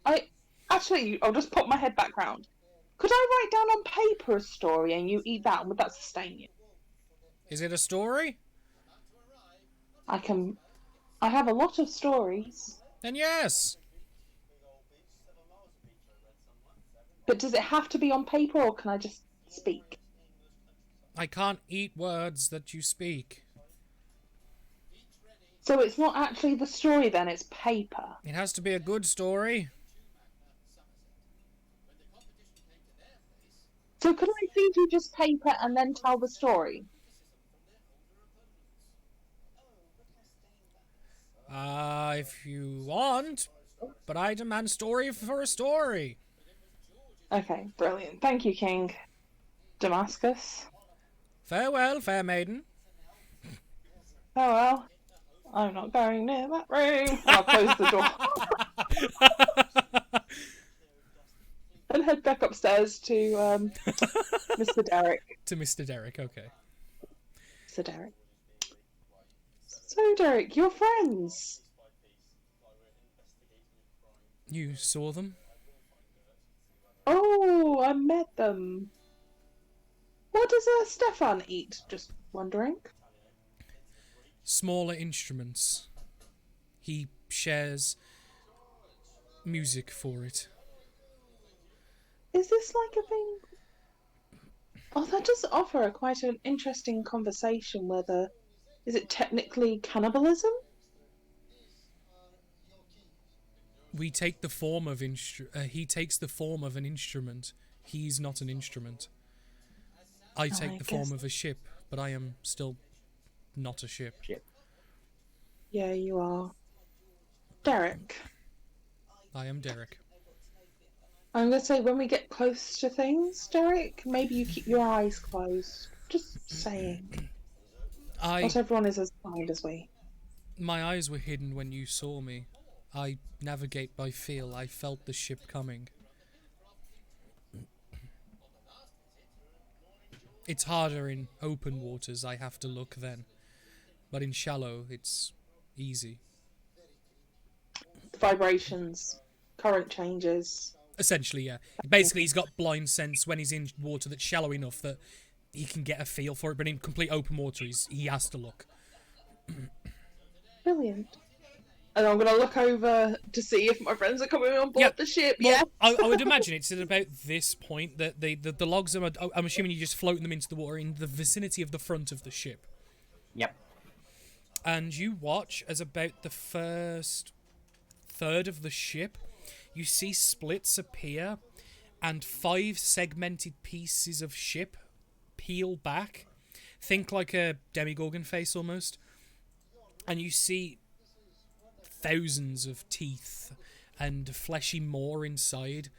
I'll just pop my head back round. Could I write down on paper a story and you eat that, and would that sustain you? Is it a story? I have a lot of stories. Then yes. But does it have to be on paper, or can I just speak? I can't eat words that you speak. So it's not actually the story then, it's paper. It has to be a good story. So could I feed you just paper and then tell the story? If you want, but I demand story for a story. Okay, brilliant. Thank you, King Damascus. Farewell, fair maiden. Oh well, I'm not going near that room. I'll close the door. And head back upstairs to Mr. Derek. To Mr. Derek, okay. Mr. Derek. So, Derek, you're friends. You saw them? Oh, I met them. What does Stefan eat? Just wondering. Smaller instruments. He shares music for it. Is this like a thing? Oh, that does offer quite an interesting conversation. Whether is it technically cannibalism? We take the form of he takes the form of an instrument. He's not an instrument. I take the form of a ship, but I am still not a ship. Yeah, you are. Derek. I am Derek. I'm going to say when we get close to things, Derek, maybe you keep your eyes closed. Just saying. Not everyone is as kind as we. My eyes were hidden when you saw me. I navigate by feel. I felt the ship coming. It's harder in open waters. I have to look then. But in shallow, it's easy. The vibrations, current changes. Essentially, yeah. Basically, he's got blind sense when he's in water that's shallow enough that he can get a feel for it, but in complete open water, he has to look. Brilliant. And I'm gonna look over to see if my friends are coming on board Yep. the ship. Well, Yeah. I would imagine it's at about this point that the logs are. I'm assuming you're just floating them into the water in the vicinity of the front of the ship. Yep. And you watch as about the first third of the ship, you see splits appear, and 5 segmented pieces of ship peel back. Think like a Demogorgon face almost. And you see thousands of teeth and fleshy maw inside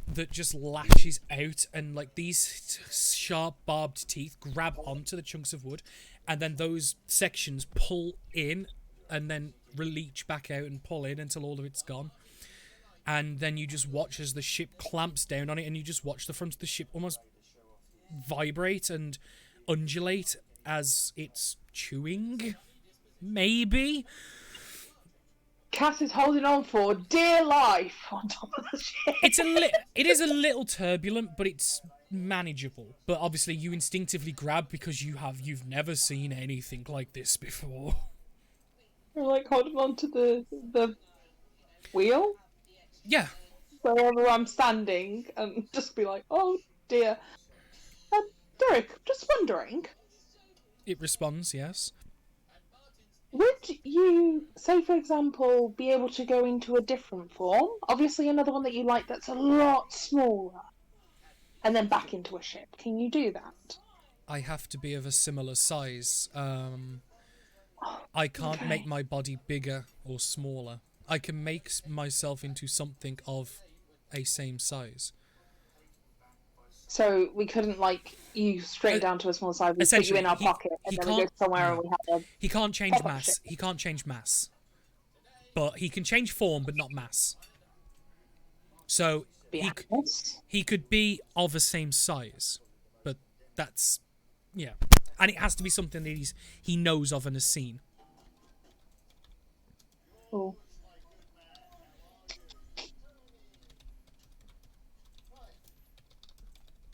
that just lashes out, and like these sharp barbed teeth grab onto the chunks of wood, and then those sections pull in and then release back out and pull in until all of it's gone. And then you just watch as the ship clamps down on it, and you just watch the front of the ship almost vibrate and undulate as it's chewing. Maybe. Cass is holding on for dear life on top of the ship. It is a little turbulent, but it's manageable. But obviously, you instinctively grab because you've never seen anything like this before. We're like holding on to the wheel Yeah, wherever I'm standing, and just be like, oh dear. Derek, just wondering, it responds. Yes. would you, say for example, be able to go into a different form? Obviously, another one that you like that's a lot smaller, and then back into a ship. Can you do that? I have to be of a similar size. I can't Okay. make my body bigger or smaller. I can make myself into something of a same size. So we couldn't like you straight down to a small size. We put you essentially, in our he- pocket, he and then we go can't- somewhere no. and we have a. He can't change Pop-up mass. ship. He can't change mass. But he can change form, but not mass. So he could be of the same size, but that's yeah, and it has to be something that he knows of and has seen. Cool.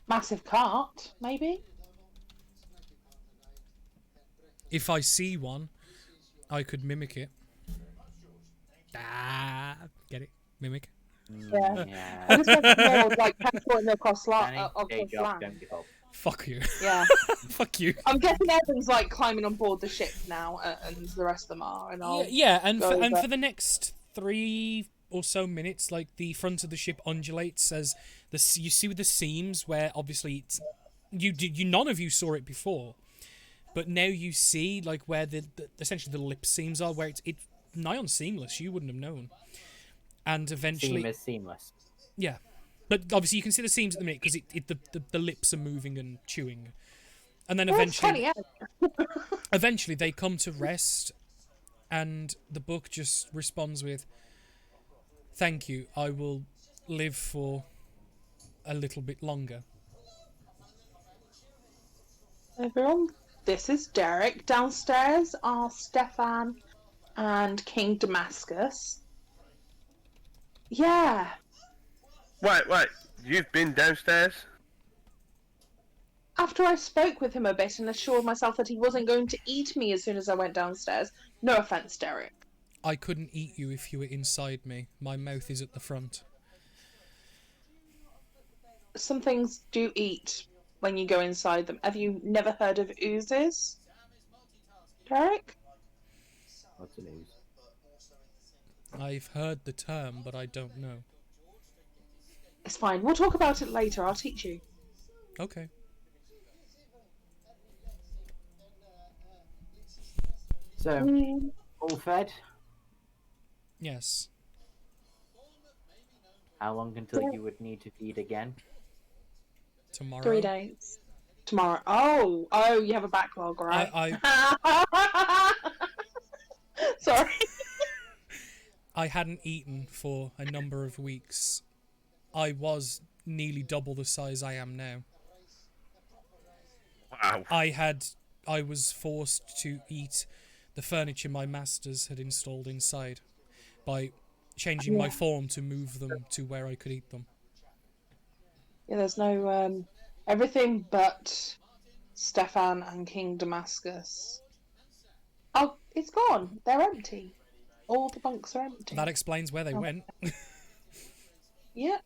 Massive cart, maybe. If I see one, I could mimic it. Get it? Mimic. Yeah. Yeah. I just want more like transporting them across Danny, across day job, land. don't give up. Fuck you. Yeah. Fuck you. I'm guessing Evan's like climbing on board the ship now, and the rest of them are. And I'll. Yeah, and go over. for the next 3 or so minutes, like the front of the ship undulates as you see with the seams where obviously it's, you none of you saw it before, but now you see like where the essentially the lip seams are, where it's nigh on seamless. You wouldn't have known, and eventually Seam is seamless. yeah, but obviously you can see the seams at the minute because the lips are moving and chewing, and then Well, it's eventually. funny, yeah. Eventually, they come to rest, and the book just responds with, "Thank you. I will live for a little bit longer." Everyone, this is Derek. Downstairs are Stefan and King Damascus. Yeah. Wait. You've been downstairs? After I spoke with him a bit and assured myself that he wasn't going to eat me as soon as I went downstairs. No offense, Derek. I couldn't eat you if you were inside me. My mouth is at the front. Some things do eat when you go inside them. Have you never heard of oozes? Derek? What's the news? I've heard the term, but I don't know. It's fine. We'll talk about it later. I'll teach you. Okay. So, all fed? Yes. How long until you would need to feed again? Tomorrow. 3 days. Tomorrow. Oh, you have a backlog, right? Sorry. I hadn't eaten for a number of weeks. I was nearly double the size I am now. Wow. I was forced to eat the furniture my masters had installed inside by changing my form to move them to where I could eat them. Yeah, there's no everything but Stefan and King Damascus. Oh, it's gone. They're empty. all the bunks are empty. That explains where they Oh. went. Yeah.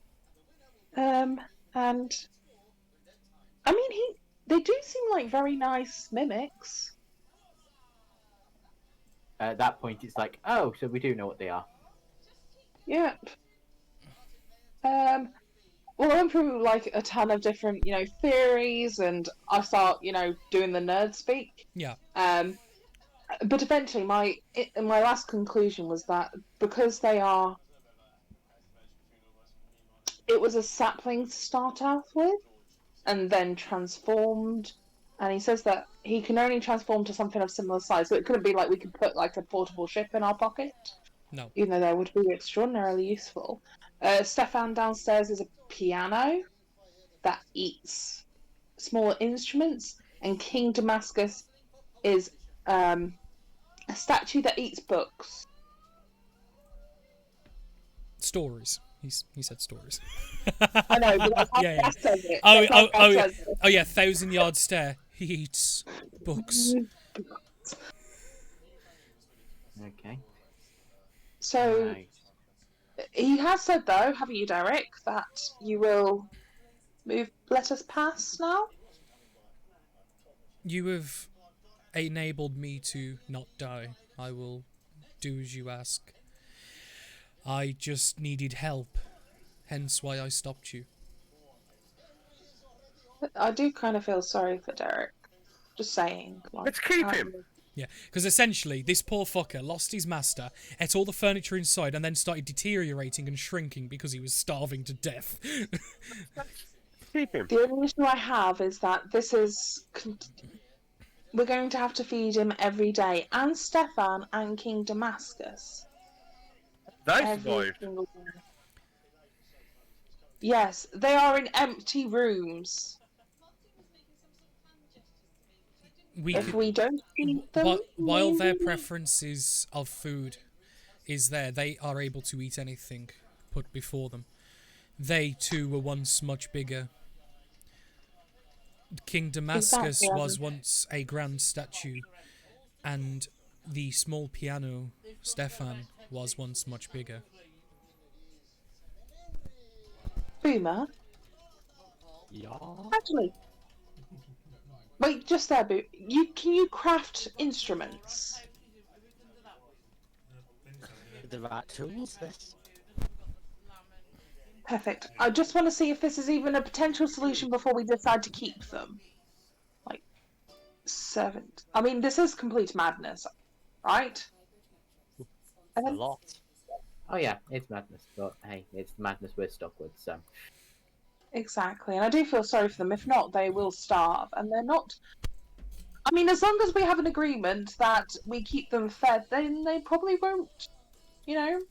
And I mean, they do seem like very nice mimics. At that point, it's like, oh, so we do know what they are. Yep. Well, I went through like a ton of different, theories, and I start, doing the nerd speak. Yeah. But eventually, my last conclusion was that because they are, it was a sapling to start out with, and then transformed. And he says that he can only transform to something of similar size, so it couldn't be like we could put like a portable ship in our pocket. No. Even though that would be extraordinarily useful. Stefan downstairs is a piano that eats smaller instruments, and King Damascus is a statue that eats books. Stories. He said stories. I know, but that's how Yeah, yeah. Beth says it. Oh, That's how oh, Beth yeah. says it. Oh yeah, 1,000-yard stare. He eats books. Okay. So Right. he has said, though, haven't you, Derek, that you will let us pass now? You have enabled me to not die. I will do as you ask. I just needed help, hence why I stopped you. I do kind of feel sorry for Derek. Just saying. Like, Let's keep him. Yeah, because essentially, this poor fucker lost his master, ate all the furniture inside, and then started deteriorating and shrinking because he was starving to death. Keep him. The only issue I have is that this is. We're going to have to feed him every day, and Stefan and King Damascus. They Every survived. single day. Yes, they are in empty rooms. We If could, we don't feed them, while their maybe- preferences of food is there, they are able to eat anything put before them. They too were once much bigger. King Damascus Exactly. was once a grand statue, and the small piano, Stefan, was once much bigger. Boomer. Yeah. Actually, wait, just there, Boo. Can you craft instruments? The right tools. This. Perfect. I just want to see if this is even a potential solution before we decide to keep them. Like, servant. I mean, this is complete madness, right? And A then, lot. Oh yeah, it's madness, but hey, it's the madness we're stuck with. So exactly. And I do feel sorry for them. If not, they will starve. And they're not. I mean, as long as we have an agreement that we keep them fed, then they probably won't,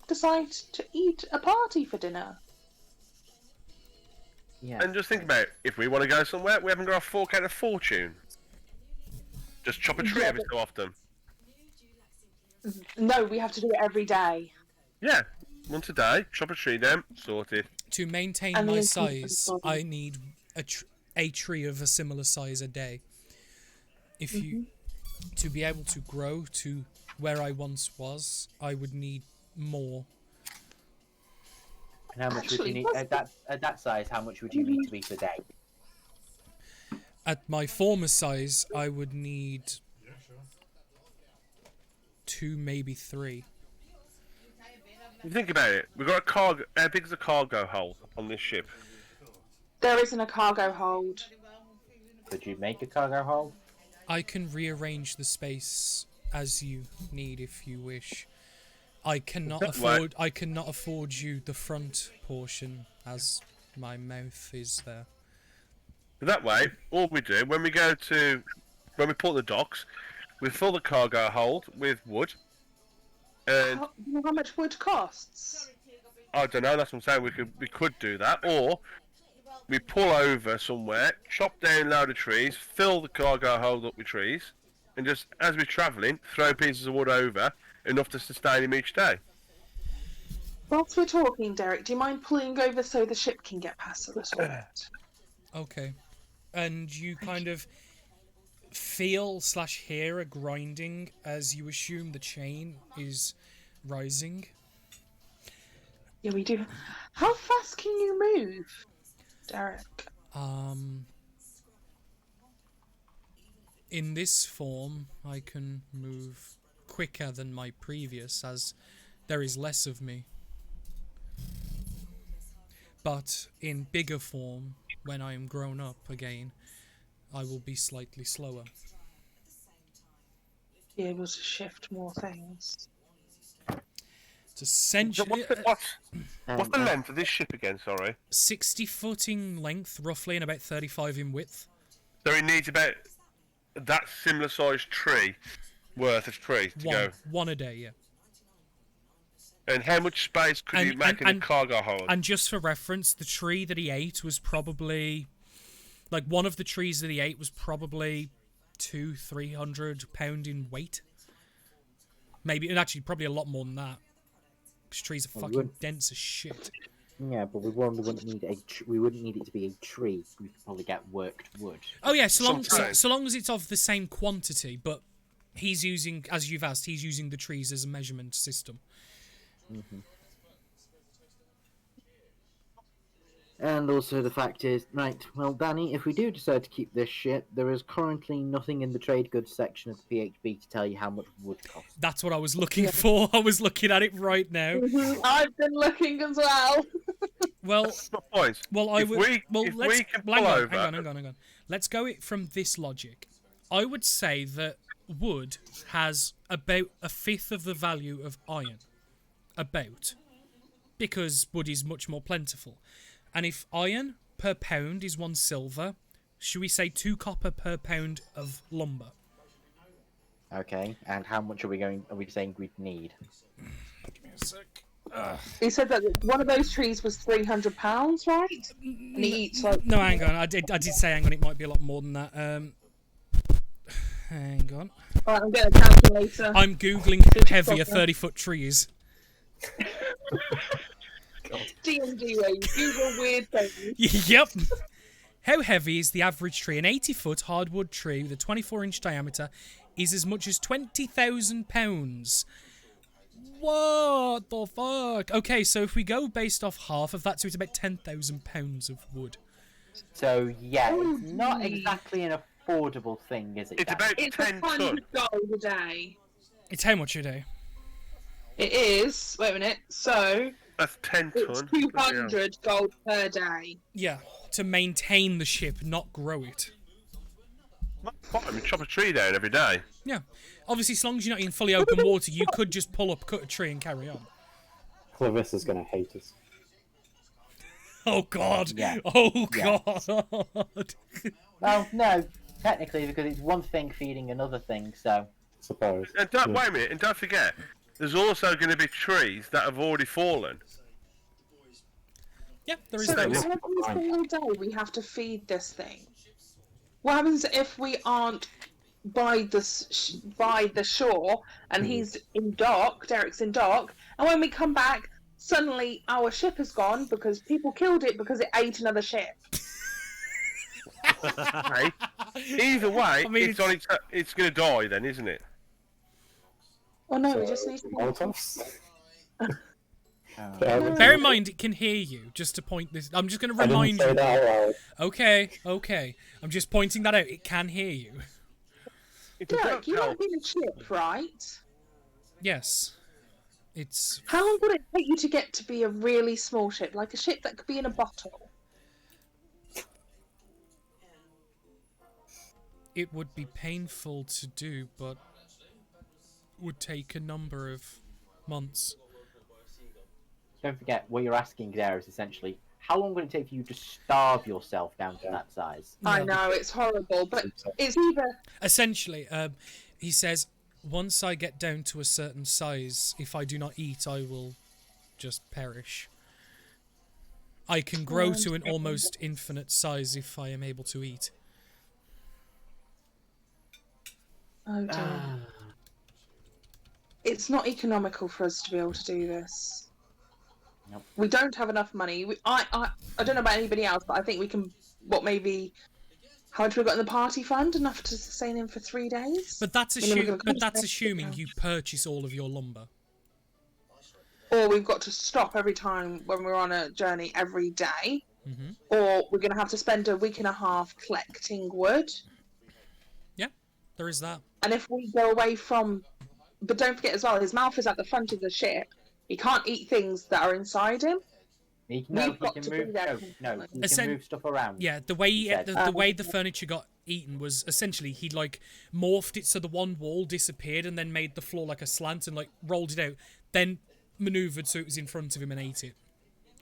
decide to eat a party for dinner. yeah. And just think about it. If we want to go somewhere, we haven't got a fork out of fortune. Just chop a tree Yeah, every so often. No, we have to do it every day. Yeah, once a day, chop a tree down, sorted. To maintain And the my improvement size, for them. I need a tree of a similar size a day. If you to be able to grow to where I once was, I would need more. And how much would Actually, you need what's- at that size? How much would you need to eat a day? At my former size, I would need 2, maybe 3. You think about it. We've got a cargo. How big's a cargo hold on this ship? There isn't a cargo hold. Could you make a cargo hold? I can rearrange the space as you need if you wish. I cannot That way- afford. I cannot afford you the front portion as my mouth is there. But that way, all we do when we port the docks, we fill the cargo hold with wood, and Do you know how much wood costs? I don't know. That's what I'm saying. We could do that, or we pull over somewhere, chop down a load of trees, fill the cargo hold up with trees, and just as we're travelling, throw pieces of wood over, enough to sustain him each day. Whilst we're talking, Derek, do you mind pulling over so the ship can get past a little bit? Okay. And you kind of feel/hear a grinding as you assume the chain is rising. Yeah, we do. How fast can you move, Derek? In this form, I can move quicker than my previous, as there is less of me. But in bigger form, when I am grown up again, I will be slightly slower. Be able to shift more things. It's essentially What's the length of this ship again? Sorry. 60 foot in length, roughly, and about 35 in width. So it needs about that similar sized tree worth of tree to go. One a day, yeah. And how much space could you make in a cargo hold? And just for reference, the tree that he ate was probably, like, one of the trees that he ate was probably 200-300 pound in weight. Maybe, and actually probably a lot more than that. Because trees are fucking dense as shit. Yeah, but we wouldn't need we wouldn't need it to be a tree. We could probably get worked wood. Oh yeah, so long as it's of the same quantity. But he's using, as you've asked, he's using the trees as a measurement system. Mm-hmm. And also the fact is, right, well, Danny, if we do decide to keep this ship, there is currently nothing in the trade goods section of the PHB to tell you how much wood costs. That's what I was looking for. I was looking at it right now. I've been looking as well. Well, That's my point. well, I would. we can pull over. Hang on. Let's go it from this logic. I would say that wood has about a fifth of the value of iron. About. Because wood is much more plentiful. And if iron per pound is 1 silver, should we say 2 copper per pound of lumber? Okay, and how much are we saying we'd need? Give me a sec. He said that one of those trees was £300, right? And he eats like... No, hang on. I did say hang on. It might be a lot more than that. Hang on. Alright, I'm getting a calculator. I'm googling how heavy a 30-foot tree is. D&D way, Google weird things. Yep. How heavy is the average tree? An 80-foot hardwood tree with a 24-inch diameter is as much as £20,000. What the fuck? Okay, so if we go based off half of that, so it's about £10,000 of wood. So, yeah, it's not exactly an affordable thing, is it? It's Dan? about It's 10 ton. $100 a day. It's how much a day? It is. Wait a minute. So That's 10 it's ton. 200 gold per day. Yeah, to maintain the ship, not grow it. I mean, chop a tree down every day. Yeah. Obviously, as long as you're not in fully open water, you could just pull up, cut a tree, and carry on. Clarissa's gonna hate us. Oh, God. Yeah. Oh, Yeah. God. Well, no, technically, because it's one thing feeding another thing, so... Suppose. And wait a minute, and don't forget, there's also going to be trees that have already fallen. Yeah, there is So those. every single day we have to feed this thing. What happens if we aren't by the shore and he's in dock, Derek's in dock, and when we come back, suddenly our ship is gone because people killed it because it ate another ship. Hey, either way, I mean, it's going to die then, isn't it? Oh no, we just need to... Molotovs? Bear in mind, it can hear you. Just to point this, I'm just going to I didn't remind say you. that out loud. Okay. I'm just pointing that out. It can hear you. If you Derek, don't you tell- want to be in a ship, right? Yes, it's. How long would it take you to get to be a really small ship, like a ship that could be in a bottle? It would be painful to do, but would take a number of months. Don't forget, what you're asking there is essentially, how long would it take for you to starve yourself down to that size? I Yeah. know, it's horrible, but it's either... Essentially, he says, once I get down to a certain size, if I do not eat, I will just perish. I can grow to an almost infinite size if I am able to eat. Oh dear. It's not economical for us to be able to do this. Nope. We don't have enough money. I don't know about anybody else, but I think we can... How much we got in the party fund? Enough to sustain him for 3 days? But that's And then we're gonna assuming concentrate you purchase all of your lumber. or we've got to stop every time when we're on a journey every day, Hmm. or we're going to have to spend a week and a half collecting wood. Yeah, there is that. And if we go away from, but don't forget as well, his mouth is at the front of the ship. He can't eat things that are inside him. He can, We've no, he got can to be move. there No, he can Essen- move stuff around. Yeah, the way He said. the way the furniture got eaten was essentially he like morphed it so the one wall disappeared and then made the floor like a slant and like rolled it out, then maneuvered so it was in front of him and ate it.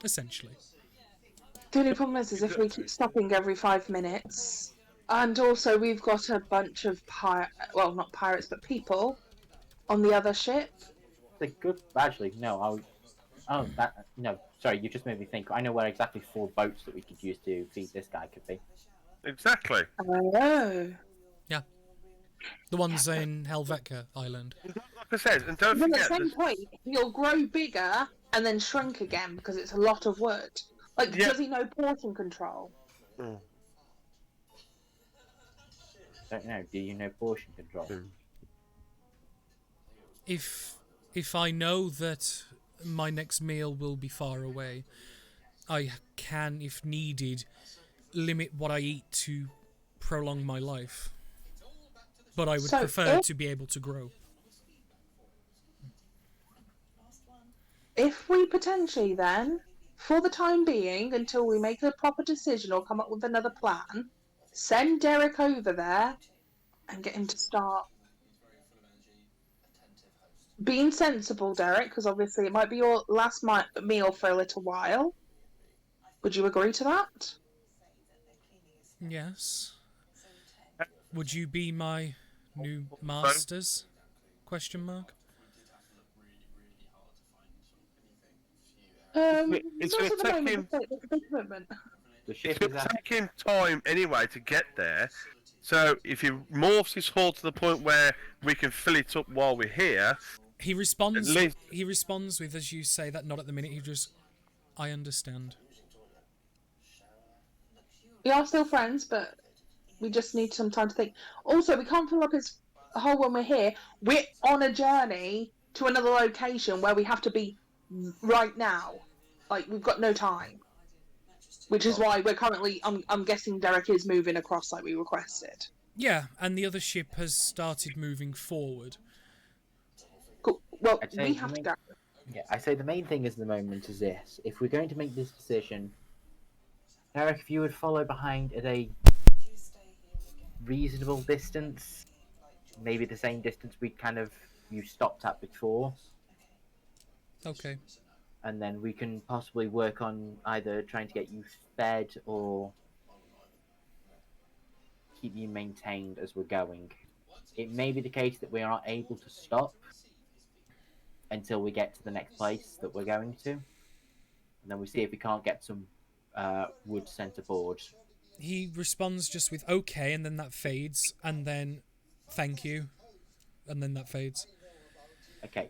Essentially. The only problem is if we keep stopping every 5 minutes, and also we've got a bunch of well, not pirates, but people on the other ship. The good. Actually, no. No. Sorry, you just made me think. I know where exactly 4 boats that we could use to feed this guy could be. Exactly. Oh. Yeah. The ones in Helvetica Island. Like I said, and don't Then at forget, some point, he'll grow bigger and then shrink again because it's a lot of wood. Like, Yeah. does he know portion control? Don't know. Do you know portion control? If I know that my next meal will be far away, I can, if needed, limit what I eat to prolong my life. But I would So prefer if- to be able to grow. If we potentially then, for the time being, until we make a proper decision or come up with another plan, send Derek over there and get him to start being sensible, Derek, because obviously it might be your last meal for a little while. Would you agree to that? Yes. Would you be my new masters? Question mark. It's not gonna at the take moment, him- it's a big commitment. The it's ship is going to at. take him time anyway to get there. So if he morphs his hull to the point where we can fill it up while we're here, He responds. At least- He responds with, as you say, that not at the minute. He just, I understand. We are still friends, but we just need some time to think. Also, we can't fill up his hole when we're here. We're on a journey to another location where we have to be right now. Like, we've got no time. Which is why we're currently, I'm guessing Derek is moving across like we requested. Yeah, and the other ship has started moving forward. Cool. Well, I'd say we have to something- go. Yeah, I say the main thing is the moment is this. If we're going to make this decision, Derek, if you would follow behind at a reasonable distance, maybe the same distance you stopped at before, Okay. and then we can possibly work on either trying to get you fed or keep you maintained as we're going. It may be the case that we are not able to stop until we get to the next place that we're going to, and then we see if we can't get some wood sent aboard. He responds just with okay, and then that fades, and then thank you, and then that fades. Okay.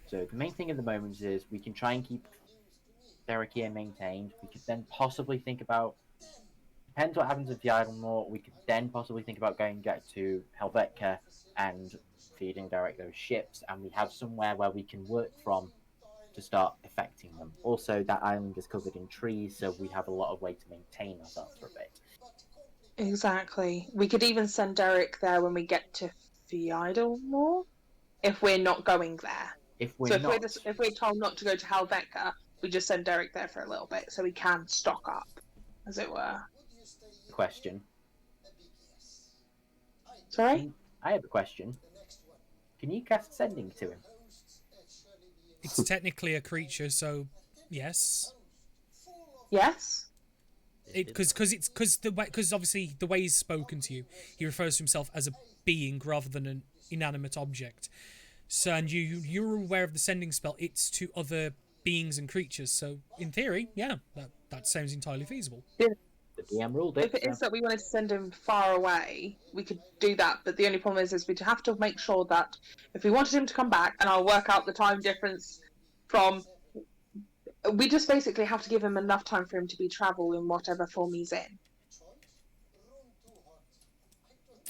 So the main thing at the moment is we can try and keep Derek here maintained. We could then possibly think about, depends what happens with the Idlemore, we could then possibly think about going get to Helvetica and feeding Derek those ships, and we have somewhere where we can work from to start affecting them. Also, that island is covered in trees, so we have a lot of way to maintain ourselves for a bit. Exactly. We could even send Derek there when we get to Theidlemore, if we're not going there. If we're So not, if we're told not to go to Helvetica, we just send Derek there for a little bit so we can stock up, as it were. question. Sorry? I have a question. Can you cast sending to him? It's technically a creature, so yes. Yes? Because obviously the way he's spoken to you, he refers to himself as a being rather than an inanimate object. So, and you're aware of the sending spell. It's to other beings and creatures. So, in theory, yeah, that sounds entirely feasible. The DM ruled it. If it is that we wanted to send him far away, we could do that. But the only problem is we'd have to make sure that if we wanted him to come back, and I'll work out the time difference from... We just basically have to give him enough time for him to be travel in whatever form he's in.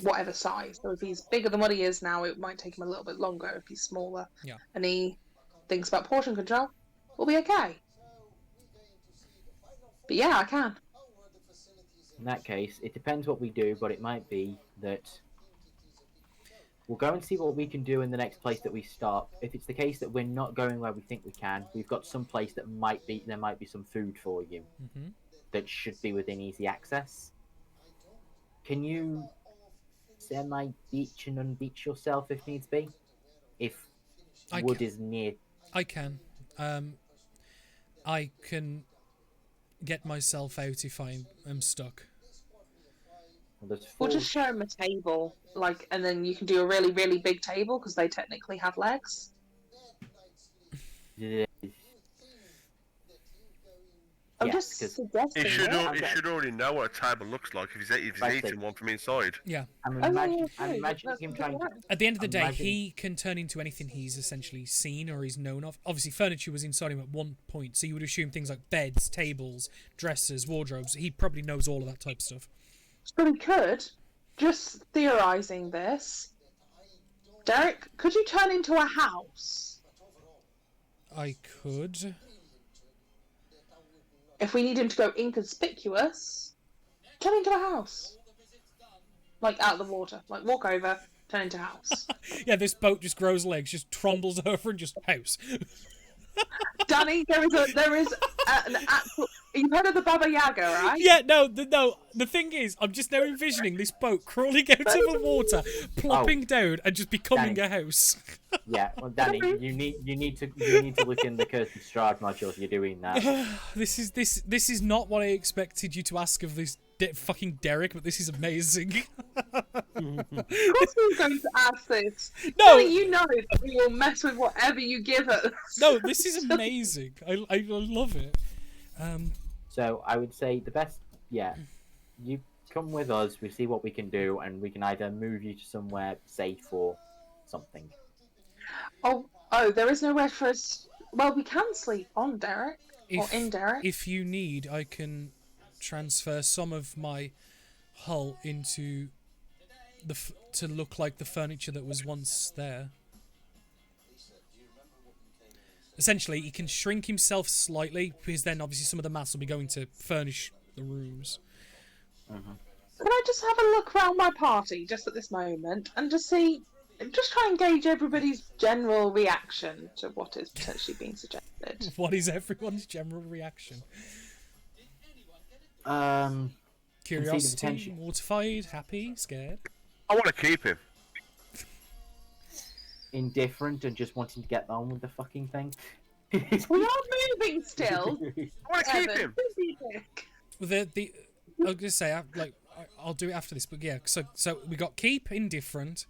Whatever size. So if he's bigger than what he is now, it might take him a little bit longer if he's smaller. Yeah. And thinks about portion control, we'll be okay. But yeah, I can. In that case, it depends what we do, but it might be that we'll go and see what we can do in the next place that we stop. If it's the case that we're not going where we think we can, we've got some place that there might be some food for you that should be within easy access. Can you semi-beach and unbeach yourself if needs be? If wood is near. I can. I can get myself out if I am stuck. We'll just show them a table, and then you can do a really, really big table because they technically have legs. Yeah. I'm Yes, just 'cause suggesting. He should, that. he should already know what a table looks like if he's eating one from inside. Yeah. I'm Oh, imagining that's him trying to. At the end of the day, Imagine- he can turn into anything he's essentially seen or he's known of. Obviously, furniture was inside him at one point, so you would assume things like beds, tables, dressers, wardrobes. He probably knows all of that type of stuff. So we could, just theorising this, Derek, could you turn into a house? I could. If we need him to go inconspicuous, turn into a house. Out of the water. Walk over, turn into a house. Yeah, this boat just grows legs, just trundles over and just house. Danny, there is an actual... You've heard of the Baba Yaga, right? Yeah, no. The thing is, I'm just now envisioning this boat crawling out of the water, plopping down, and just becoming Danny. a house. Yeah, well, Danny, you need to look in the Curtain Strahd module if you're doing that. This is not what I expected you to ask of this fucking Derek, but this is amazing. Of course we're going to ask this. No. Danny, you know that we will mess with whatever you give us. No, this is amazing. I love it. So I would say the best, you come with us. We see what we can do, and we can either move you to somewhere safe or something. Oh, there is nowhere for us. Well, we can sleep on Derek or in Derek. If you need, I can transfer some of my hull into to look like the furniture that was once there. Essentially, he can shrink himself slightly, because then obviously some of the mass will be going to furnish the rooms. Can I just have a look around my party just at this moment and just try and gauge everybody's general reaction to what is potentially being suggested? What is everyone's general reaction? Curiosity, potential. mortified, happy, scared? I want to keep him. Indifferent and just wanting to get on with the fucking thing. We are moving still. I want to keep Evan, him. busy dick. I was gonna say I'll do it after this, but yeah. So we got keep, indifferent.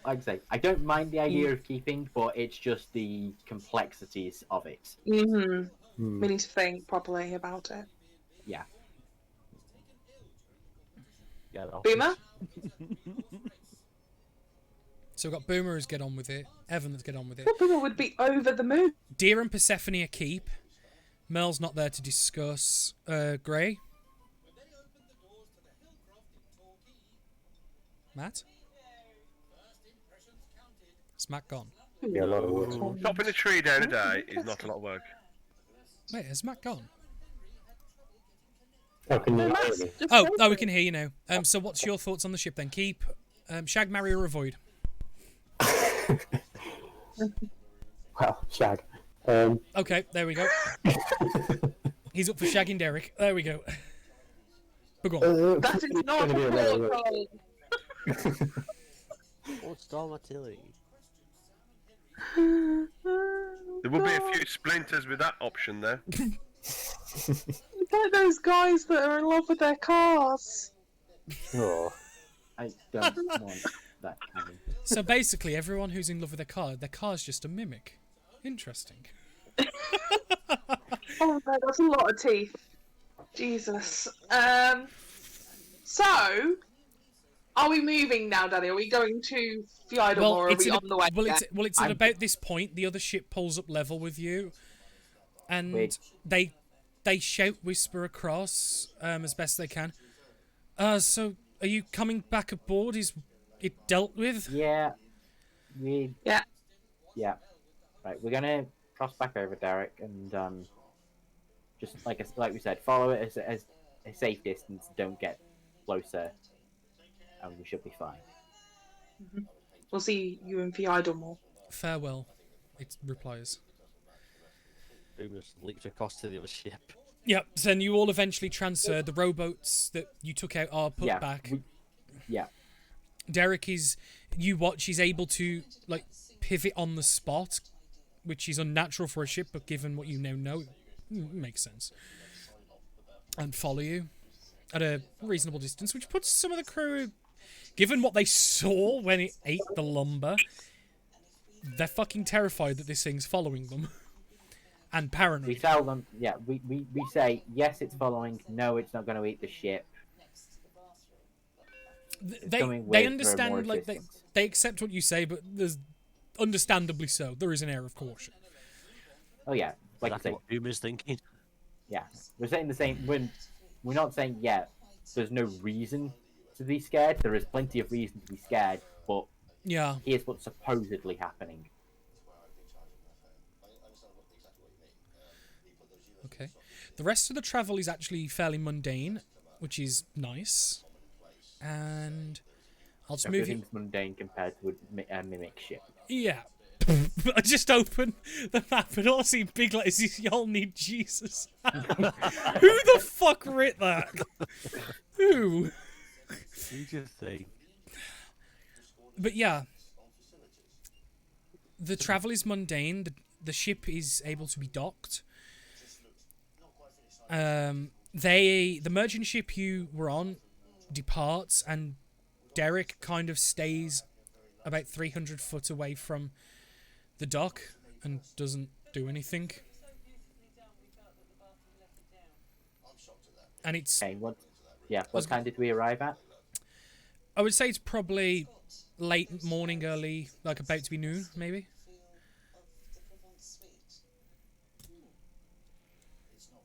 Like I say, I don't mind the idea of keeping, but it's just the complexities of it. Mm-hmm. We need to think properly about it. Yeah. Boomer? So we've got Boomer who's get on with it, Evan that's get on with it. Well, Boomer would be over the moon. Deer and Persephone are keep. Merle's not there to discuss. Grey? Matt? Is Matt gone? Yeah, a lot of work. Chopping a tree down a day is not a lot of work. Wait, has Matt gone? Oh, can you hear Matt's me? just Oh, over we it. can hear you now. So what's your thoughts on the ship then? Keep, shag, marry or avoid? Well, shag. Okay, there we go. He's up for shagging Derek. There we go. But go on. That is not a Gonna be a lot of work. protocol. What's Storm Artillery? There will be a few splinters with that option there. Like those guys that are in love with their cars. Oh, I don't want that coming. So basically, everyone who's in love with their car's just a mimic. Interesting. Oh no, that's a lot of teeth. Jesus. So, are we moving now, Daddy? Are we going to Fyodor or are we on the way? It's at about this point. The other ship pulls up level with you, and Wait. they shout, whisper across as best they can. So are you coming back aboard? Is it dealt with? Yeah. Yeah. Yeah. Right, we're gonna cross back over, Derek, and just like we said, follow it as a safe distance. Don't get closer, and we should be fine. We'll see you in the Idlemore. Farewell, it replies. Boomer just leaped across to the other ship. Yep, so then you all eventually transfer. The rowboats that you took out are put Yeah, back. Yeah. Derek is, you watch, he's able to, like, pivot on the spot, which is unnatural for a ship, but given what you now know, it makes sense. And follow you at a reasonable distance, which puts some of the crew, given what they saw when it ate the lumber, they're fucking terrified that this thing's following them. And We paranoid. tell them, we say, yes, it's following, no, it's not going to eat the ship. coming with They more understand, like, assistance. they accept what you say, but there's, understandably so, there is an air of caution. Oh, yeah, like Exactly I say, what Boomer's thinking. yeah. We're saying the same, we're not saying, yeah, there's no reason to be scared. There is plenty of reason to be scared, but Yeah. here's what's supposedly happening. Okay. The rest of the travel is actually fairly mundane, which is nice. And I'll just move you. Everything's mundane compared to a mimic ship. Yeah. I just open the map and all I see big letters is y'all need Jesus. Who the fuck writ that? Who? You just think. But yeah. The travel is mundane. The ship is able to be docked. The merchant ship you were on departs, and Derek kind of stays about 300 foot away from the dock and doesn't do anything. And it's, Okay, what time did we arrive at? I would say it's probably late morning, early, like about to be noon, maybe.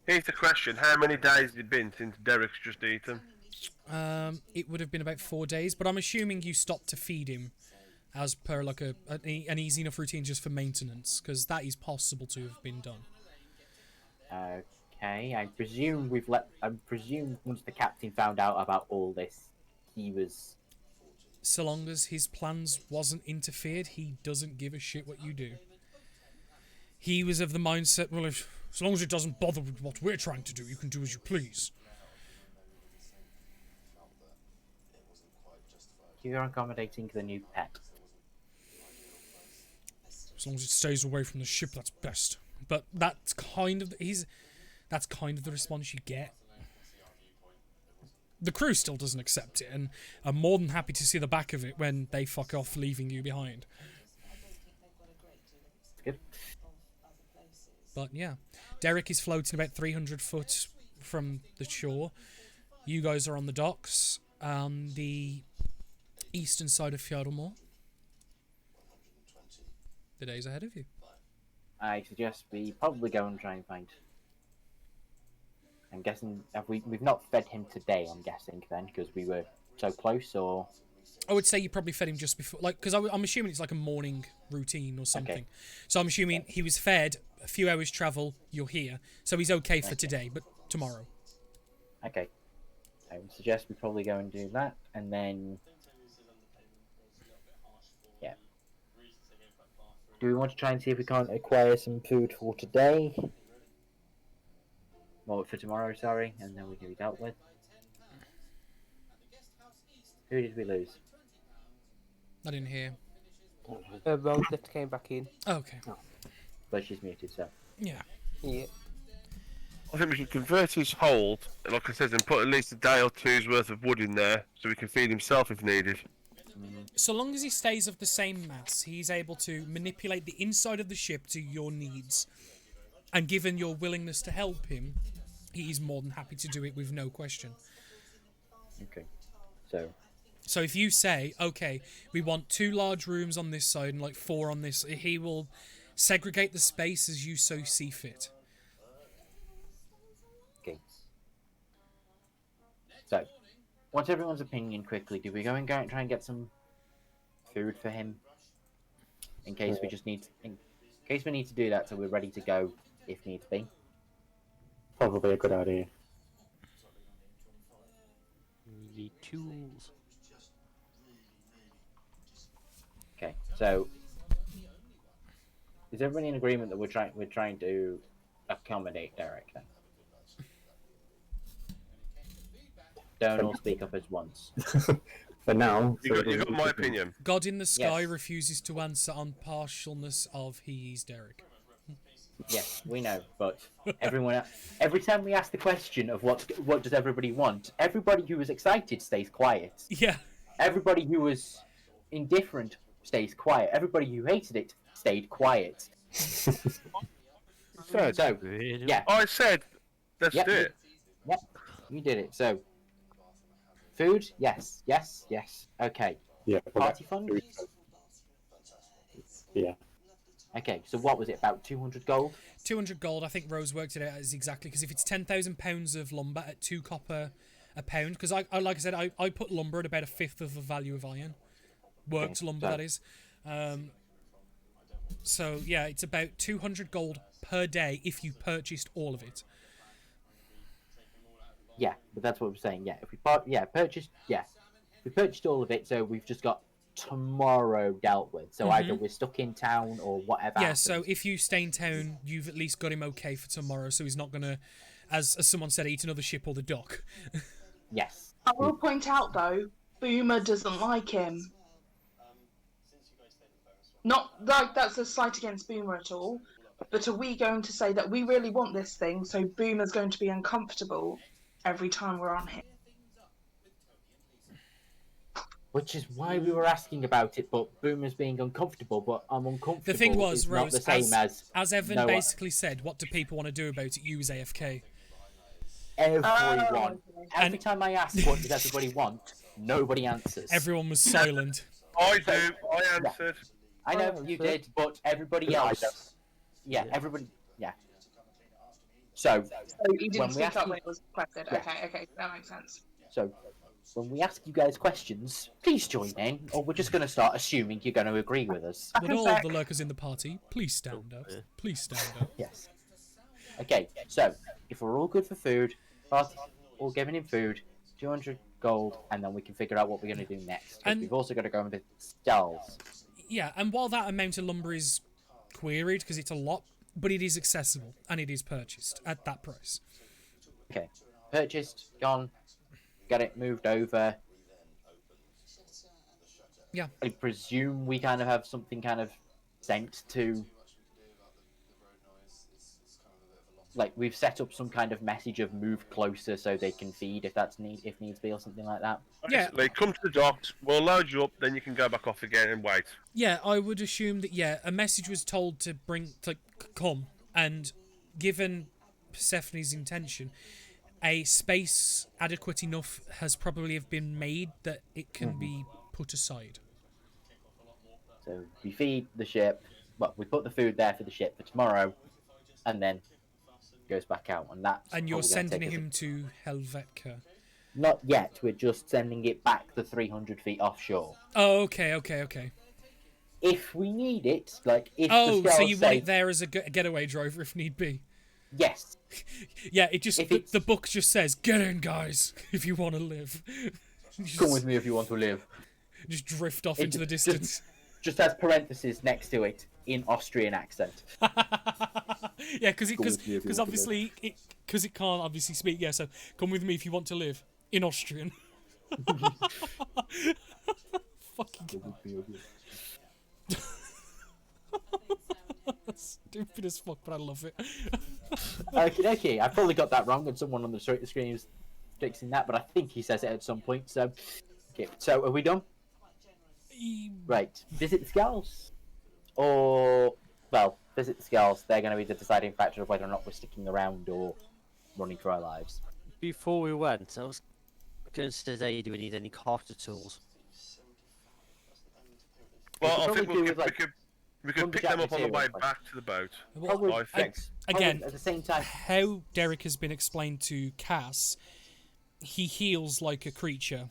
Here's the question: how many days has it been since Derek's just eaten? It would have been about 4 days, but I'm assuming you stopped to feed him as per like an easy enough routine just for maintenance, because that is possible to have been done. Okay, I presume once the captain found out about all this, he was... So long as his plans wasn't interfered, he doesn't give a shit what you do. He was of the mindset, well, as long as it doesn't bother with what we're trying to do, you can do as you please. You're accommodating the new pet. As long as it stays away from the ship, that's best. But that's kind of the response you get. The crew still doesn't accept it, and are more than happy to see the back of it when they fuck off, leaving you behind. Good. But yeah, Derek is floating about 300 foot from the shore. You guys are on the docks on the eastern side of Fjordmore. The day's ahead of you. I suggest we probably go and try and find... I'm guessing, we've not fed him today, I'm guessing, then, because we were so close, or... I would say you probably fed him just before, like, because I'm assuming it's like a morning routine or something. Okay. So I'm assuming he was fed, a few hours travel, you're here. So he's okay for today, but tomorrow. Okay. I would suggest we probably go and do that, and then... Yeah. Do we want to try and see if we can't acquire some food for today? Well, for tomorrow, sorry, and then we can be dealt with. Who did we lose? I didn't hear. Rose just came back in. Oh, okay. But she's muted, so... Yeah. Yeah. I think we should convert his hold, like I said, and put at least a day or two's worth of wood in there, so he can feed himself if needed. So long as he stays of the same mass, he's able to manipulate the inside of the ship to your needs. And given your willingness to help him, he is more than happy to do it with no question. Okay. So... So if you say, okay, we want 2 large rooms on this side and like 4 on this, he will segregate the space as you so see fit. Okay. So, what's everyone's opinion quickly? Do we go and try and get some food for him? In case we just need... case we need to do that, so we're ready to go if needs be. Probably a good idea. The tools. Okay, so is everybody in agreement that we're trying to accommodate Derek then? Don't all speak up at once. For now. You got my opinion. God in the sky Yes. refuses to answer on partialness of he's Derek. Yes, we know, but every time we ask the question of what does everybody want, everybody who was excited stays quiet. Yeah. Everybody who was indifferent stays quiet. Everybody who hated it stayed quiet. So, yeah, I said, let's Yep. do it. yep, you did it. So, food, yes, yes, yes. Okay, Yeah. party fund. Yeah. Okay, so what was it? About 200 gold. 200 gold, I think Rose worked it out as exactly, because if it's 10,000 pounds of lumber at 2 copper a pound, because I like I said, I put lumber at about a fifth of the value of iron. Worked Okay, lumber, so- that is. So, yeah, it's about 200 gold per day if you purchased all of it. Yeah, but that's what we're saying. Yeah, if we we purchased all of it, so we've just got tomorrow dealt with. So either we're stuck in town or whatever. Yeah, happens. so if you stay in town, you've at least got him okay for tomorrow, so he's not going to, as someone said, eat another ship or the dock. yes, I will point out though, Boomer doesn't like him. Not like that's a slight against Boomer at all, but are we going to say that we really want this thing, so Boomer's going to be uncomfortable every time we're on him? which is why we were asking about it. But Boomer's being uncomfortable. But I'm uncomfortable. The thing was, is not Rose, the same as Evan no, basically said, what do people want to do about it? You as AFK. everyone. Every And- time I ask, what does everybody want? Nobody answers. Everyone was silent. I do. I answered. I know you did, but everybody Yeah, I else. Yeah, everybody. Yeah. So, So he When didn't we speak ask up you- when it was requested. Yeah. Okay, that makes sense. so when we ask you guys questions, please join in, or we're just going to start assuming you're going to agree with us. Would all the lurkers in the party please stand up? Please stand up. Yes. Okay, so if we're all good for food, party, all giving him food, 200 gold, and then we can figure out what we're going to do next. 'Cause And- we've also got to go and visit stalls. Yeah, and while that amount of lumber is queried, because it's a lot, but it is accessible, and it is purchased at that price. Okay, purchased, gone, got it moved over. Yeah. I presume we kind of have something kind of sent to. Like we've set up some kind of message of move closer so they can feed if needs be or something like that. Yeah. They come to the docks. We'll load you up. Then you can go back off again and wait. Yeah, I would assume that, yeah, a message was told to come, and given Persephone's intention, a space adequate enough has probably have been made that it can be put aside. So we feed the ship. Well, we put the food there for the ship for tomorrow, and then goes back out. And that's And you're probably gonna sending take us him to Helvetica. Not yet. We're just sending it back the 300 feet offshore. Oh, okay. If we need it, like if Oh, the so scales you say want it there as a getaway driver if need be. yes, Yeah, it just If the, it's- the book just says, "Get in, guys, if you want to live." come with me if you want to live. Just drift off It into the just- distance. Just has parentheses next to it in Austrian accent. Yeah, because with me if you want to obviously it can't obviously speak. Yeah, so come with me if you want to live in Austrian. Fucking stupid as fuck, but I love it. Okay. I probably got that wrong, and someone on the screen is fixing that, but I think he says it at some point. So, okay. So are we done? Right. Visit the Skulls, or visit the Skulls. They're going to be the deciding factor of whether or not we're sticking around or running for our lives. Before we went, I was going to say, do we need any carter tools? Well, could I probably think do with, like, we could pick lumberjack them up on the way material, like- back to the boat. Well, Probably- I think. again, Probably at the same time. how Derek has been explained to Cass, he heals like a creature.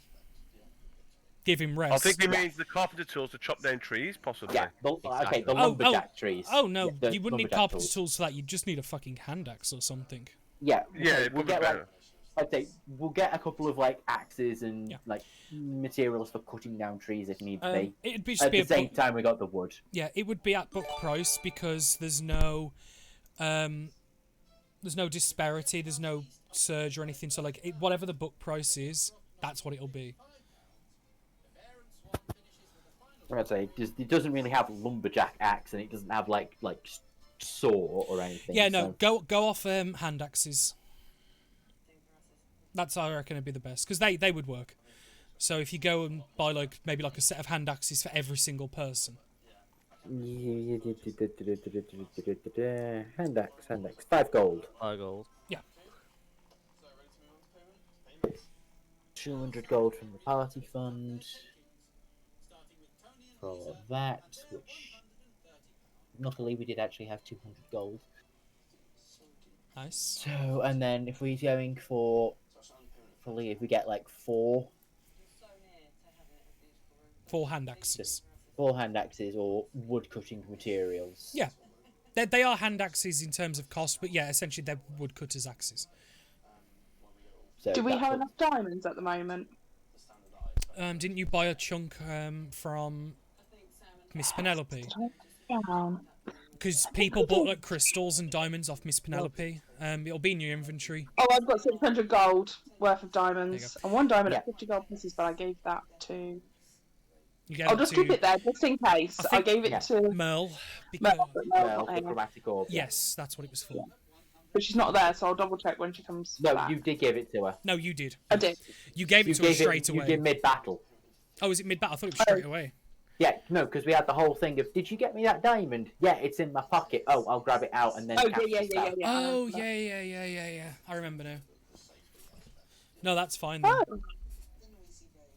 give him rest. I think he means the carpenter tools to chop down trees, possibly. Yeah, okay, Exactly. the lumberjack trees. Oh no, Yeah, the you wouldn't need lumberjack carpenter tools. tools for that. You just need a fucking hand axe or something. Yeah, Yeah, okay, it we'll would be get better. I'd say we'll get a couple of like axes and Yeah. like materials for cutting down trees if need be. It'd be just At be the a same book, time, we got the wood. yeah, it would be at book price because there's no disparity, there's no surge or anything. So like whatever the book price is, that's what it'll be. I'd say it doesn't really have lumberjack axe and it doesn't have like saw or anything. Yeah, no, so- go off hand axes. That's I reckon it'd be the best because they would work. So if you go and buy like maybe like a set of hand axes for every single person. Hand axe, 5 gold. 5 gold. 200 gold from the party fund for that, which luckily we did actually have 200 gold. Nice. So, and then if we're going for Lee, if we get like 4 hand axes. 4 hand axes or wood cutting materials. Yeah. They are hand axes in terms of cost, but yeah, essentially they're woodcutters' axes. So Do we that's have what- enough diamonds at the moment? Didn't you buy a chunk from Miss Penelope? Down. Because people bought like crystals and diamonds off Miss Penelope. It'll be in your inventory. Oh, I've got 600 gold worth of diamonds. And 1 diamond Yeah. at 50 gold pieces, but I gave that to... You gave I'll it just to keep it there, just in case. I I think- gave it Yeah. to Merle. Because, Mel. Well, the chromatic orb. yes, that's what it was for. But she's not there, so I'll double check when she comes No, back. you did give it to her. No, you did. I did. You gave it to her straight You away. did mid battle. Oh, was it mid battle? I thought it was straight away. Yeah, no, because we had the whole thing of, did you get me that diamond? Yeah, it's in my pocket. Oh, I'll grab it out and then. Oh, cast yeah. the spell. Oh, yeah. I remember now. No, that's fine then. Oh.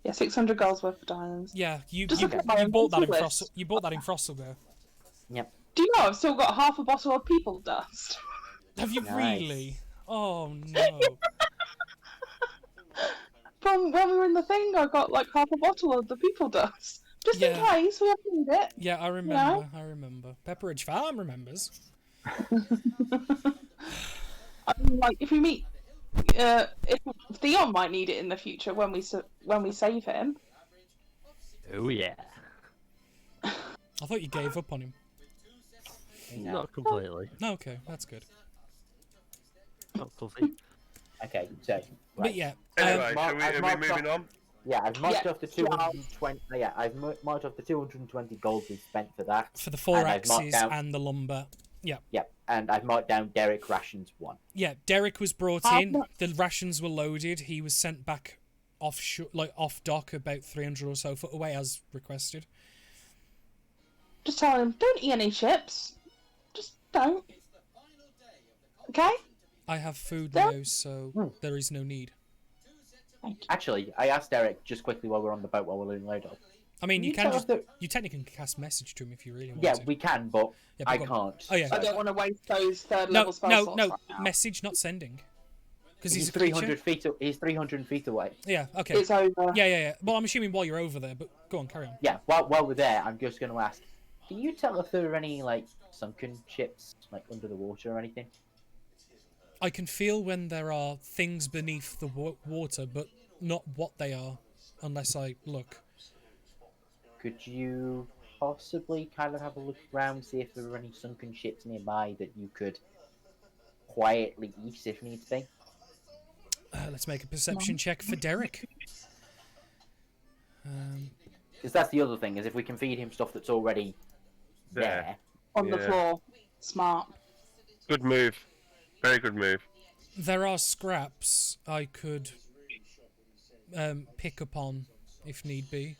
Yeah, 600 gold's worth of diamonds. Yeah, you Just look at my bought that in inventory Frost. You bought that in Frostalgar. Yep. Do you know I've still got half a bottle of people dust? Have you Nice. really? Oh no. From when we were in the thing, I got like half a bottle of the people dust. Just in Yeah. case we ever need it. Yeah, I remember. I remember. Pepperidge Farm remembers. I mean, like, if we meet... if Theon might need it in the future when we save him. Oh yeah. I thought you gave up on him. No. Not completely. No, okay, that's good. Not completely. Okay, so. But Right. yeah, Anyway, Mark- are I've we marked moving on? Yeah, I've marked Yeah. off the 220. Yeah, I've marked off the 220 gold we spent for that. for the 4 and I've marked axes down- and the lumber. Yep, and I've marked down Derek rations 1. Yeah, Derek was brought I've in. not- The rations were loaded. He was sent back off dock about 300 or so foot away as requested. Just tell him, don't eat any chips. Just don't. Okay? I have food Yeah. now, so there is no need. Thank you. Actually, I asked Derek just quickly while we're on the boat while we're in load up. I mean, you tell can us just that- you technically can cast message to him if you really want Yeah, to. we can, but Yeah, but I go on. can't. Oh, yeah. I don't want to waste those third No, level spell no, slots no. right now. Message, not sending. Because He's he's a creature. 300 feet. He's 300 feet away. Yeah. Okay. It's over. Yeah. Well, I'm assuming while you're over there, but go on, carry on. Yeah. While we're there, I'm just going to ask. Can you tell if there are any like sunken ships like under the water or anything? I can feel when there are things beneath the water, but not what they are, unless I look. Could you possibly kind of have a look around, see if there are any sunken ships nearby that you could quietly eat if needs be? Let's make a perception check for Derek. Because that's the other thing, is if we can feed him stuff that's already there. On the Yeah. floor. Smart. Good move. Very good move. There are scraps I could pick upon if need be.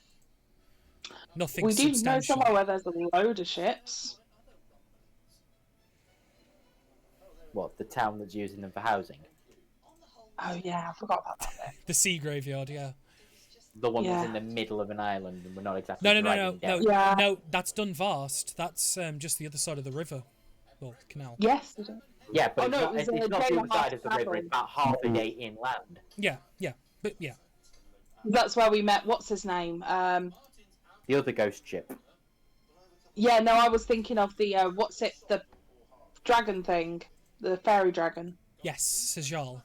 Nothing We do know substantial. somewhere where there's a load of ships. What, the town that's using them for housing? Oh yeah, I forgot about that bit. The sea graveyard, yeah. The one that's Yeah. in the middle of an island and we're not exactly No, driving down. Yeah. no. That's Dunvast. That's just the other side of the river, well, canal. Yes, we do. Yeah, but Oh, it's no, not, it was it's a not day the and other a side half of the river, travel. it's about half a day inland. Yeah, but yeah. That's where we met. What's his name? The other ghost ship. Yeah, no, I was thinking of the the dragon thing, the fairy dragon. Yes, Sejal.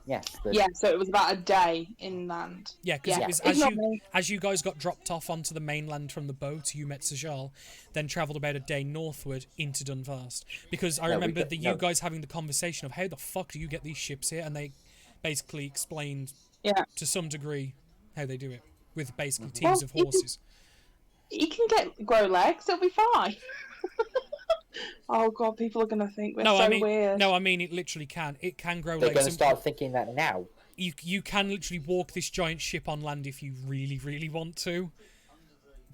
Yes. Yeah, so it was about a day inland. Yeah, because Yeah. it was Ignore me. as you guys got dropped off onto the mainland from the boat, you met Sejal, then travelled about a day northward into Dunfast. Because I No, we remember got- you no. guys having the conversation of how the fuck do you get these ships here, and they basically explained Yeah. to some degree how they do it with basically Mm-hmm. teams Well, of horses. He can grow legs. It'll be fine. Oh god, people are gonna think we're so weird. I mean it literally can. It can grow They're legs. going to and start thinking that now. you can literally walk this giant ship on land if you really, really want to.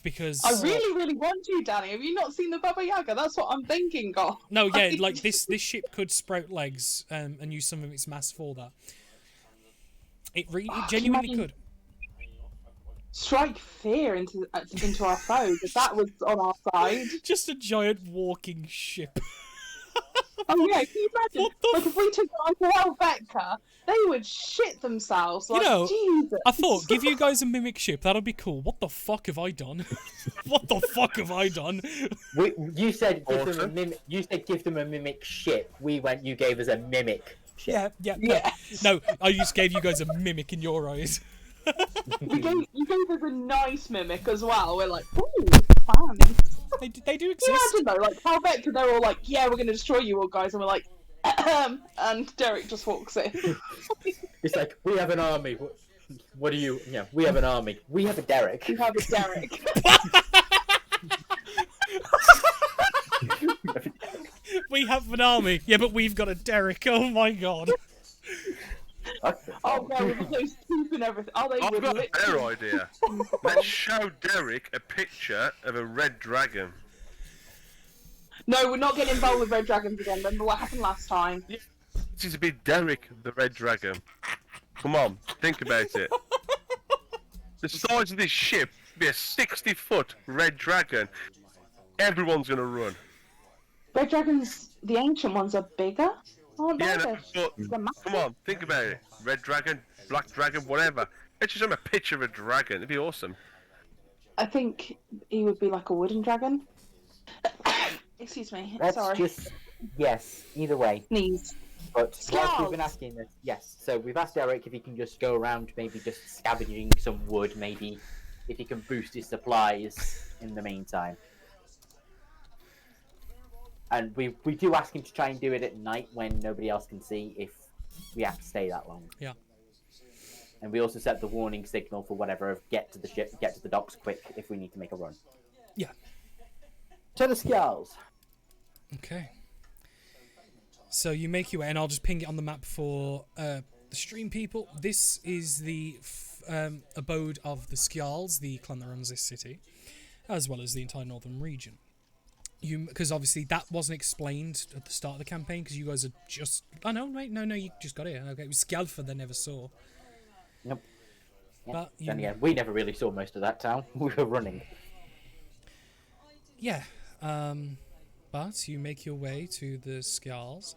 Because I really, really want you, Danny. Have you not seen the Baba Yaga? That's what I'm thinking of. no, yeah, like this ship could sprout legs and use some of its mass for that. It genuinely imagine- could. Strike fear into our foes. If that was on our side. Just a giant walking ship. Oh yeah, can you imagine? What the Like if we took on Helvetica, they would shit themselves. Like, know, Jesus. I thought, give you guys a mimic ship, that'll be cool. What the fuck have I done? What the fuck have I done? You said give them a Awesome. mimic. You said give them a mimic ship. We went. You gave us a mimic ship. Yeah, Yes. no, I just gave you guys a mimic in your eyes. You gave us a nice mimic as well. We're like, ooh, fans. They do Can you exist. imagine though, like Helvetica, they're all like, yeah, we're gonna destroy you all guys, and we're like, and Derek just walks in. It's like we have an army. What do you? Yeah, we have an army. We have a Derek. You have a Derek. We have an army. Yeah, but we've got a Derek. Oh my god. Oh no, with those teeth and everything. Oh, they I've would got a better literally. idea. Let's show Derek a picture of a red dragon. No, we're not getting involved with Red Dragons again. Remember what happened last time? This is to be Derek the red dragon. Come on, think about it. The size of this ship would be a 60-foot red dragon. Everyone's gonna run. Red Dragons, the ancient ones, are bigger, aren't they? Yeah, no, They're- but they're massive. come on, think about it. Red dragon, black dragon, whatever. Let's just show him a picture of a dragon. It'd be awesome. I think he would be like a wooden dragon. Excuse me. Let's Sorry. just yes. Either way, Sneeze. but whilst we've been Scouts. asking this, yes. So we've asked Derek if he can just go around, maybe just scavenging some wood, maybe if he can boost his supplies in the meantime. And we do ask him to try and do it at night when nobody else can see if we have to stay that long. Yeah. And we also set the warning signal for whatever of get to the ship, get to the docks quick if we need to make a run. Yeah. To the Skulls. Okay. So you make your way, and I'll just ping it on the map for the stream people. This is the abode of the Skjalls, the clan that runs this city, as well as the entire northern region. Because obviously that wasn't explained at the start of the campaign, because you guys are just... Oh, no, wait, no, you just got here. Okay, it was Skjalfa they never saw. Nope. Yeah. But you... Then again, we never really saw most of that town. We were running. Yeah, but you make your way to the Skjalls.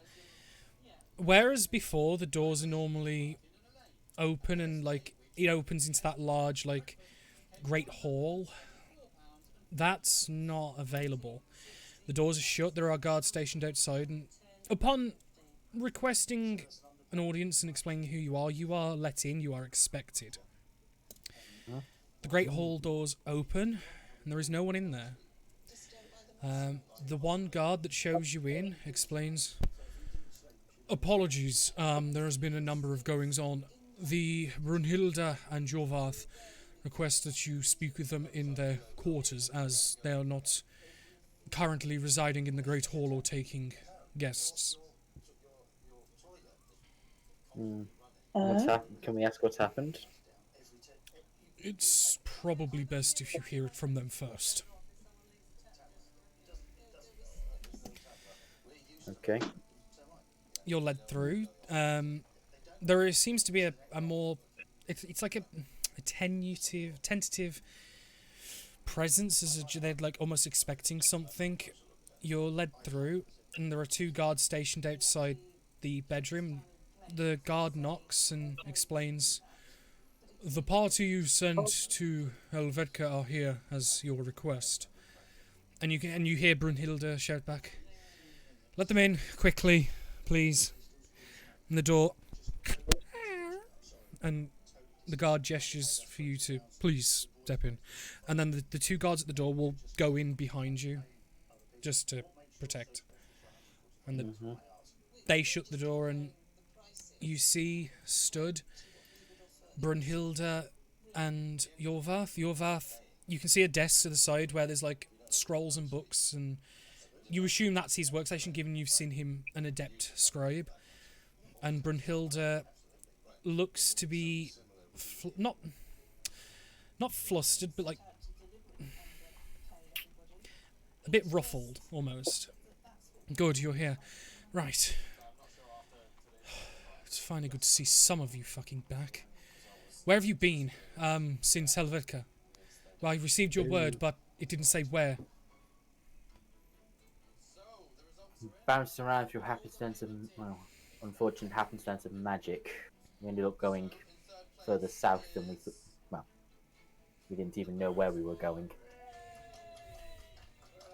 Whereas before, the doors are normally open and, like, it opens into that large, like, great hall. That's not available. The doors are shut, there are guards stationed outside, and upon requesting an audience and explaining who you are let in, you are expected. The great hall doors open, and there is no one in there. The one guard that shows you in explains, apologies, there has been a number of goings on. The Brunhilde and Jorvath request that you speak with them in their quarters, as they are not currently residing in the Great Hall or taking guests. Can we ask what's happened? It's probably best if you hear it from them first. Okay. You're led through. There seems to be a more... It's like a tentative presence, as they're like almost expecting something. You're led through, and there are two guards stationed outside the bedroom. The guard knocks and explains, The party you sent to Helvetica are here as your request. And you hear Brunhilde shout back, "Let them in, quickly, please." And the door... And the guard gestures for you to please step in. And then the two guards at the door will go in behind you, just to protect. And they shut the door, and you see stood Brunhilde and Jorvath. Jorvath, you can see a desk to the side where there's like scrolls and books, and you assume that's his workstation given you've seen him an adept scribe. And Brunhilde looks to be not flustered, but like a bit ruffled almost. Good, you're here. Right. It's finally good to see some of you fucking back. Where have you been since Helvetica? Well, I received your word, but it didn't say where. Bounced around through happenstance of, well, unfortunate happenstance of magic. We ended up going further south than we thought. Well, we didn't even know where we were going.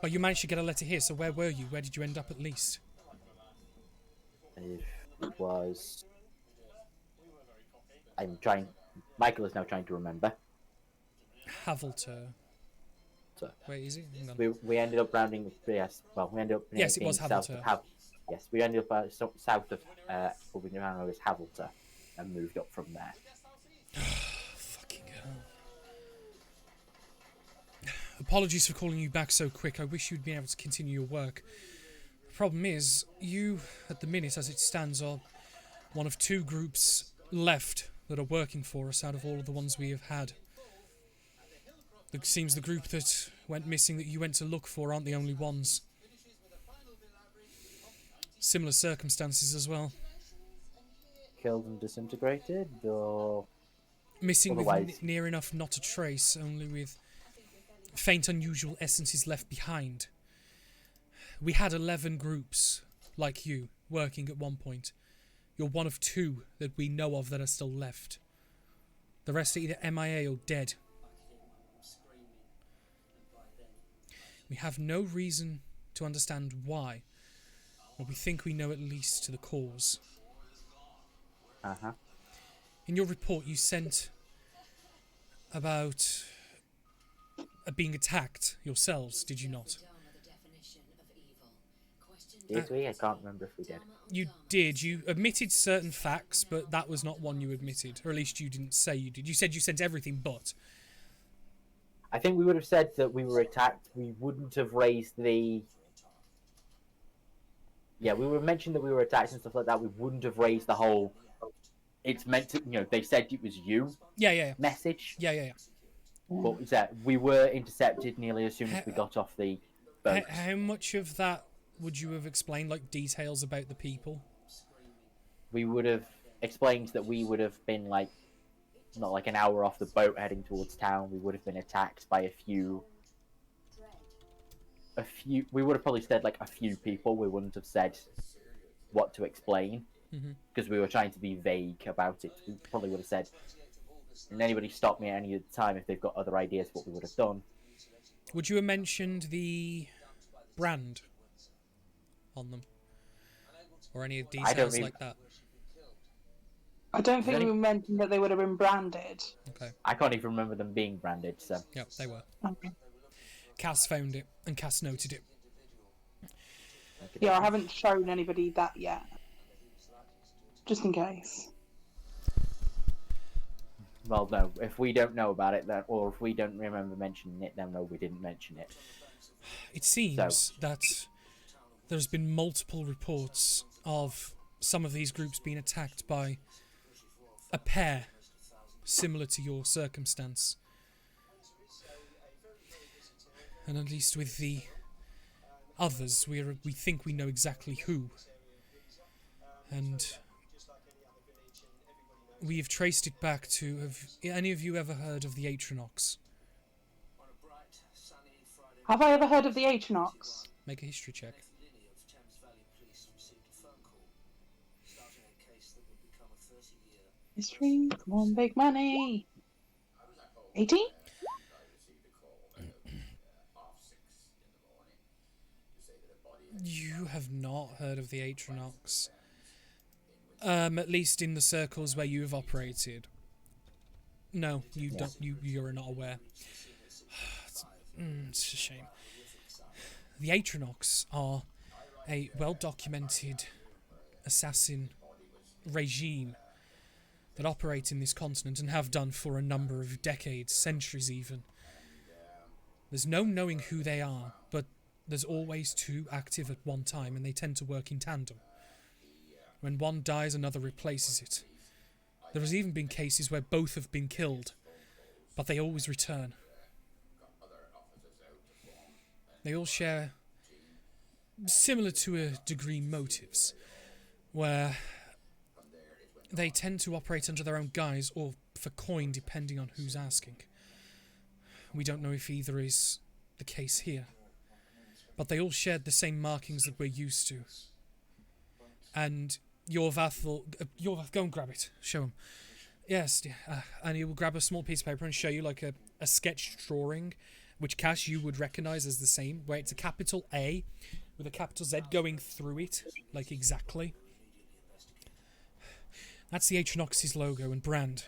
But you managed to get a letter here, so where were you? Where did you end up at least? It was... Michael is now trying to remember. Havelter. So, wait, is it? Hang on. we ended up rounding... Yes, well, we ended up... Yes, it was south Havelter. of yes, we ended up south of what we now know as Havelter, and moved up from there. Fucking hell. Apologies for calling you back so quick. I wish you'd been able to continue your work. The problem is, you, at the minute as it stands, are one of two groups left that are working for us out of all of the ones we have had. It seems the group that went missing that you went to look for aren't the only ones. Similar circumstances as well. Killed and disintegrated, or Missing with otherwise? near enough not to trace, only with faint unusual essences left behind. We had 11 groups, like you, working at one point. You're one of two that we know of that are still left. The rest are either MIA or dead. We have no reason to understand why, but we think we know at least to the cause. In your report you sent about being attacked yourselves, did you not? Did we? I can't remember if we did. You did. You admitted certain facts, but that was not one you admitted. Or at least you didn't say you did. You said you sent everything but. I think we would have said that we were attacked. We wouldn't have raised the... Yeah, we would have mentioned that we were attacked and stuff like that. We wouldn't have raised the whole... It's meant to... You know, they said it was you Yeah. message. Yeah. But we were intercepted nearly as soon as we got off the boat. How much of that would you have explained, like details about the people? We would have explained that we would have been like, not like an hour off the boat heading towards town. We would have been attacked by a few. We would have probably said like a few people. We wouldn't have said what to explain because we were trying to be vague about it. We probably would have said, and anybody stop me at any time if they've got other ideas what we would have done. Would you have mentioned the brand on them? Or any details like that? I don't think we mentioned that they would have been branded. Okay. I can't even remember them being branded, so... Yep, they were. Okay. Cass found it, and Cass noted it. Yeah, I haven't shown anybody that yet. Just in case. Well, no. If we don't know about it, then, or if we don't remember mentioning it, then no, we didn't mention it. It seems that there's been multiple reports of some of these groups being attacked by a pair similar to your circumstance. And at least with the others, we think we know exactly who. And we have traced it back to... Have any of you ever heard of the Atronox? Have I ever heard of the Atronox? Make a history check. History? Come on, big money! 18? You have not heard of the Atronox. At least in the circles where you have operated. No, you don't. You're not aware. It's a shame. The Atronox are a well-documented assassin regime that operate in this continent and have done for a number of decades, centuries even. There's no knowing who they are, but there's always two active at one time, and they tend to work in tandem. When one dies, another replaces it. There has even been cases where both have been killed, but they always return. They all share similar to a degree motives, where they tend to operate under their own guise or for coin depending on who's asking. We don't know if either is the case here, but they all shared the same markings that we're used to. And Yorvath will... Yorvath, go and grab it. Show him. Yes, and he will grab a small piece of paper and show you like a sketch drawing, which Cash you would recognise as the same, where it's a capital A with a capital Z going through it, like exactly. That's the Atronox's logo and brand.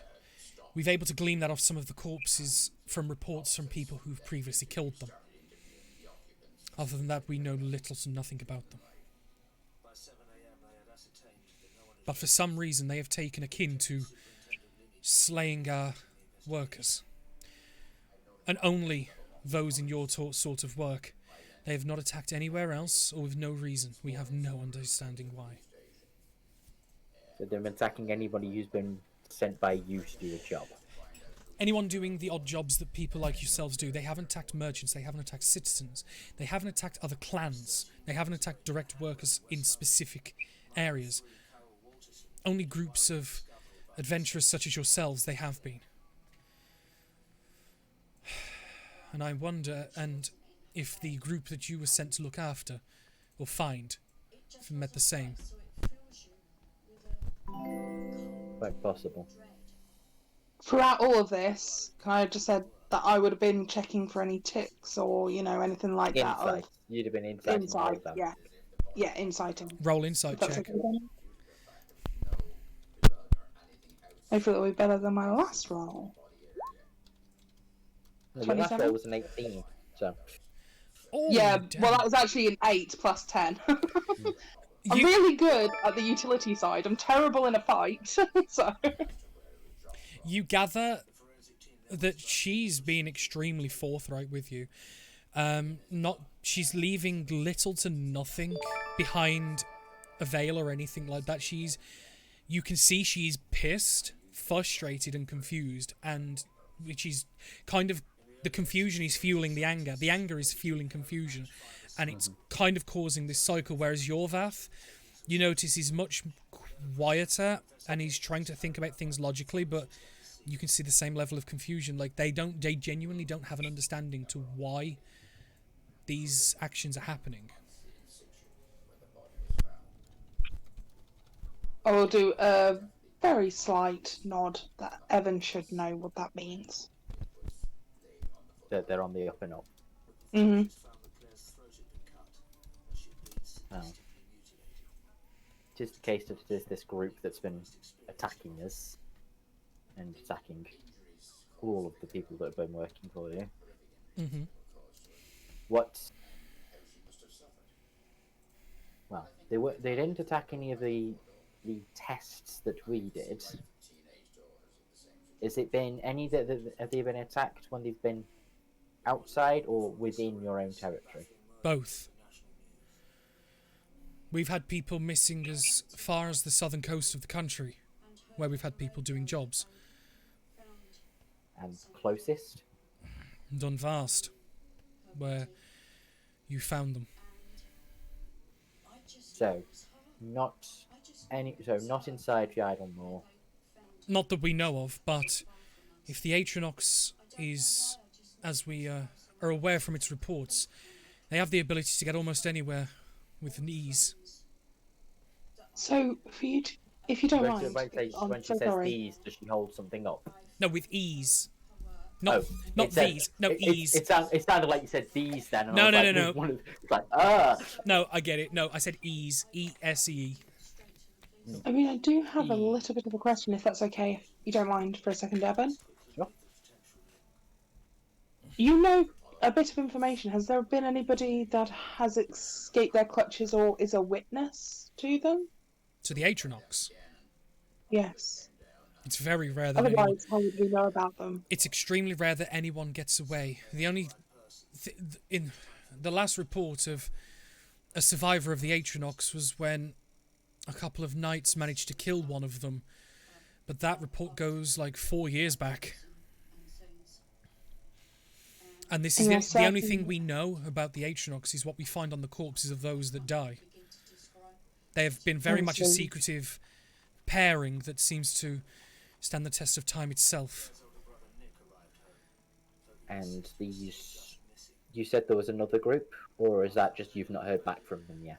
We've able to glean that off some of the corpses from reports from people who've previously killed them. Other than that, we know little to nothing about them. But for some reason, they have taken a kin to slaying our workers. And only those in your sort of work. They have not attacked anywhere else, or with no reason. We have no understanding why. So they're attacking anybody who's been sent by you to do a job. Anyone doing the odd jobs that people like yourselves do. They haven't attacked merchants, they haven't attacked citizens, they haven't attacked other clans, they haven't attacked direct workers in specific areas. Only groups of adventurers such as yourselves they have been. And I wonder, if the group that you were sent to look after, or find, if it met the same. Quite possible. Throughout all of this, can I just said that I would have been checking for any ticks or, anything like that? Insight. You'd have been insighting. Insight, yeah. Yeah, insighting. Roll insight check. Okay. Hopefully it'll be better than my last roll. The last roll was an 18, so... Oh, Yeah, damn. well that was actually an 8 plus 10. I'm really good at the utility side. I'm terrible in a fight, so... You gather that she's been extremely forthright with you. She's leaving little to nothing behind a veil or anything like that. You can see she's pissed, frustrated and confused, and which is kind of, the confusion is fueling the anger. The anger is fueling confusion, and it's kind of causing this cycle, whereas Yorvath, you notice, is much quieter, and he's trying to think about things logically, but you can see the same level of confusion. Like, they genuinely don't have an understanding to why these actions are happening. I will do a very slight nod that Evan should know what that means. That they're on the up and up. Mm-hmm. Oh. Just the case that there's this group that's been attacking us and attacking all of the people that have been working for you. Mm-hmm. What? Well, they didn't attack any of the tests that we did. Has it been any that have they been attacked when they've been outside or within your own territory? Both. We've had people missing as far as the southern coast of the country, where we've had people doing jobs. And closest? Dunvast, where you found them. So, not inside Yidalmore. Not that we know of, but if the Atronox is, as we are aware from its reports, they have the ability to get almost anywhere with an ease. So, if you don't mind, When she I'm says so sorry. these, does she hold something up? No, with ease. Not Oh, not it said- these. No, it, ease. It sounded like you said these then. And No, I was no, like, no, no. one of- It's like, No, I get it. No, I said ease. E-S-E. I mean, I do have a E. little bit of a question, if that's okay, if you don't mind for a second, Evan. Sure. You know a bit of information. Has there been anybody that has escaped their clutches or is a witness to them? To the Atronox. Yes. It's very rare that anyone... Otherwise, how would we know about them? It's extremely rare that anyone gets away. The only... in the last report of a survivor of the Atronox was when a couple of knights managed to kill one of them. But that report goes like 4 years back. And this is the only thing we know about the Atronox is what we find on the corpses of those that die. They have been very much a secretive pairing that seems to stand the test of time itself. And these, you said there was another group, or is that just you've not heard back from them yet?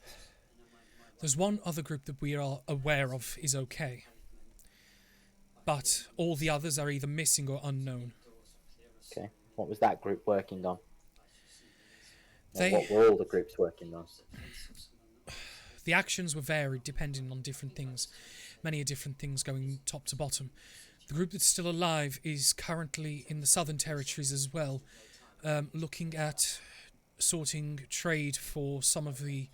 There's one other group that we are aware of is okay. But all the others are either missing or unknown. Okay. What was that group working on? They- What were all the groups working on? The actions were varied depending on different things. Many different things going top to bottom. The group that's still alive is currently in the Southern Territories as well, looking at sorting trade for some of the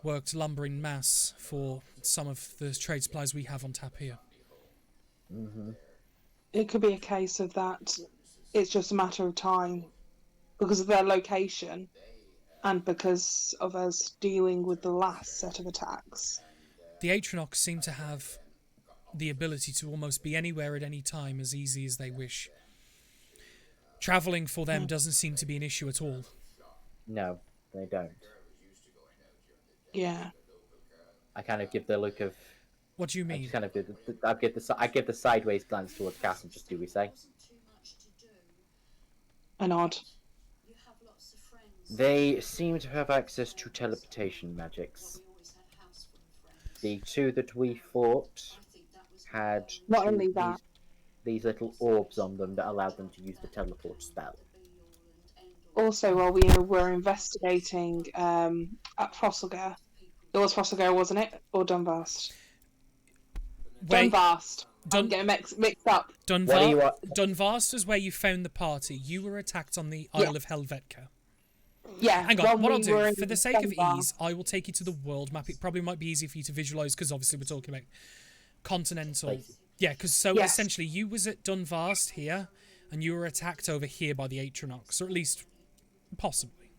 worked lumber in mass for some of the trade supplies we have on tap here. Mm-hmm. It could be a case of that. It's just a matter of time because of their location and because of us dealing with the last set of attacks. The Atronox seem to have the ability to almost be anywhere at any time as easy as they wish. Travelling for them doesn't seem to be an issue at all. No, they don't. Yeah. I kind of give the look of. What do you I mean? just kind of I give the sideways glance towards Cass and just do we say? A nod. They seem to have access to teleportation magics. The two that we fought had Not two- only that. these little orbs on them that allowed them to use the teleport spell. Also, while we were investigating at Fossilgare, it was Fossilgare, wasn't it? Or Dunvast? Wait, Dunvast. I'm getting mixed up. What do you want? Dunvast is where you found the party. You were attacked on the Isle of Helvetica. Yeah. Hang on, what I'll we were do, in for the sake of Dunvast- ease, I will take you to the world map. It probably might be easier for you to visualise, because obviously we're talking about continental. Places. Yeah, because so Yes. essentially you was at Dunvast here, and you were attacked over here by the Atronox, or at least possibly.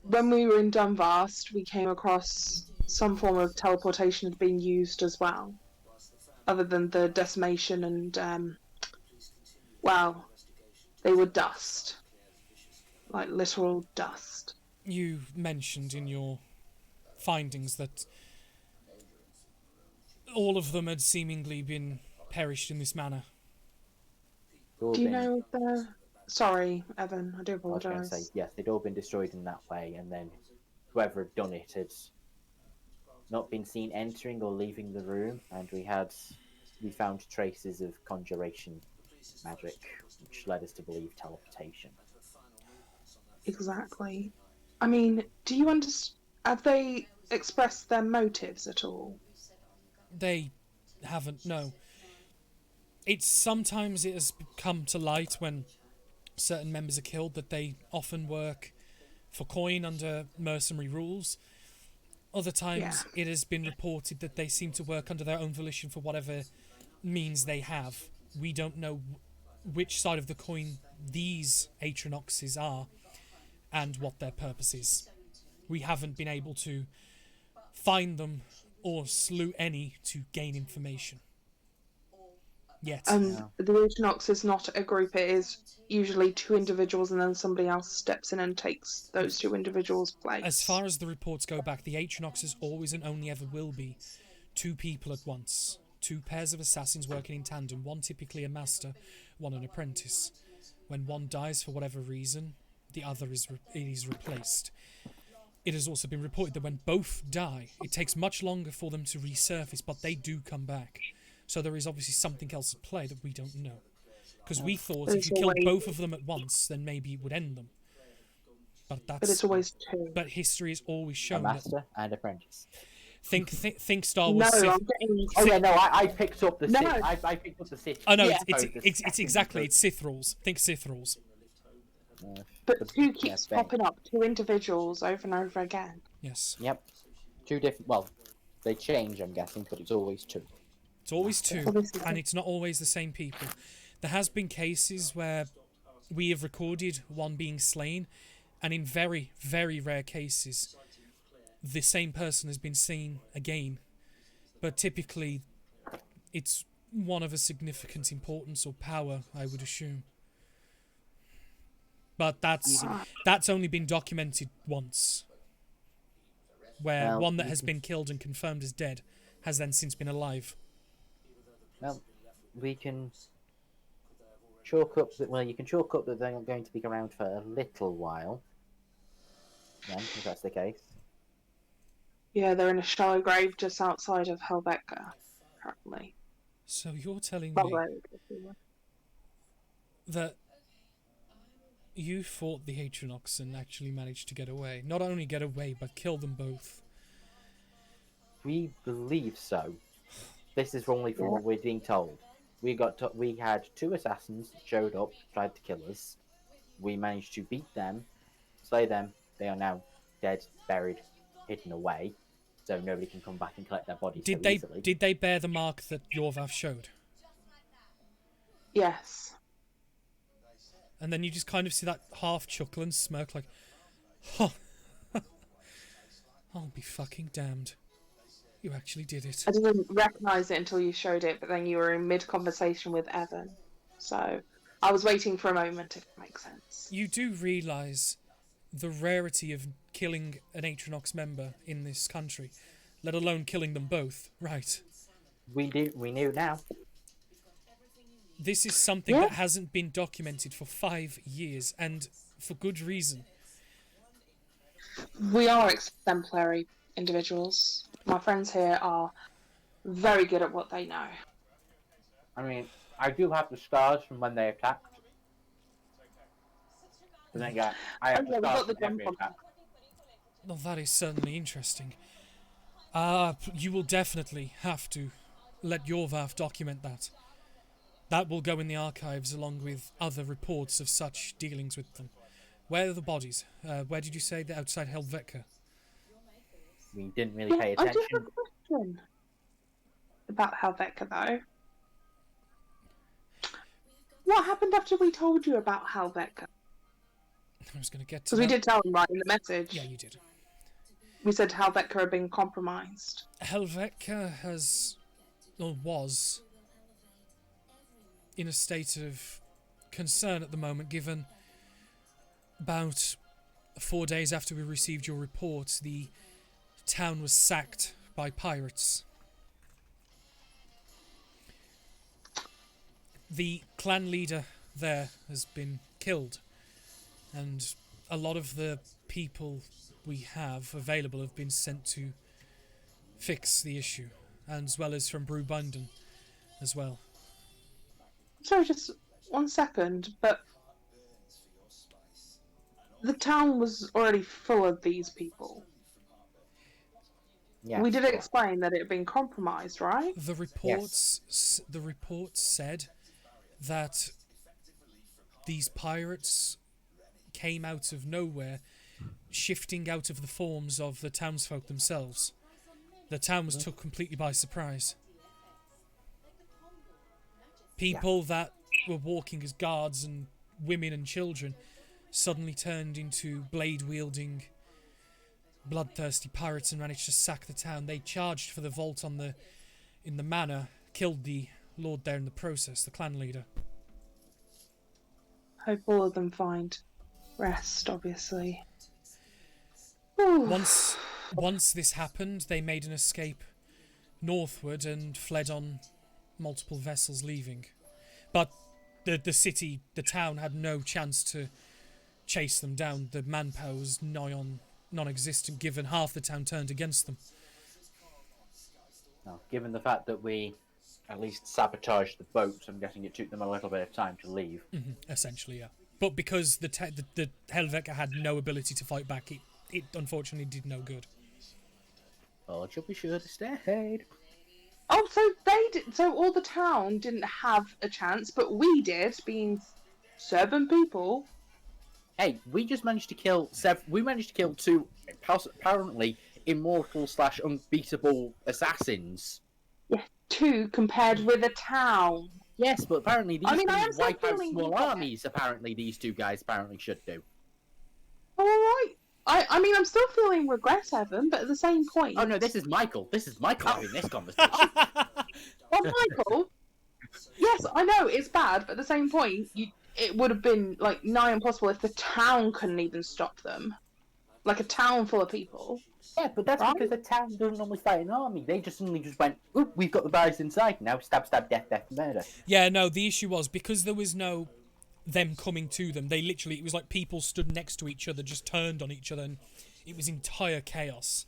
When we were in Dunvast, we came across some form of teleportation had been used as well, other than the decimation and well, they were dust, like literal dust. You mentioned in your findings that all of them had seemingly been perished in this manner. They've all Do you been- know if they're... Sorry, Evan, I do I was going to apologise. say yes, they'd all been destroyed in that way, and then whoever had done it had not been seen entering or leaving the room, and we found traces of conjuration magic, which led us to believe teleportation. Exactly. I mean, do you understand? Have they expressed their motives at all? They haven't, no. Sometimes it has come to light when certain members are killed that they often work for coin under mercenary rules. Other times it has been reported that they seem to work under their own volition for whatever means they have. We don't know which side of the coin these Atronoxes are and what their purpose is. We haven't been able to find them or slew any to gain information. Yet. And the Atronox is not a group, it is usually two individuals and then somebody else steps in and takes those two individuals' place. As far as the reports go back, the Atronox is always and only ever will be two people at once. Two pairs of assassins working in tandem, one typically a master, one an apprentice. When one dies for whatever reason, the other is replaced. It has also been reported that when both die, it takes much longer for them to resurface, but they do come back. So there is obviously something else at play that we don't know. Because we thought But if it's you killed always- both of them at once, then maybe it would end them. But But that's it's always two. but history has always A shown that. master and apprentice. Think Star No, Wars. Sith. I'm getting. Oh yeah, no, I picked up the No. Sith. I picked up the Sith. Oh no, Yeah. it's exactly it's Sith rules. Think Sith rules. But two Yeah, keeps fair. popping up, two individuals over and over again. Yes, Yep. Two different. Well, they change, I'm guessing, but it's always two. it's always two, Well, this is and it's not always the same people. There has been cases where we have recorded one being slain, and in very, very rare cases, the same person has been seen again. But typically, it's one of a significant importance or power, I would assume. But that's only been documented once, where Well, one that you has can- been killed and confirmed as dead has then since been alive. Well, we can chalk up that. Well, you can chalk up that they're going to be around for a little while. Then, if that's the case. Yeah, they're in a shallow grave just outside of Helvetica, apparently. So you're telling Well, me road, if you will. that you fought the Atriox and actually managed to get away. Not only get away, but kill them both. We believe so. This is only from what we're being told. We had two assassins that showed up, tried to kill us. We managed to beat them, slay them. They are now dead, buried, hidden away, so nobody can come back and collect their bodies so easily. Did they bear the mark that Yorvav showed? Yes. And then you just kind of see that half chuckle and smirk like, huh. I'll be fucking damned. You actually did it. I didn't recognise it until you showed it, but then you were in mid-conversation with Evan. So I was waiting for a moment, if it makes sense. You do realise the rarity of killing an Atriox member in this country, let alone killing them both, right? We knew now. This is something Yeah. that hasn't been documented for 5 years, and for good reason. We are exemplary individuals. My friends here are very good at what they know. I mean, I do have the scars from when they attacked. But then again, I have Oh, the yeah, we scars got the from every jump on. attack. Well, that is certainly interesting. You will definitely have to let Yorvav document that. That will go in the archives along with other reports of such dealings with them. Where are the bodies? Where did you say? They're outside Helvetica. We didn't really pay I do attention. have a question about Helvetica, though. What happened after we told you about Helvetica? I was going to get to Because we that. did tell them right in the message. Yeah, you did. We said Helvetica had been compromised. Helvetica has, or was, in a state of concern at the moment, given about 4 days after we received your report, the town was sacked by pirates. The clan leader there has been killed, and a lot of the people we have available have been sent to fix the issue, and as well as from Brewbunden as well. Sorry, just 1 second, but the town was already full of these people. Yeah, We did sure. explain that it had been compromised, right? The reports said that these pirates came out of nowhere, shifting out of the forms of the townsfolk themselves. The town was took completely by surprise. People that were walking as guards and women and children suddenly turned into blade-wielding, bloodthirsty pirates and managed to sack the town. They charged for the vault in the manor, killed the lord there in the process, the clan leader. Hope all of them find rest, obviously. Ooh. Once this happened, they made an escape northward and fled on multiple vessels leaving. But the town had no chance to chase them down. The manpower was non-existent, given half the town turned against them. No, given the fact that we at least sabotage the boat. I'm guessing it took them a little bit of time to leave. Essentially, yeah. But because the Helvetica had no ability to fight back, it unfortunately did no good. Oh, should be sure to stayed. Oh, so they did. So all the town didn't have a chance, but we did, being 7 people. Hey, we just managed to kill we managed to kill 2 apparently immortal / unbeatable assassins. Yeah, 2 compared with a town. Yes, but apparently these I mean, I am things still wipe out feeling small regret. armies. Apparently, these 2 guys apparently should do. All right. I mean, I'm still feeling regret, Evan, but at the same point. Oh no, this is Michael. This is Michael having this conversation. Well, Michael. Yes, I know it's bad, but at the same point, it would have been like nigh impossible if the town couldn't even stop them. Like a town full of people. Yeah, but that's Right. because the town doesn't normally fight an army. They just suddenly just went, "Oop, we've got the barracks inside now. Stab, stab, death, death, murder." Yeah, no, the issue was because there was no them coming to them. They literally, it was like people stood next to each other, just turned on each other, and it was entire chaos.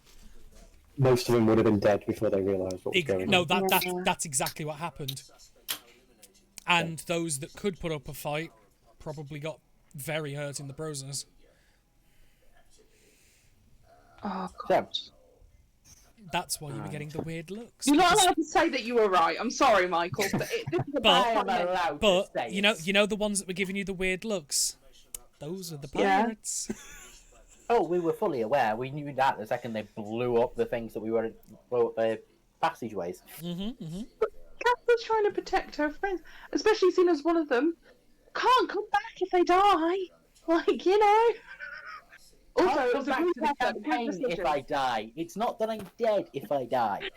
Most of them would have been dead before they realised what was going No, on. that's exactly what happened. And those that could put up a fight probably got very hurt in the process. Oh God. So, That's why you were getting the weird looks. You're not because- allowed to say that you were right. I'm sorry, Michael, but this is a But- I am bad allowed to But say you know the ones that were giving you the weird looks. Those are the Yeah. pirates. Oh, we were fully aware. We knew that the second they blew up the things that blew up the passageways. Catherine's trying to protect her friends, especially seeing as one of them can't come back if they die. Like, you know. Also, I'll it come was a back group to the effort, group campaign if decision. I die. It's not that I'm dead if I die.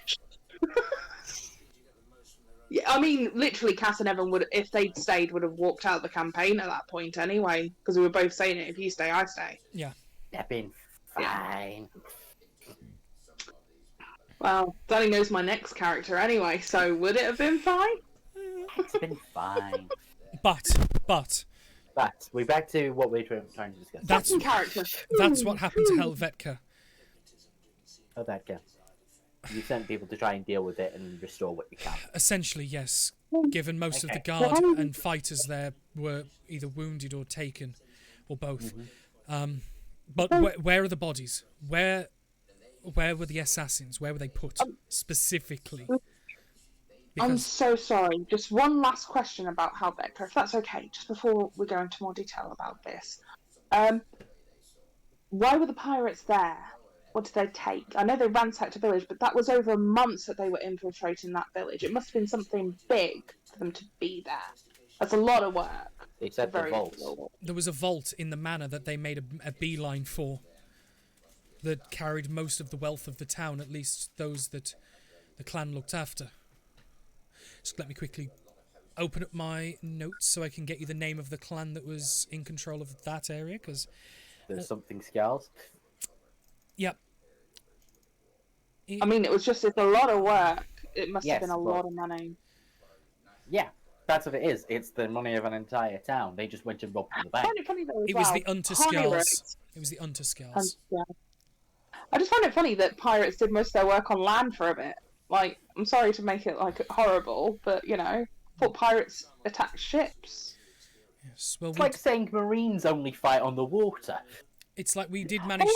Yeah, I mean, literally, Cass and Evan would, if they'd stayed, would have walked out of the campaign at that point anyway, because we were both saying it. If you stay, I stay. They've been fine. Well, Danny knows my next character anyway, so would it have been fine? It's been fine. But But we're back to what we're trying to discuss. That's- Second character. that's what happened to Helvetica. Oh, that guy. You sent people to try and deal with it and restore what you can. Essentially, yes. Given most of the Okay. guard and fighters there were either wounded or taken, or both. But where are the bodies? Where were the assassins? Where were they put specifically? I'm Because so sorry. Just one last question about Helvetica, if that's okay, just before we go into more detail about this. Why were the pirates there? What did they take? I know they ransacked a village, but that was over months that they were infiltrating that village. It must have been something big for them to be there. That's a lot of work. They said the Very vault. difficult. there was a vault in the manor that they made a beeline for that carried most of the wealth of the town, at least those that the clan looked after. Just let me quickly open up my notes so I can get you the name of the clan that was in control of that area, because There's something scales. yep. I mean, it's a lot of work. It must Yes, have been a but- lot of money. Yeah, that's what it is. It's the money of an entire town. They just went and robbed from the I bank. find it funny though, as It was well, the Unterskels. pirates- It was the Unterskels. Yeah. I just find it funny that pirates did most of their work on land for a bit. Like, I'm sorry to make it like horrible, but you know, I thought pirates attacked ships. Yes. Well, It's like saying Marines only fight on the water. it's like we did manage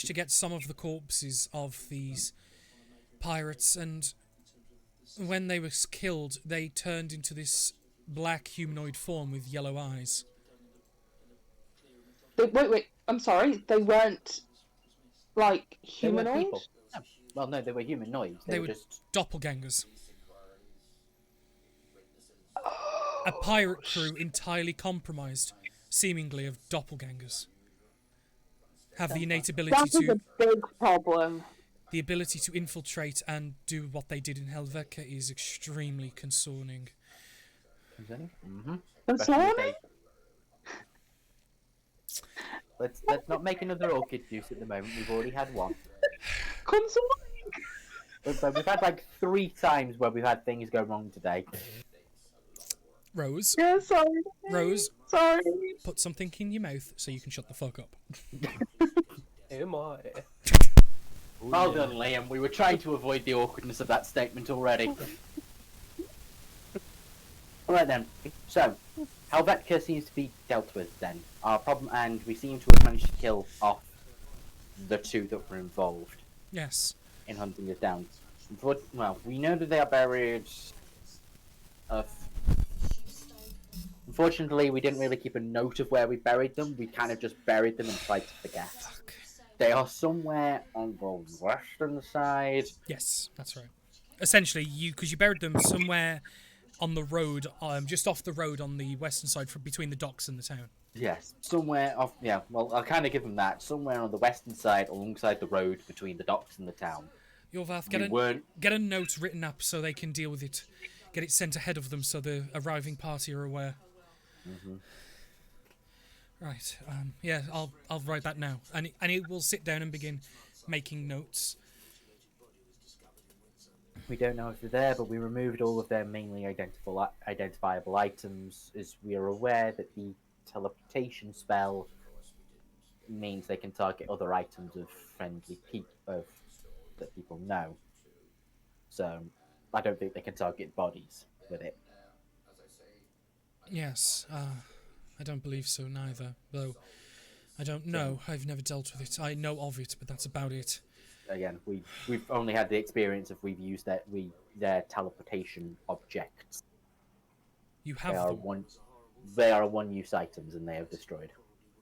to get some of the corpses of these pirates, and when they were killed, they turned into this black humanoid form with yellow eyes. Wait, I'm sorry. They weren't like They weren't humanoid. people. No. Well, no, they were humanoids. They They were were just... doppelgangers. A pirate crew entirely compromised, seemingly of doppelgangers. Have the innate ability That is to a big problem. the ability to infiltrate and do what they did in Helvetica is extremely concerning. Mm-hmm. Concerning? Let's not make another orchid juice at the moment. We've already had one. Concerning? But we've had like 3 times where we've had things go wrong today. Rose, Yeah, sorry. Rose, Sorry. put something in your mouth so you can shut the fuck up. Oh my. Well done, Liam. We were trying to avoid the awkwardness of that statement already. Alright then. So, Helvetica seems to be dealt with then. Our problem, and we seem to have managed to kill off the two that were involved Yes. in hunting us down. Well, we know that they are buried. Unfortunately, we didn't really keep a note of where we buried them. We kind of just buried them and tried to forget. Fuck. They are somewhere on the western side. Yes, that's right. Essentially, because you buried them somewhere on the road, just off the road on the western side, between the docks and the town. Yes, somewhere off. Yeah, well, I'll kind of give them that. Somewhere on the western side, alongside the road between the docks and the town. Yorvath, get a note written up so they can deal with it. Get it sent ahead of them so the arriving party are aware. Mm-hmm. Right. Yeah, I'll write that now, and it will sit down and begin making notes. We don't know if they're there, but we removed all of their mainly identifiable items, as we are aware that the teleportation spell means they can target other items of friendly people that people know. So I don't think they can target bodies with it. Yes. I don't believe so neither, though. I don't know. I've never dealt with it. I know of it, but that's about it. Again, we've only had the experience of we've used their teleportation objects. You have them. They are one-use items, and they are destroyed.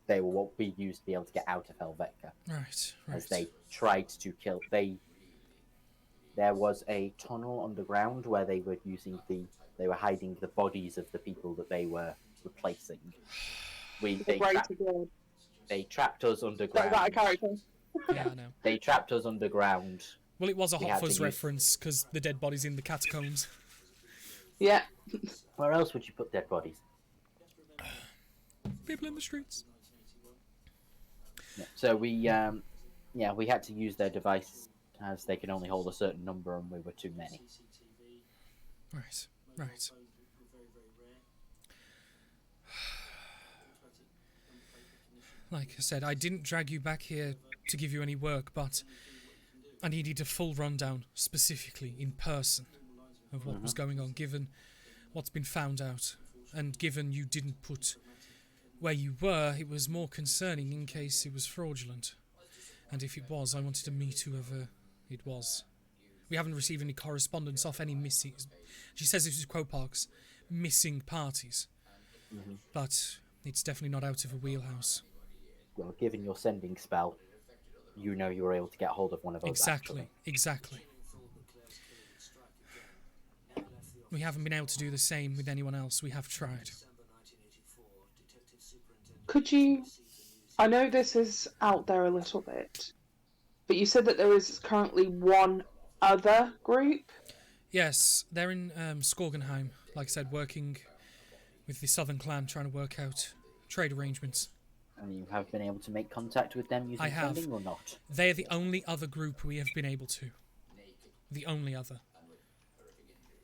They will what be used to be able to get out of Helvetica. Right. As they tried to kill. There was a tunnel underground where they were hiding the bodies of the people that they were replacing. They trapped us underground. Is that a character? Yeah, I know. They trapped us underground. Well, it was a We Hot had to Fuzz use- reference because the dead body's in the catacombs. Yeah. Where else would you put dead bodies? People in the streets. Yeah. So we had to use their device as they can only hold a certain number, and we were too many. Right. Right. Like I said, I didn't drag you back here to give you any work, but I needed a full rundown, specifically in person, of what was going on, given what's been found out. And given you didn't put where you were, it was more concerning in case it was fraudulent. And if it was, I wanted to meet whoever it was. We haven't received any correspondence off any missing... She says this is Quopark's missing parties. But it's definitely not out of a wheelhouse. Well, given your sending spell, you know you were able to get hold of one of those. Exactly, actually. exactly. We haven't been able to do the same with anyone else. We have tried. Could you... I know this is out there a little bit, but you said that there is currently one other group? Yes, they're in Skorgenheim, like I said, working with the Southern Clan, trying to work out trade arrangements. And you have been able to make contact with them using I have. sending or not? They're the only other group we have been able to. The only other.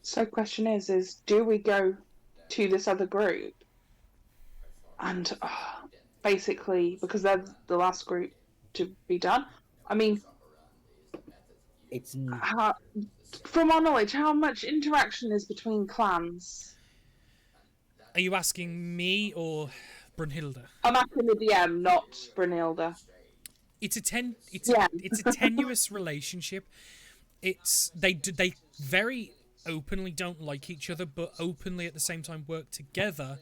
So question is do we go to this other group and basically, because they're the last group to be done, I mean, It's from our knowledge, how much interaction is between clans? Are you asking me or Brunhilde? I'm asking the DM, not Brunhilde. It's a Yeah. it's a tenuous relationship. They very openly don't like each other, but openly at the same time work together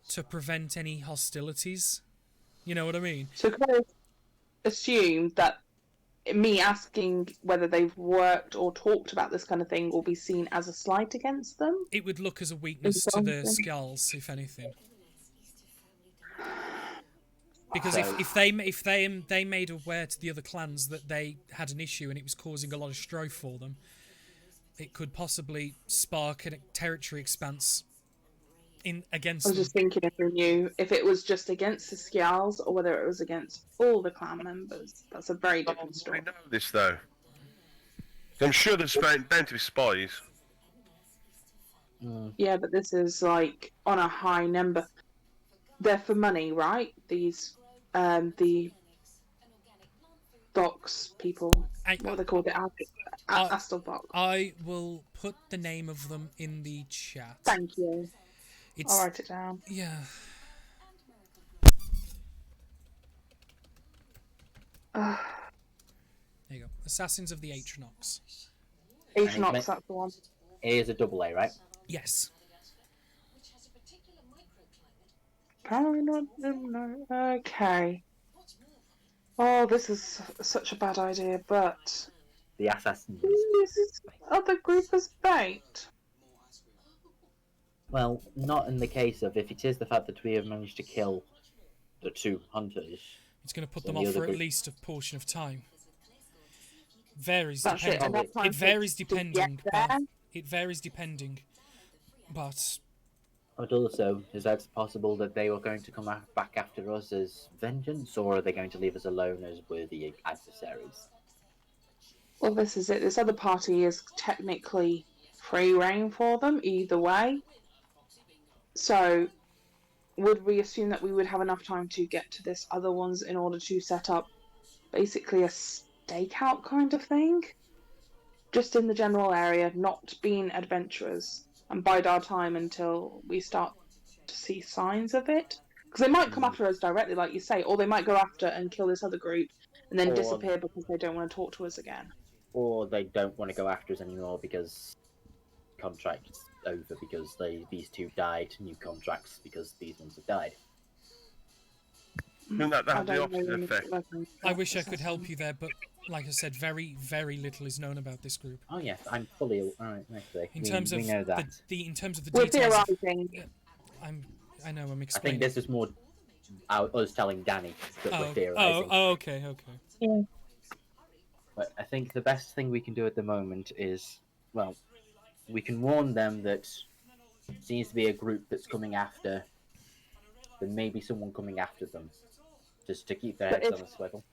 to prevent any hostilities. You know what I mean? So can I assume that me asking whether they've worked or talked about this kind of thing will be seen as a slight against them? It would look as a weakness to the Skulls, if anything. Because if they made aware to the other clans that they had an issue and it was causing a lot of strife for them, it could possibly spark a territory expanse against I was them. just thinking if we knew if it was just against the Skjalls or whether it was against all the clan members. That's a very different I story. know this though. I'm sure there's bound to be spies. Yeah, but this is like on a high number. They're for money, right? These, the box people. What are they called? The Astor box. I will put the name of them in the chat. Thank you. It's I'll write it down. yeah. Uh, There you go. Assassins of the Atronox. Atronox, that's the one. A is a double A, right? Yes. Paranoid. Okay. Oh, this is such a bad idea, but The assassins. who uses other group as bait? Well, not in the case of if it is the fact that we have managed to kill the 2 hunters. It's going to put So them the off other for at group- least a portion of time. Varies That's it. depending. Enough time It varies to get depending. there. But it varies depending. But But also, is that possible that they were going to come back after us as vengeance, or are they going to leave us alone as worthy adversaries? Well, this is it. This other party is technically free reign for them either way. So, would we assume that we would have enough time to get to this other ones in order to set up basically a stakeout kind of thing? Just in the general area, not being adventurers, and bide our time until we start to see signs of it? Because they might come after us directly, like you say, or they might go after and kill this other group and then Or- disappear because they don't want to talk to us again. Or they don't want to go after us anymore because contract's over because these 2 died, new contracts because these ones have died. I think that I has the don't know opposite any effect. weapons. I wish I could help you there, but like I said, very, very little is known about this group. Oh yes, I'm fully alright. Actually, In terms of we know that. in terms of the We're details, theorizing. I know I'm I explaining. think this is more us telling Danny that we're theorizing. Okay. But I think the best thing we can do at the moment is, well, we can warn them that seems to be a group that's coming after. There may be someone coming after them, just to keep their But heads if- on a swivel.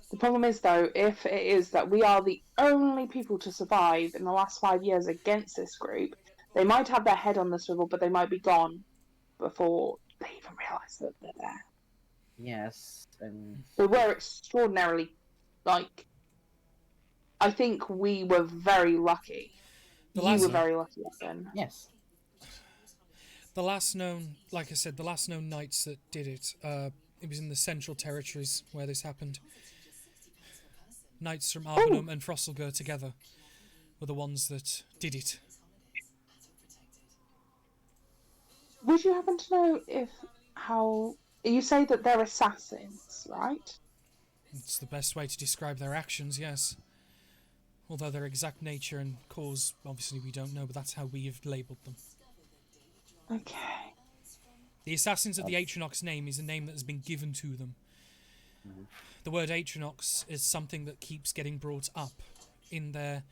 The problem is, though, if it is that we are the only people to survive in the last 5 years against this group, they might have their head on the swivel, but they might be gone before they even realise that they're there. Yes, and They were extraordinarily, I think we were very lucky. The You last- were very lucky, then. yes, The last known, like I said, the last known knights that did it, it was in the Central Territories where this happened. Knights from Arbanum and Frosselgur together were the ones that did it. Would you happen to know how you say that they're assassins, right? It's the best way to describe their actions, yes. Although their exact nature and cause, obviously we don't know, but that's how we have labelled them. Okay. The Assassins of the Atronox name is a name that has been given to them. The word Atronox is something that keeps getting brought up in their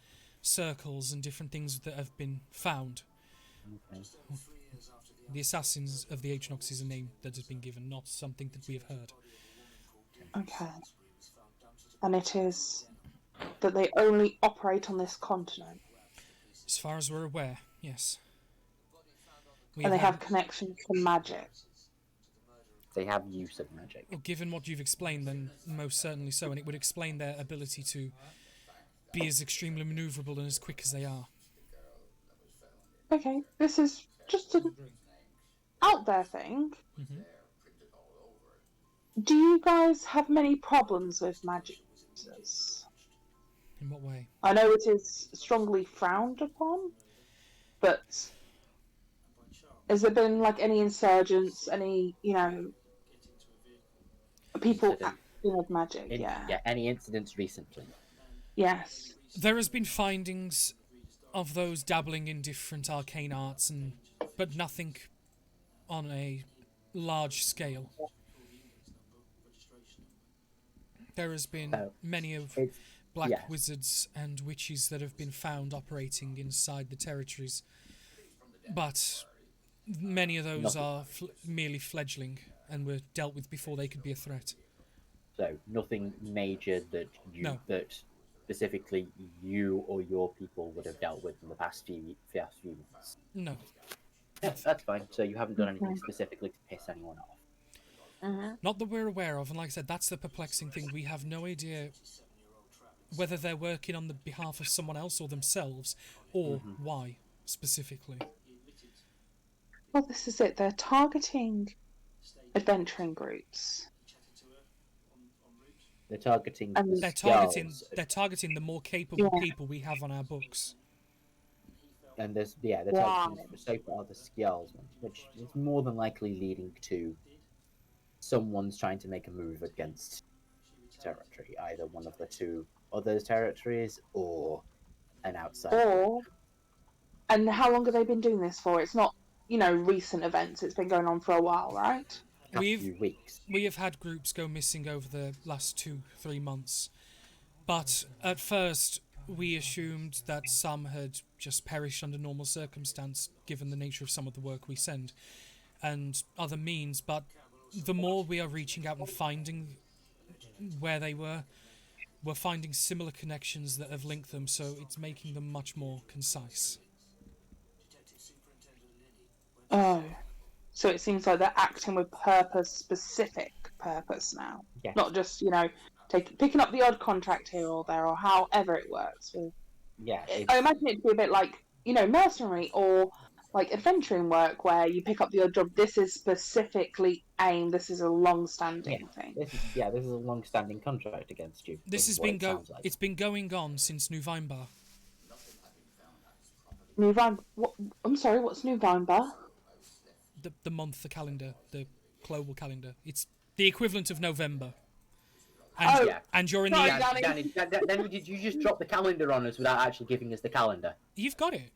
circles and different things that have been found. okay. The Assassins of the Atronox is a name that has been given, not something that we have heard. Okay. And it is that they only operate on this continent, As far as we're aware, yes. and they have connections to magic. They have use of magic. Well, given what you've explained, then most certainly so, and it would explain their ability to be as extremely manoeuvrable and as quick as they are. Okay, this is just an out there thing. Mhm. Do you guys have many problems with magic users? In what way? I know it is strongly frowned upon, but has there been any insurgents, any people Incident. acting with magic? Yeah. Any incidents recently? Yes. There has been findings of those dabbling in different arcane arts, but nothing on a large scale. There has been many of It's black yeah. wizards and witches that have been found operating inside the territories, but many of those Nothing. are merely fledgling and were dealt with before they could be a threat. So nothing major that No. that specifically you or your people would have dealt with in the past few months. No. Yeah, that's fine. So you haven't done anything specifically to piss anyone off. Not that we're aware of, and like I said, that's the perplexing thing. We have no idea whether they're working on the behalf of someone else or themselves, or why specifically. Well, this is it. They're targeting adventuring groups. They're targeting. And They're Skjalls, targeting the more capable Yeah. people we have on our books. and they're Wow. targeting so far the Skjalls, which is more than likely leading to someone's trying to make a move against territory, either one of the two other territories or an outside. And how long have they been doing this for? It's not, recent events. It's been going on for a while, right? Past We've- few weeks. We have had groups go missing over the last 2-3 months, but at first we assumed that some had just perished under normal circumstance, given the nature of some of the work we send, and other means. But the more we are reaching out and finding where they were, we're finding similar connections that have linked them, so it's making them much more concise. Oh. So it seems like they're acting with specific purpose now. Yeah. Not just, picking up the odd contract here or there, or however it works. Yeah. I imagine it to be a bit like, mercenary or like adventuring work where you pick up the odd job. This is specifically aimed. This is a long-standing thing. This is a long-standing contract against you. This has is what been it sounds like. it's been going on since November. November. I'm sorry. What's November? The month, the calendar, the global calendar. It's the equivalent of November. And, Oh, yeah. and you're in Sorry, the... Danny. Danny, did you just drop the calendar on us without actually giving us the calendar? You've got it.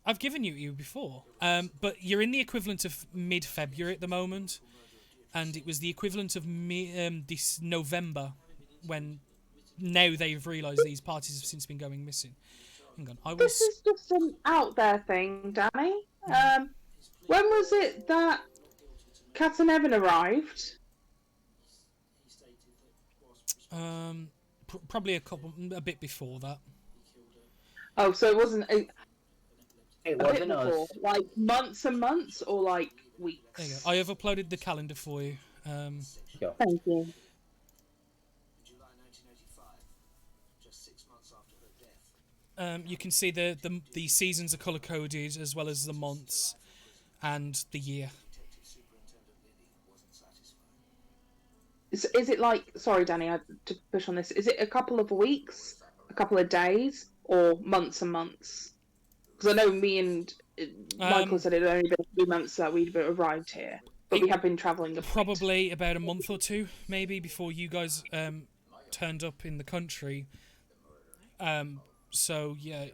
I've given you before. But you're in the equivalent of mid-February at the moment. And it was the equivalent of this November when now they've realised these parties have since been going missing. Hang on, I will... This is just an out there thing, Danny. When was it that Kat and Evan arrived? Probably a bit before that. Oh, so it wasn't It a bit wasn't before, us. like months and months, or like weeks. There you go. I have uploaded the calendar for you. Sure. Thank you. You can see the seasons are colour coded as well as the months and the year. Is it like? Sorry, Danny, to push on this. Is it a couple of weeks, a couple of days, or months and months? Because I know me and Michael said it had only been a few months that we'd arrived here, but we have been travelling. Probably about a month or two, maybe, before you guys turned up in the country. So yeah,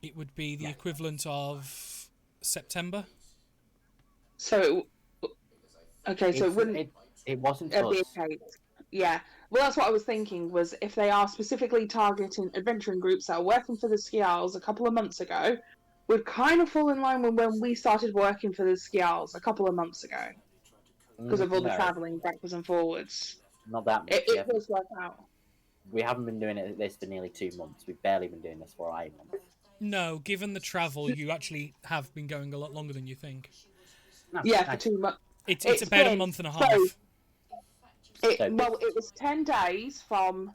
it would be the equivalent of September. So, okay, so it wouldn't. It wasn't It'd be us. a case. Yeah. Well, that's what I was thinking, was if they are specifically targeting adventuring groups that are working for the Skjalls a couple of months ago, would kind of fall in line with when we started working for the Skjalls a couple of months ago, because of all the No, travelling backwards and forwards. Not that much. It does work out. We haven't been doing this for nearly 2 months. We've barely been doing this for a month. No, given the travel, you actually have been going a lot longer than you think. No, Yeah, for nice. 2 months. It's It's about a been- month and a so- half. Well, it was 10 days from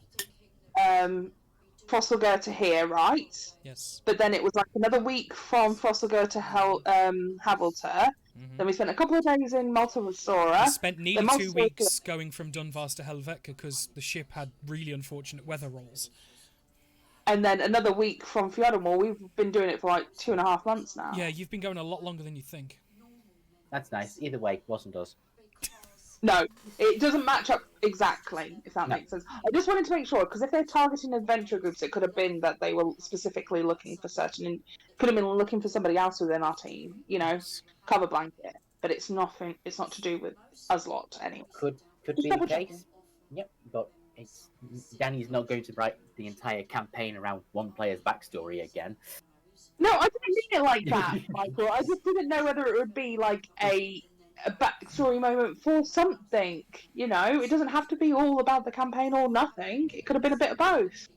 Frosselger to here, right? Yes. But then it was like another week from Frosselger to Havilter. Then we spent a couple of days in Multivasora. I spent nearly most 2 likely- weeks going from Dunvars to Helvetica because the ship had really unfortunate weather rolls. And then another week from Fjordamore. We've been doing it for like 2.5 months now. Yeah, you've been going a lot longer than you think. That's nice. Either way, wasn't us. No, it doesn't match up exactly, if that No. makes sense. I just wanted to make sure, because if they're targeting adventure groups, it could have been that they were specifically looking for certain, could have been looking for somebody else within our team, cover blanket. But it's nothing. It's not to do with us lot anyway. Could Just be the double checking. case. Yep, but Danny's not going to write the entire campaign around one player's backstory again. No, I didn't mean it like that, Michael. I just didn't know whether it would be like a backstory moment for something. It doesn't have to be all about the campaign or nothing. It could have been a bit of both.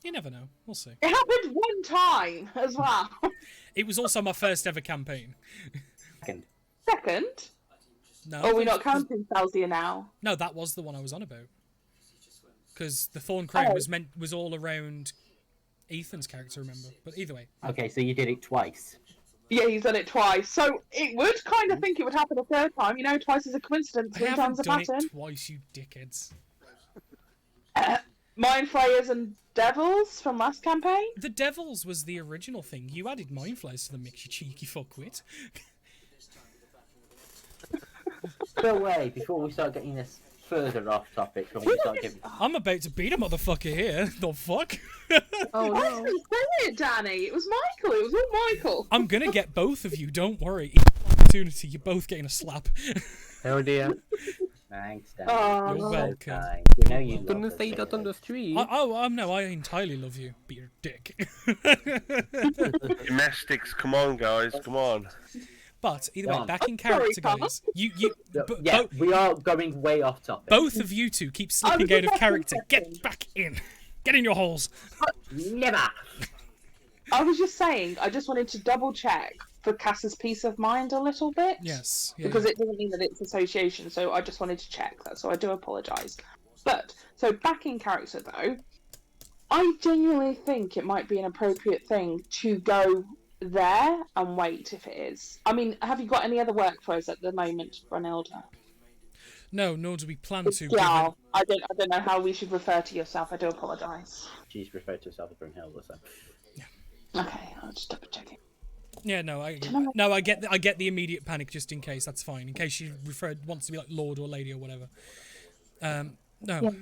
You never know. We'll see. It happened one time as well. It was also my first ever campaign. Second. Second, No, Oh, we're they've- not counting Falzia now. No, that was the one I was on about. Because the Thorn Crown Oh. was all around Ethan's character, remember? But either way, Okay, so you did it twice. Yeah, he's done it twice. So it would kind of think it would happen a third time. You know, twice is a coincidence, I three times haven't a done pattern. it twice, you dickheads. Mind Flayers and Devils from last campaign. The Devils was the original thing. You added Mind Flayers to the mix, you cheeky fuckwit. Go away before we start getting this further off topic. When we start giving... I'm about to beat a motherfucker here. The fuck? Oh I no. didn't say it, Danny. It was Michael. It was all Michael. I'm gonna get both of you, don't worry. Equal opportunity, you're both getting a slap. Oh dear. Thanks, Dan. Oh, You're So welcome. kind. We know you love Couldn't us say that on here. the street. No, I entirely love you. Be your dick. Domestics, come on, guys, come on. But either way, Go on. back in I'm character, sorry, guys. Yeah, we are going way off topic. Both of you two keep was slipping just out of asking character. Get questions. back in. Get in your holes. Never. I was just saying, I just wanted to double check for Cass's peace of mind a little bit. Yes. Yeah, Because it doesn't mean that it's association, so I just wanted to check that, so I do apologise. But, so back in character though, I genuinely think it might be an appropriate thing to go there and wait if it is. I mean, have you got any other workflows at the moment, Brunilda? No, nor do we plan to. Yeah, I don't know how we should refer to yourself, I do apologise. She's referred to herself as Brunhilde, so. Okay, I'll just double check it. Yeah, no, I get the immediate panic just in case. That's fine. In case she wants to be like Lord or Lady or whatever. No,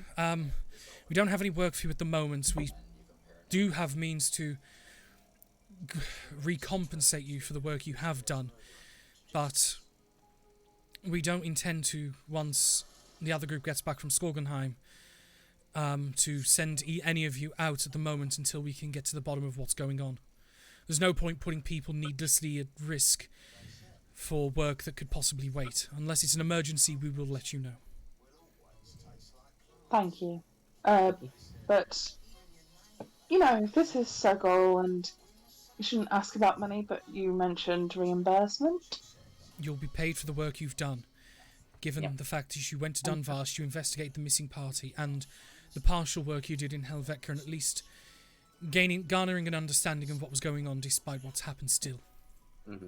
we don't have any work for you at the moment. We do have means to recompensate you for the work you have done, but we don't intend to, once the other group gets back from Skorgenheim, to send any of you out at the moment until we can get to the bottom of what's going on. There's no point putting people needlessly at risk for work that could possibly wait. Unless it's an emergency, we will let you know. Thank you. But, you know, this is Circle, and you shouldn't ask about money, but you mentioned reimbursement. You'll be paid for the work you've done. Given the fact that you went to Dunvast, you investigate the missing party, and the partial work you did in Helvetica, and at least garnering an understanding of what was going on despite what's happened still. Mm-hmm.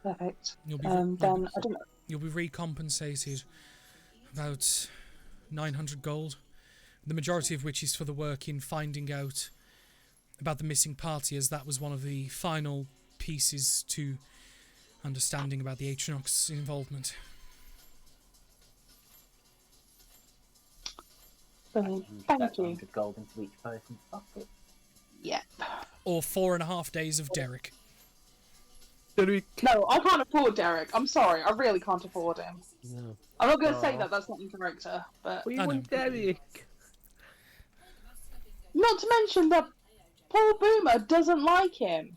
Perfect. You'll be, Then, I don't know. you'll be recompensated about 900 gold, the majority of which is for the work in finding out about the missing party, as that was one of the final pieces to understanding about the Atriox involvement. Brilliant. Thank That's you. 100 gold into each person's pocket. Yeah. Or 4.5 days of Derek. No, I can't afford Derek. I'm sorry. I really can't afford him. No. I'm not going to say that. That's not in character. But We I know. want Derek. not to mention that Paul Boomer doesn't like him.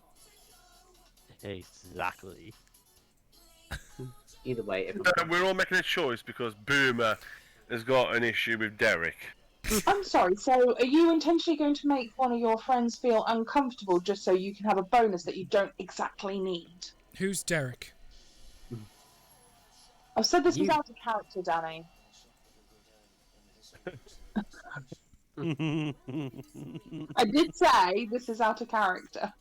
Exactly. Either way, We're all making a choice because Boomer has got an issue with Derek. I'm sorry. So, are you intentionally going to make one of your friends feel uncomfortable just so you can have a bonus that you don't exactly need? Who's Derek? I've said this was You- out of character, Danny. I did say this is out of character.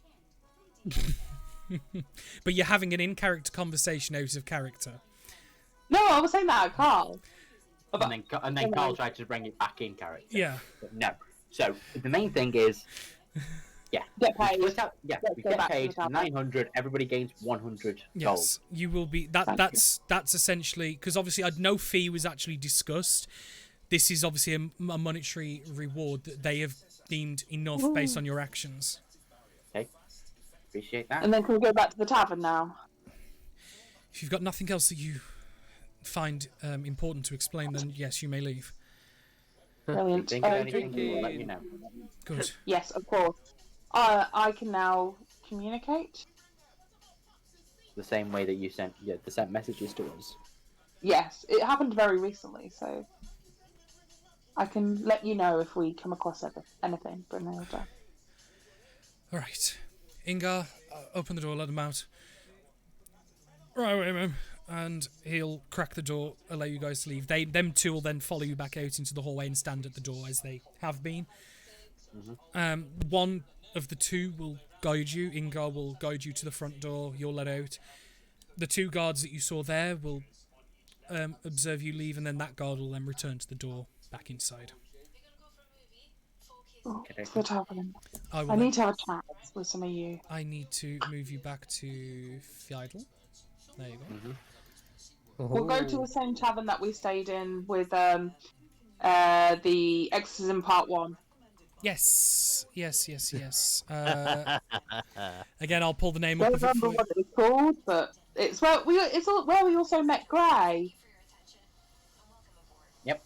But you're having an in-character conversation out of character. No, I was saying that at Carl. and then Carl tried to bring it back in character. Yeah. But no. So the main thing is, Get we paid. split out- Let's we go get back to paid the topic. 900. Everybody gains 100 gold. Yes, you will be. Thank you. That's essentially because obviously no fee was actually discussed. This is obviously a monetary reward that they have deemed enough based on your actions. Okay. Appreciate that. And then can we go back to the tavern now? If you've got nothing else that you find important to explain, then yes, you may leave. Brilliant. Think of anything, we'll let you know. Good. Yes, of course. I can now communicate. The same way that you sent messages to us. Yes, it happened very recently, so I can let you know if we come across anything, Brunhilde. All right, Ingar, open the door. Let them out. Right away, ma'am. And he'll crack the door, allow you guys to leave. Them two will then follow you back out into the hallway and stand at the door as they have been. One of the two will guide you. Ingar will guide you to the front door. You're let out. The two guards that you saw there will observe you leave, and then that guard will then return to the door back inside. What's happening? I will I then- need to have a chat with some of you. I need to move you back to Fidel. There you go. We'll go to the same tavern that we stayed in with the Exorcism Part 1. Yes. Again, I'll pull the name I up don't of it remember for you. what it was called, but it's where we also met Gray. Yep.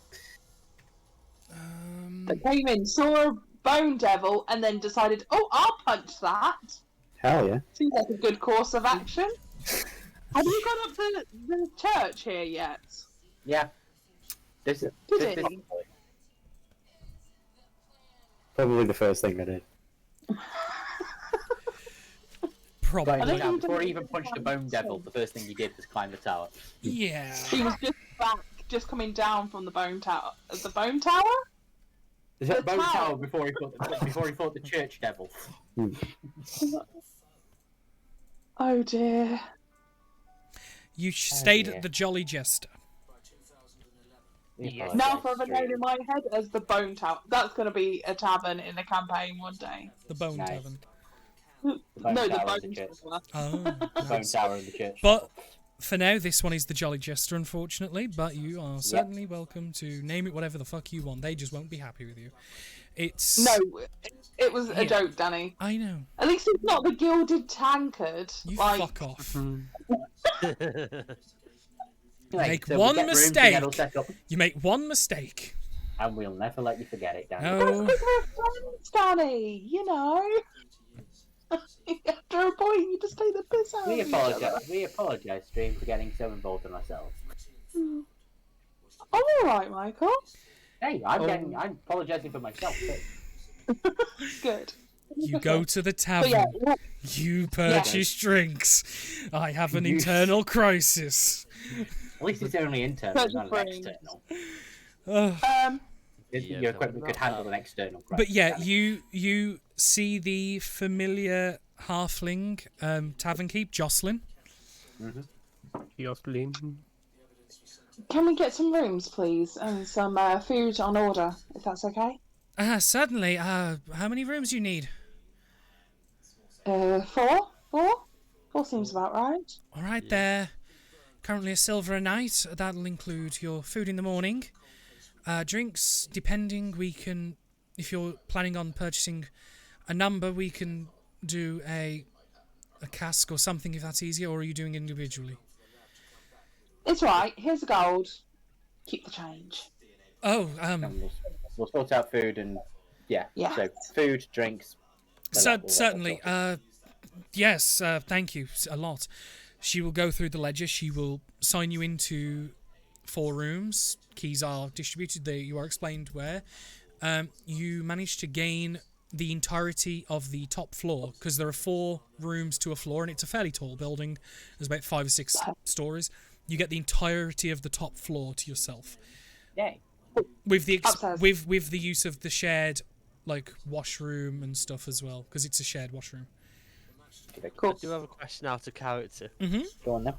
That came in, saw a bone devil, and then decided, oh, I'll punch that. Hell yeah. Seems like a good course of action. Have you gone up to the church here yet? Yeah. This is Did it? Probably the first thing I did. Probably. Right, think now, you before did he even punched the bone devil, the first thing he did was climb the tower. Yeah. He was just coming down from the bone tower. The bone tower? Is that The bone tower. tower before he fought the church devil? Oh dear. You stayed dear. at the Jolly Jester. We Yes. apologise, Now forever Stream. known in my head as the Bone Tower. That's going to be a tavern in the campaign one day. The Bone Nice. Tavern. Bone No, the Tower Bone in the church. Tower. Oh, The bone nice. tower in the church. But for now, this one is the Jolly Jester, unfortunately. But you are certainly welcome to name it whatever the fuck you want. They just won't be happy with you. It's No, it was a Yeah. joke, Danny. I know. At least it's not the Gilded Tankard. You like, fuck off. Anyway, make so we one get rooms to mistake. get all set up, You make one mistake. and we'll never let you forget it, Danny. No. We're friends, Danny. You know. After a point, you just take the piss out We of each other. apologise. We apologise, Stream, for getting so involved in ourselves. I'm all right, Michael. Hey, I'm apologising for myself too. Good. You go to the But tavern. yeah, You purchase drinks. I have an You- internal crisis. At least it's only internal, That's not an brains. external. Ugh. Yeah, Your equipment not could handle that. an external crisis. But yeah, Danny. you see the familiar halfling tavern keep, Jocelyn. Jocelyn. can we get some rooms, please, and some food on order, if that's okay? Certainly. How many rooms you need? 4? 4 seems about right. All right, there. Currently a silver a night. That'll include your food in the morning. Drinks, depending, we can... If you're planning on purchasing a number, we can do a cask or something if that's easier, or are you doing individually? It's right. Here's the gold. Keep the change. Oh, And we'll sort out food and yeah. Yeah. So food, drinks. certainly. Yes, thank you a lot. She will go through the ledger. She will sign you into 4 rooms. Keys are distributed. You are explained where. You manage to gain the entirety of the top floor because there are 4 rooms to a floor and it's a fairly tall building. There's about 5 or 6 stories. You get the entirety of the top floor to yourself Yay. with the Upstairs. with the use of the shared like washroom and stuff as well because it's a shared washroom. Cool. I do have a question out of character. Go on then.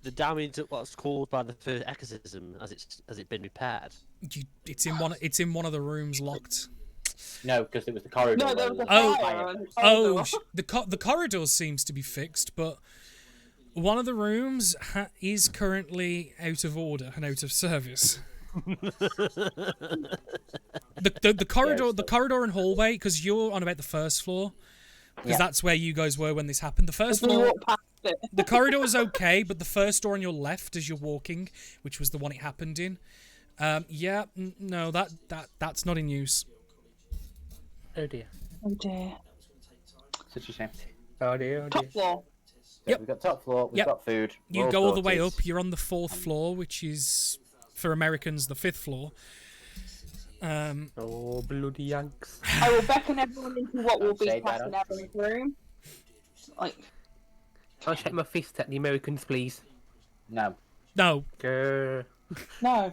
The damage that what's caused by the first exorcism, has it been repaired? It's in one of the rooms locked. No, because it was the corridor. No, there was a Oh. fire on the Oh, corridor. the corridor seems to be fixed, but one of the rooms is currently out of order and out of service. the corridor and hallway, because you're on about the first floor, because Yeah. that's where you guys were when this happened. The first We floor, walked past it. the corridor was okay, but the first door on your left as you're walking, which was the one it happened in, no, that's not in use. Oh dear. Oh dear. Such a shame. Oh dear. Oh Top dear. floor. So Yep. we've got top floor, we've Yep. got food. You we're go all the way sorted. up. You're on the 4th floor, which is for Americans the 5th floor. Oh bloody Yanks. I will beckon everyone into what will Don't be say that Captain out. Evans' room. Like, I'll shake my fist at the Americans, please. No. No. Grr. No.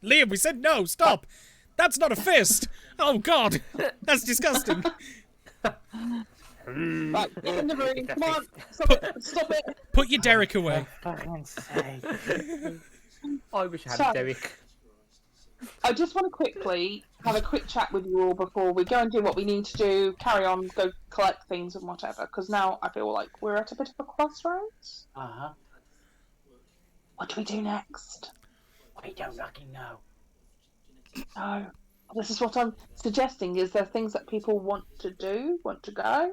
Liam, we said no. Stop. That's not a fist. Oh, God. That's disgusting. Right, get in the room. Come on. Stop it. Stop it. Put your Derek away. Fucking sake. I wish I had So- a Derek. I just want to quickly have a quick chat with you all before we go and do what we need to do, carry on, go collect things and whatever, because now I feel like we're at a bit of a crossroads. Uh-huh. What do we do next? We don't fucking know. No. This is what I'm suggesting. Is there things that people want to do, want to go?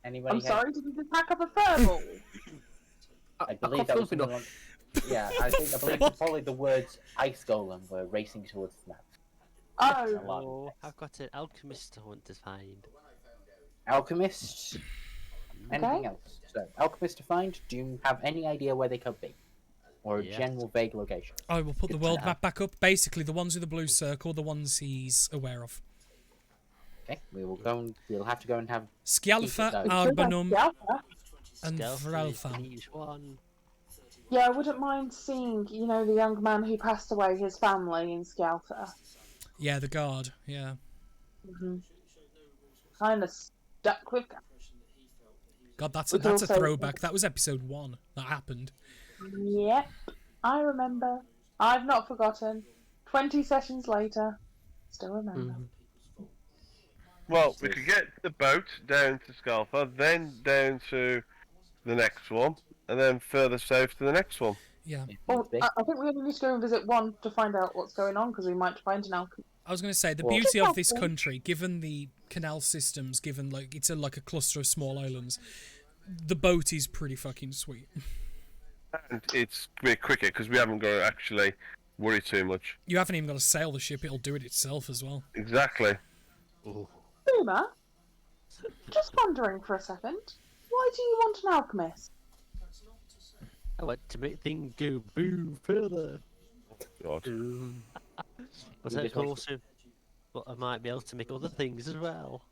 Anybody I'm have- sorry, did you just pack up a furball? I believe that was something along... Yeah, I believe probably the words ice golem were racing towards the map. Oh, Oh, I've got an alchemist I want to find. Alchemist. Anything Okay. else? So, alchemist to find. Do you have any idea where they could be, or a Yes. general vague location? I will put the Good to world know. map back up. Basically, the ones with the blue circle, the ones he's aware of. Okay, we will go. We'll have to go and have. Skjalfa, those. Arbanum, yeah. and Stealth is Vralfan. each one. Yeah, I wouldn't mind seeing, you know, the young man who passed away, his family in Scalta. Yeah, the guard. Yeah. Kind of stuck with. God, that's Which a also- throwback. That was episode 1 that happened. Yep, I remember. I've not forgotten. 20 sessions later, still remember. Well, we could get the boat down to Scalfa, then down to the next one, and then further south to the next one. Yeah. Well, I think we only need to go and visit one to find out what's going on, because we might find an alchemy. I was going to say, the Well- beauty of this Okay. country, given the canal systems, given like it's like a cluster of small islands, the boat is pretty fucking sweet. And it's a bit quicker because we haven't got to actually worry too much. You haven't even got to sail the ship; it'll do it itself as well. Exactly. Boomer, just wondering for a second, why do you want an alchemist? I want to make things go boom further. God. But You I just can want- also, but I might be able to make other things as well.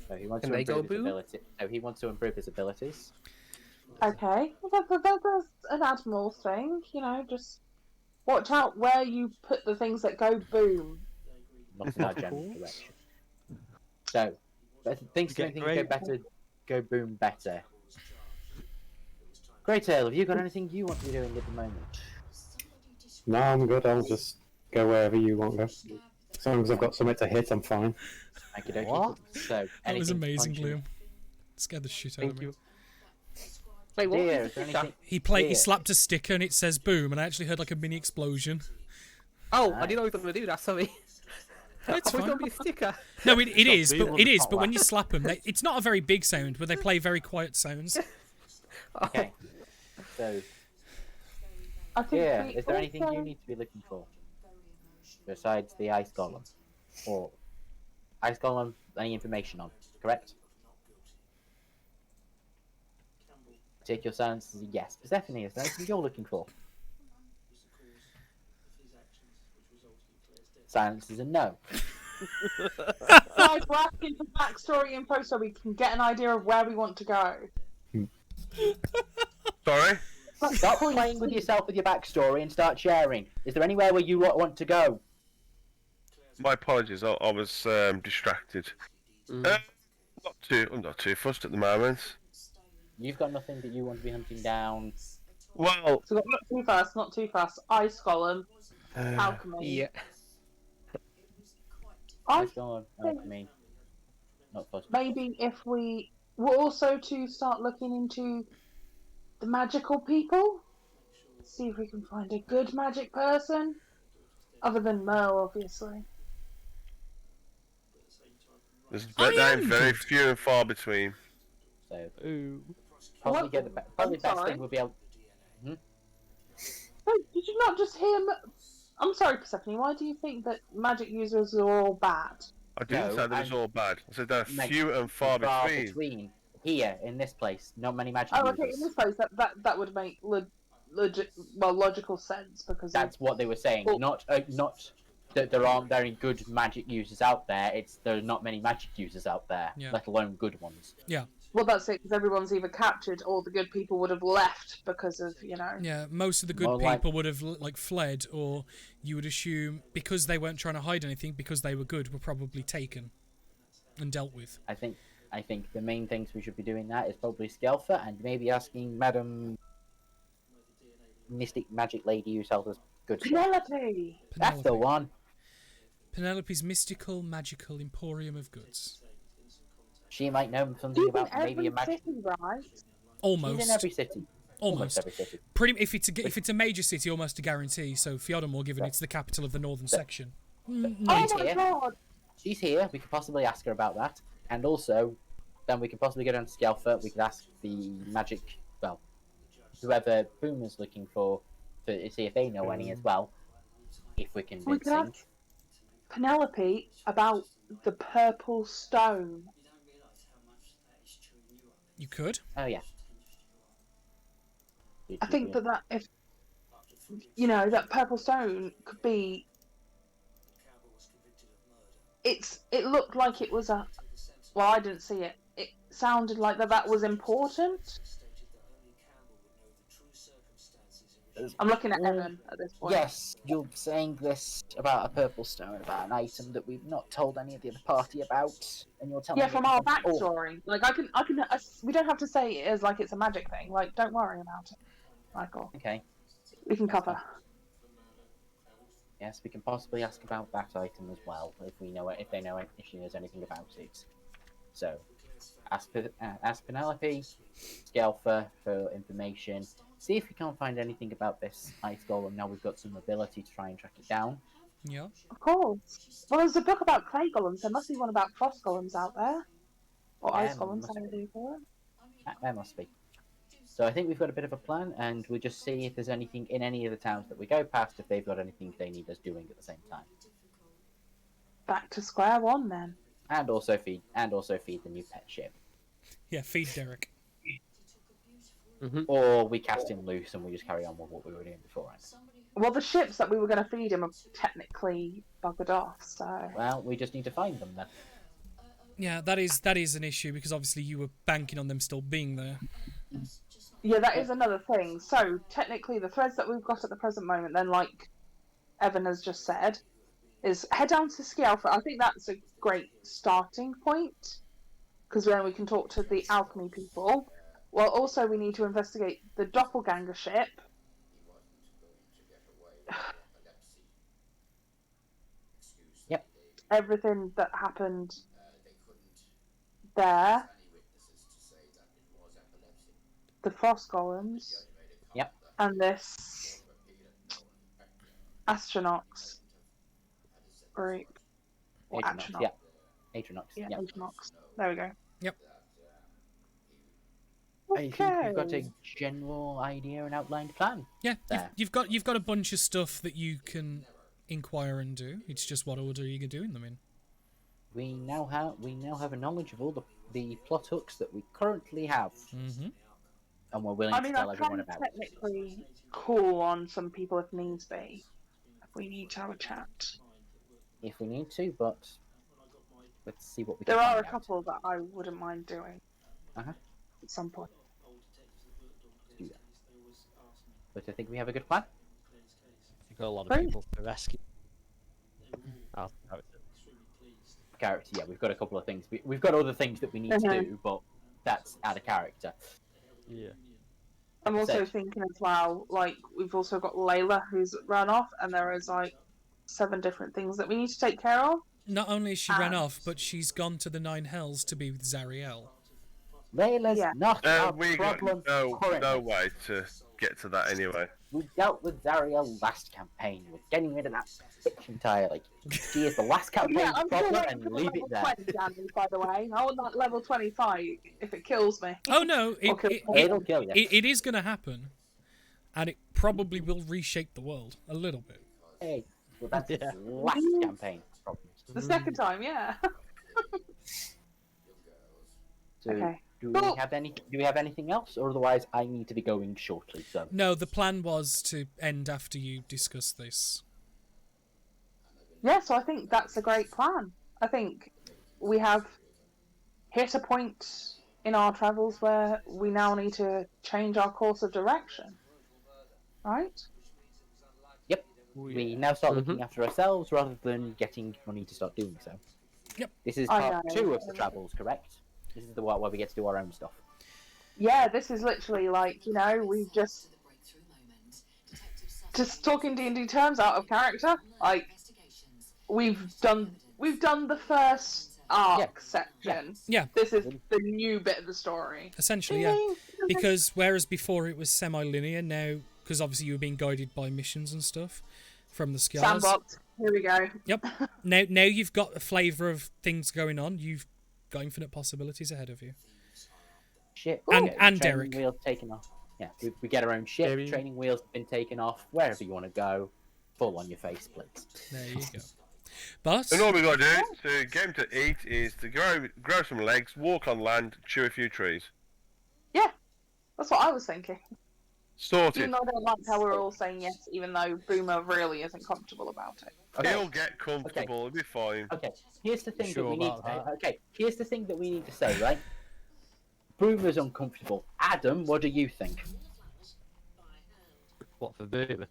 So he wants Can to they go improve his boo? ability. So he wants to improve his abilities. Okay, well, that's an admiral thing, you know, just watch out where you put the things that go boom. Not in our general direction. So, things to Get make things great. go boom better. Great Tale, have you got anything you want to be doing at the moment? No, I'm good. I'll just go wherever you want to go. As long as I've got something to hit, I'm fine. Okey-dokey. What? So, That was anything amazing, punching- Liam. Scared the shit out Thank of me. you. Wait, what? Dear, was is there this? anything... He Yeah. slapped a sticker and it says boom, and I actually heard like a mini explosion. Oh, I didn't know he was going to do that, sorry. It's I was fine. going to be a sticker. No, it is, boom but on it the is. top But when left. you slap them, it's not a very big sound, but they play very quiet sounds. Okay. So, I think yeah, we is there anything also- you need to be looking for? Besides the Ice Golem? Or... Ice Golem, any information on, correct? Take your silence as a yes. Persephone, is there anything you're looking for? Silence is a no. Guys, we're asking for backstory info so we can get an idea of where we want to go. Sorry? Stop playing with yourself with your backstory and start sharing. Is there anywhere where you lot want to go? My apologies. I was distracted. I'm not too fussed at the moment. You've got nothing that you want to be hunting down. Well, So not too fast, not too fast. Ice Golem, alchemy. Yeah. I Ice Golem, alchemy. Not fussed. maybe if we were also to start looking into the magical people, see if we can find a good magic person, other than Merle, obviously. there's I very, am very good. few and far between. So Ooh. probably What? get the probably I'm best sorry. thing would be able. Oh, did you not just hear? I'm sorry, Persephone. Why do you think that magic users are all bad? I didn't No, say that it's I'm- all bad. I said there are Like, few and far between. Here in this place, not many magic Oh, okay. users. In this place, that would make logical sense because That's what they were saying. Well- Not that there aren't very good magic users out there. It's there are not many magic users out there, Yeah. let alone good ones. Well, that's it, because everyone's either captured or the good people would have left because of, Yeah, most of the good Well, like- people would have fled, or you would assume because they weren't trying to hide anything, because they were good, were probably taken and dealt with. I think the main things we should be doing that is probably Skelfer and maybe asking Madam Mystic Magic Lady who sells us good stuff. Penelope! That's the one. Penelope's mystical, magical emporium of goods. She might know something She's in about maybe every a magic. city, right? Almost. She's in every city. Almost. Every city. Pretty. If it's a major city, almost a guarantee. So Theodomore, given it's the capital of the northern section. Oh She's my here. god! She's here. We could possibly ask her about that, and also, then we could possibly go down to Skelfer. We could ask the magic. Well, whoever Boomer's looking for to see if they know any as well. If we're We convincing. could ask Penelope about the purple stone. You could. Oh yeah. I think that if that purple stone could be. It looked like it was a. Well, I didn't see it. It sounded like that was important. I'm looking at Evan at this point. Yes, you're saying this about a purple stone, about an item that we've not told any of the other party about, and you're telling Yeah, me from it our was- oh, backstory. Like we don't have to say it as like it's a magic thing. Like, don't worry about it, Michael. okay. We can cover. Yes, we can possibly ask about that item as well if we know it, if they know it, if she knows anything about it. So, ask Penelope, Skelfer for information. See if we can't find anything about this ice golem. Now we've got some ability to try and track it down. Yeah. Of course. Well, there's a book about clay golems. There must be one about frost golems out there, or Yeah, ice golems. must However you call it. There must be. So I think we've got a bit of a plan, and we'll just see if there's anything in any of the towns that we go past, if they've got anything they need us doing at the same time. Back to square one then. And also feed the new pet ship. Yeah. Feed Derek. Or we cast him loose and we just carry on with what we were doing beforehand. Well, the ships that we were going to feed him are technically buggered off. So Well, we just need to find them then. Yeah, that is an issue because obviously you were banking on them still being there. yeah, that is another thing. So technically, the threads that we've got at the present moment, then, like Evan has just said, is head down to Skelfer. I think that's a great starting point because then we can talk to the alchemy people. Well, also we need to investigate the doppelganger ship. Yep. Everything that happened there. The frost golems. Yep. And this astronauts group. Or Atronox, astronaut. yeah. Atronox, Yeah, yeah. Atronox. There we go. Yep. I think we've got a general idea and outlined plan. Yeah. There. You've got a bunch of stuff that you can inquire and do. It's just what order you're doing them in. We now have a knowledge of all the plot hooks that we currently have, Mm-hmm. and we're willing I to mean, tell I everyone can about. technically call on some people if needs be. If we need to have a chat. If we need to, but let's see what we There can are a find out. couple that I wouldn't mind doing Uh-huh. at some point. Do that. But I think we have a good plan. You've got a lot of Great. people to rescue. Character, yeah, we've got a couple of things. We've got other things that we need to Mhm. do, but that's out of character. Yeah. I'm also So- thinking as well, like, we've also got Layla who's run off, and there is, like, 7 different things that we need to take care of. Not only has she ran Ah. off, but she's gone to the Nine Hells to be with Zariel. Layla's Yeah. not our We got problem no currently. way to get to that anyway. We dealt with Zariel last campaign. We're getting rid of that bitch entirely. She is the last campaign Yeah, I'm still problem, waiting and for the leave level it there. 20, Danny, by the way. I want that level 25 if it kills me. Oh no, It'll kill you. it is going to happen, and it probably will reshape the world a little bit. Hey, well, that's Yeah. last campaign problems. The second time, yeah. So, Okay. do Well- we have anything else? Or otherwise, I need to be going shortly. So, No, the plan was to end after you discuss this. Yeah, so I think that's a great plan. I think we have hit a point in our travels where we now need to change our course of direction. Right? We now start looking after ourselves rather than getting money to start doing so. Yep. This is I part know. 2 of the travels, correct? This is the part where we get to do our own stuff. Yeah, this is literally like, you know, we've just talking D&D terms out of character. Like, we've done the first arc section. Yeah. This is the new bit of the story. Essentially, yeah. Because whereas before it was semi-linear, now, because obviously you were being guided by missions and stuff from the scars. Sandbox. Here we go. Yep. Now you've got a flavour of things going on. You've got infinite possibilities ahead of you. Ship. And- we get and training Derek. wheels taken off. Yeah, we get our own ship. Maybe. Training wheels have been taken off. Wherever you want to go, fall on your face, please. There you go. But And all we gotta do to get him to eat is to grow some legs, walk on land, chew a few trees. Yeah, that's what I was thinking. Sorted. Even though I don't like how we're all saying yes, even though Boomer really isn't comfortable about it. Okay. He'll get comfortable. It'll be fine. Okay. Here's the thing Sure that we need. about that? Okay. Here's the thing that we need to say, right? Boomer's uncomfortable. Adam, what do you think? What for Boomer?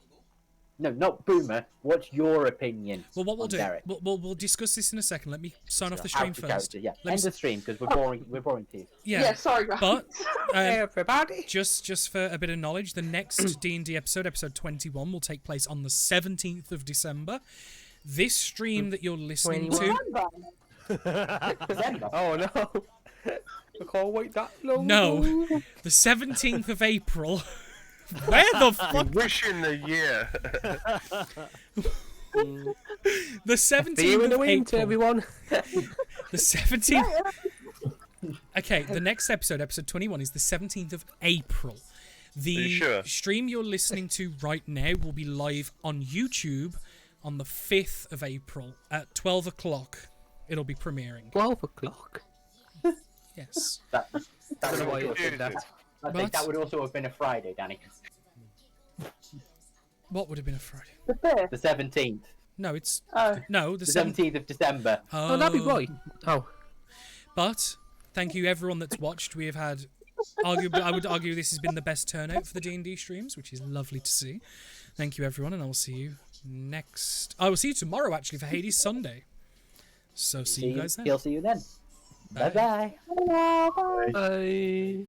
No, not Boomer. What's your opinion? well, what we'll on do, Derek? we'll discuss this in a second. Let me sign off the Out stream of first. character, yeah. Let me End the stream because we're boring. We're boring to you. Yeah. Sorry, guys. But Everybody. just for a bit of knowledge, the next D&D episode 21, will take place on the 17th of December. This stream that you're listening to, December. Oh no. I can't wait that long. no, the 17th of April. Where the fuck? Wishing the year. The See you 17th in the of winter, April. everyone. The 17th. Okay, the next episode 21, is the 17th of April. The you sure? stream you're listening to right now will be live on YouTube on the 5th of April at 12 o'clock. It'll be premiering. 12 o'clock. Yes. That Don't know would why you also- did that. I think But- that would also have been a Friday, Danny. What would have been a Friday? The 5th. The 17th. No, it's Oh. no the The 7th. 17th of December. Oh, that'd be right. Oh. But thank you everyone that's watched. We have had, I would argue this has been the best turnout for the D&D streams, which is lovely to see. Thank you everyone, and I will see you next. I will see you tomorrow actually for Hades Sunday. So see you guys then. He'll see you then. Bye. Bye-bye. Bye.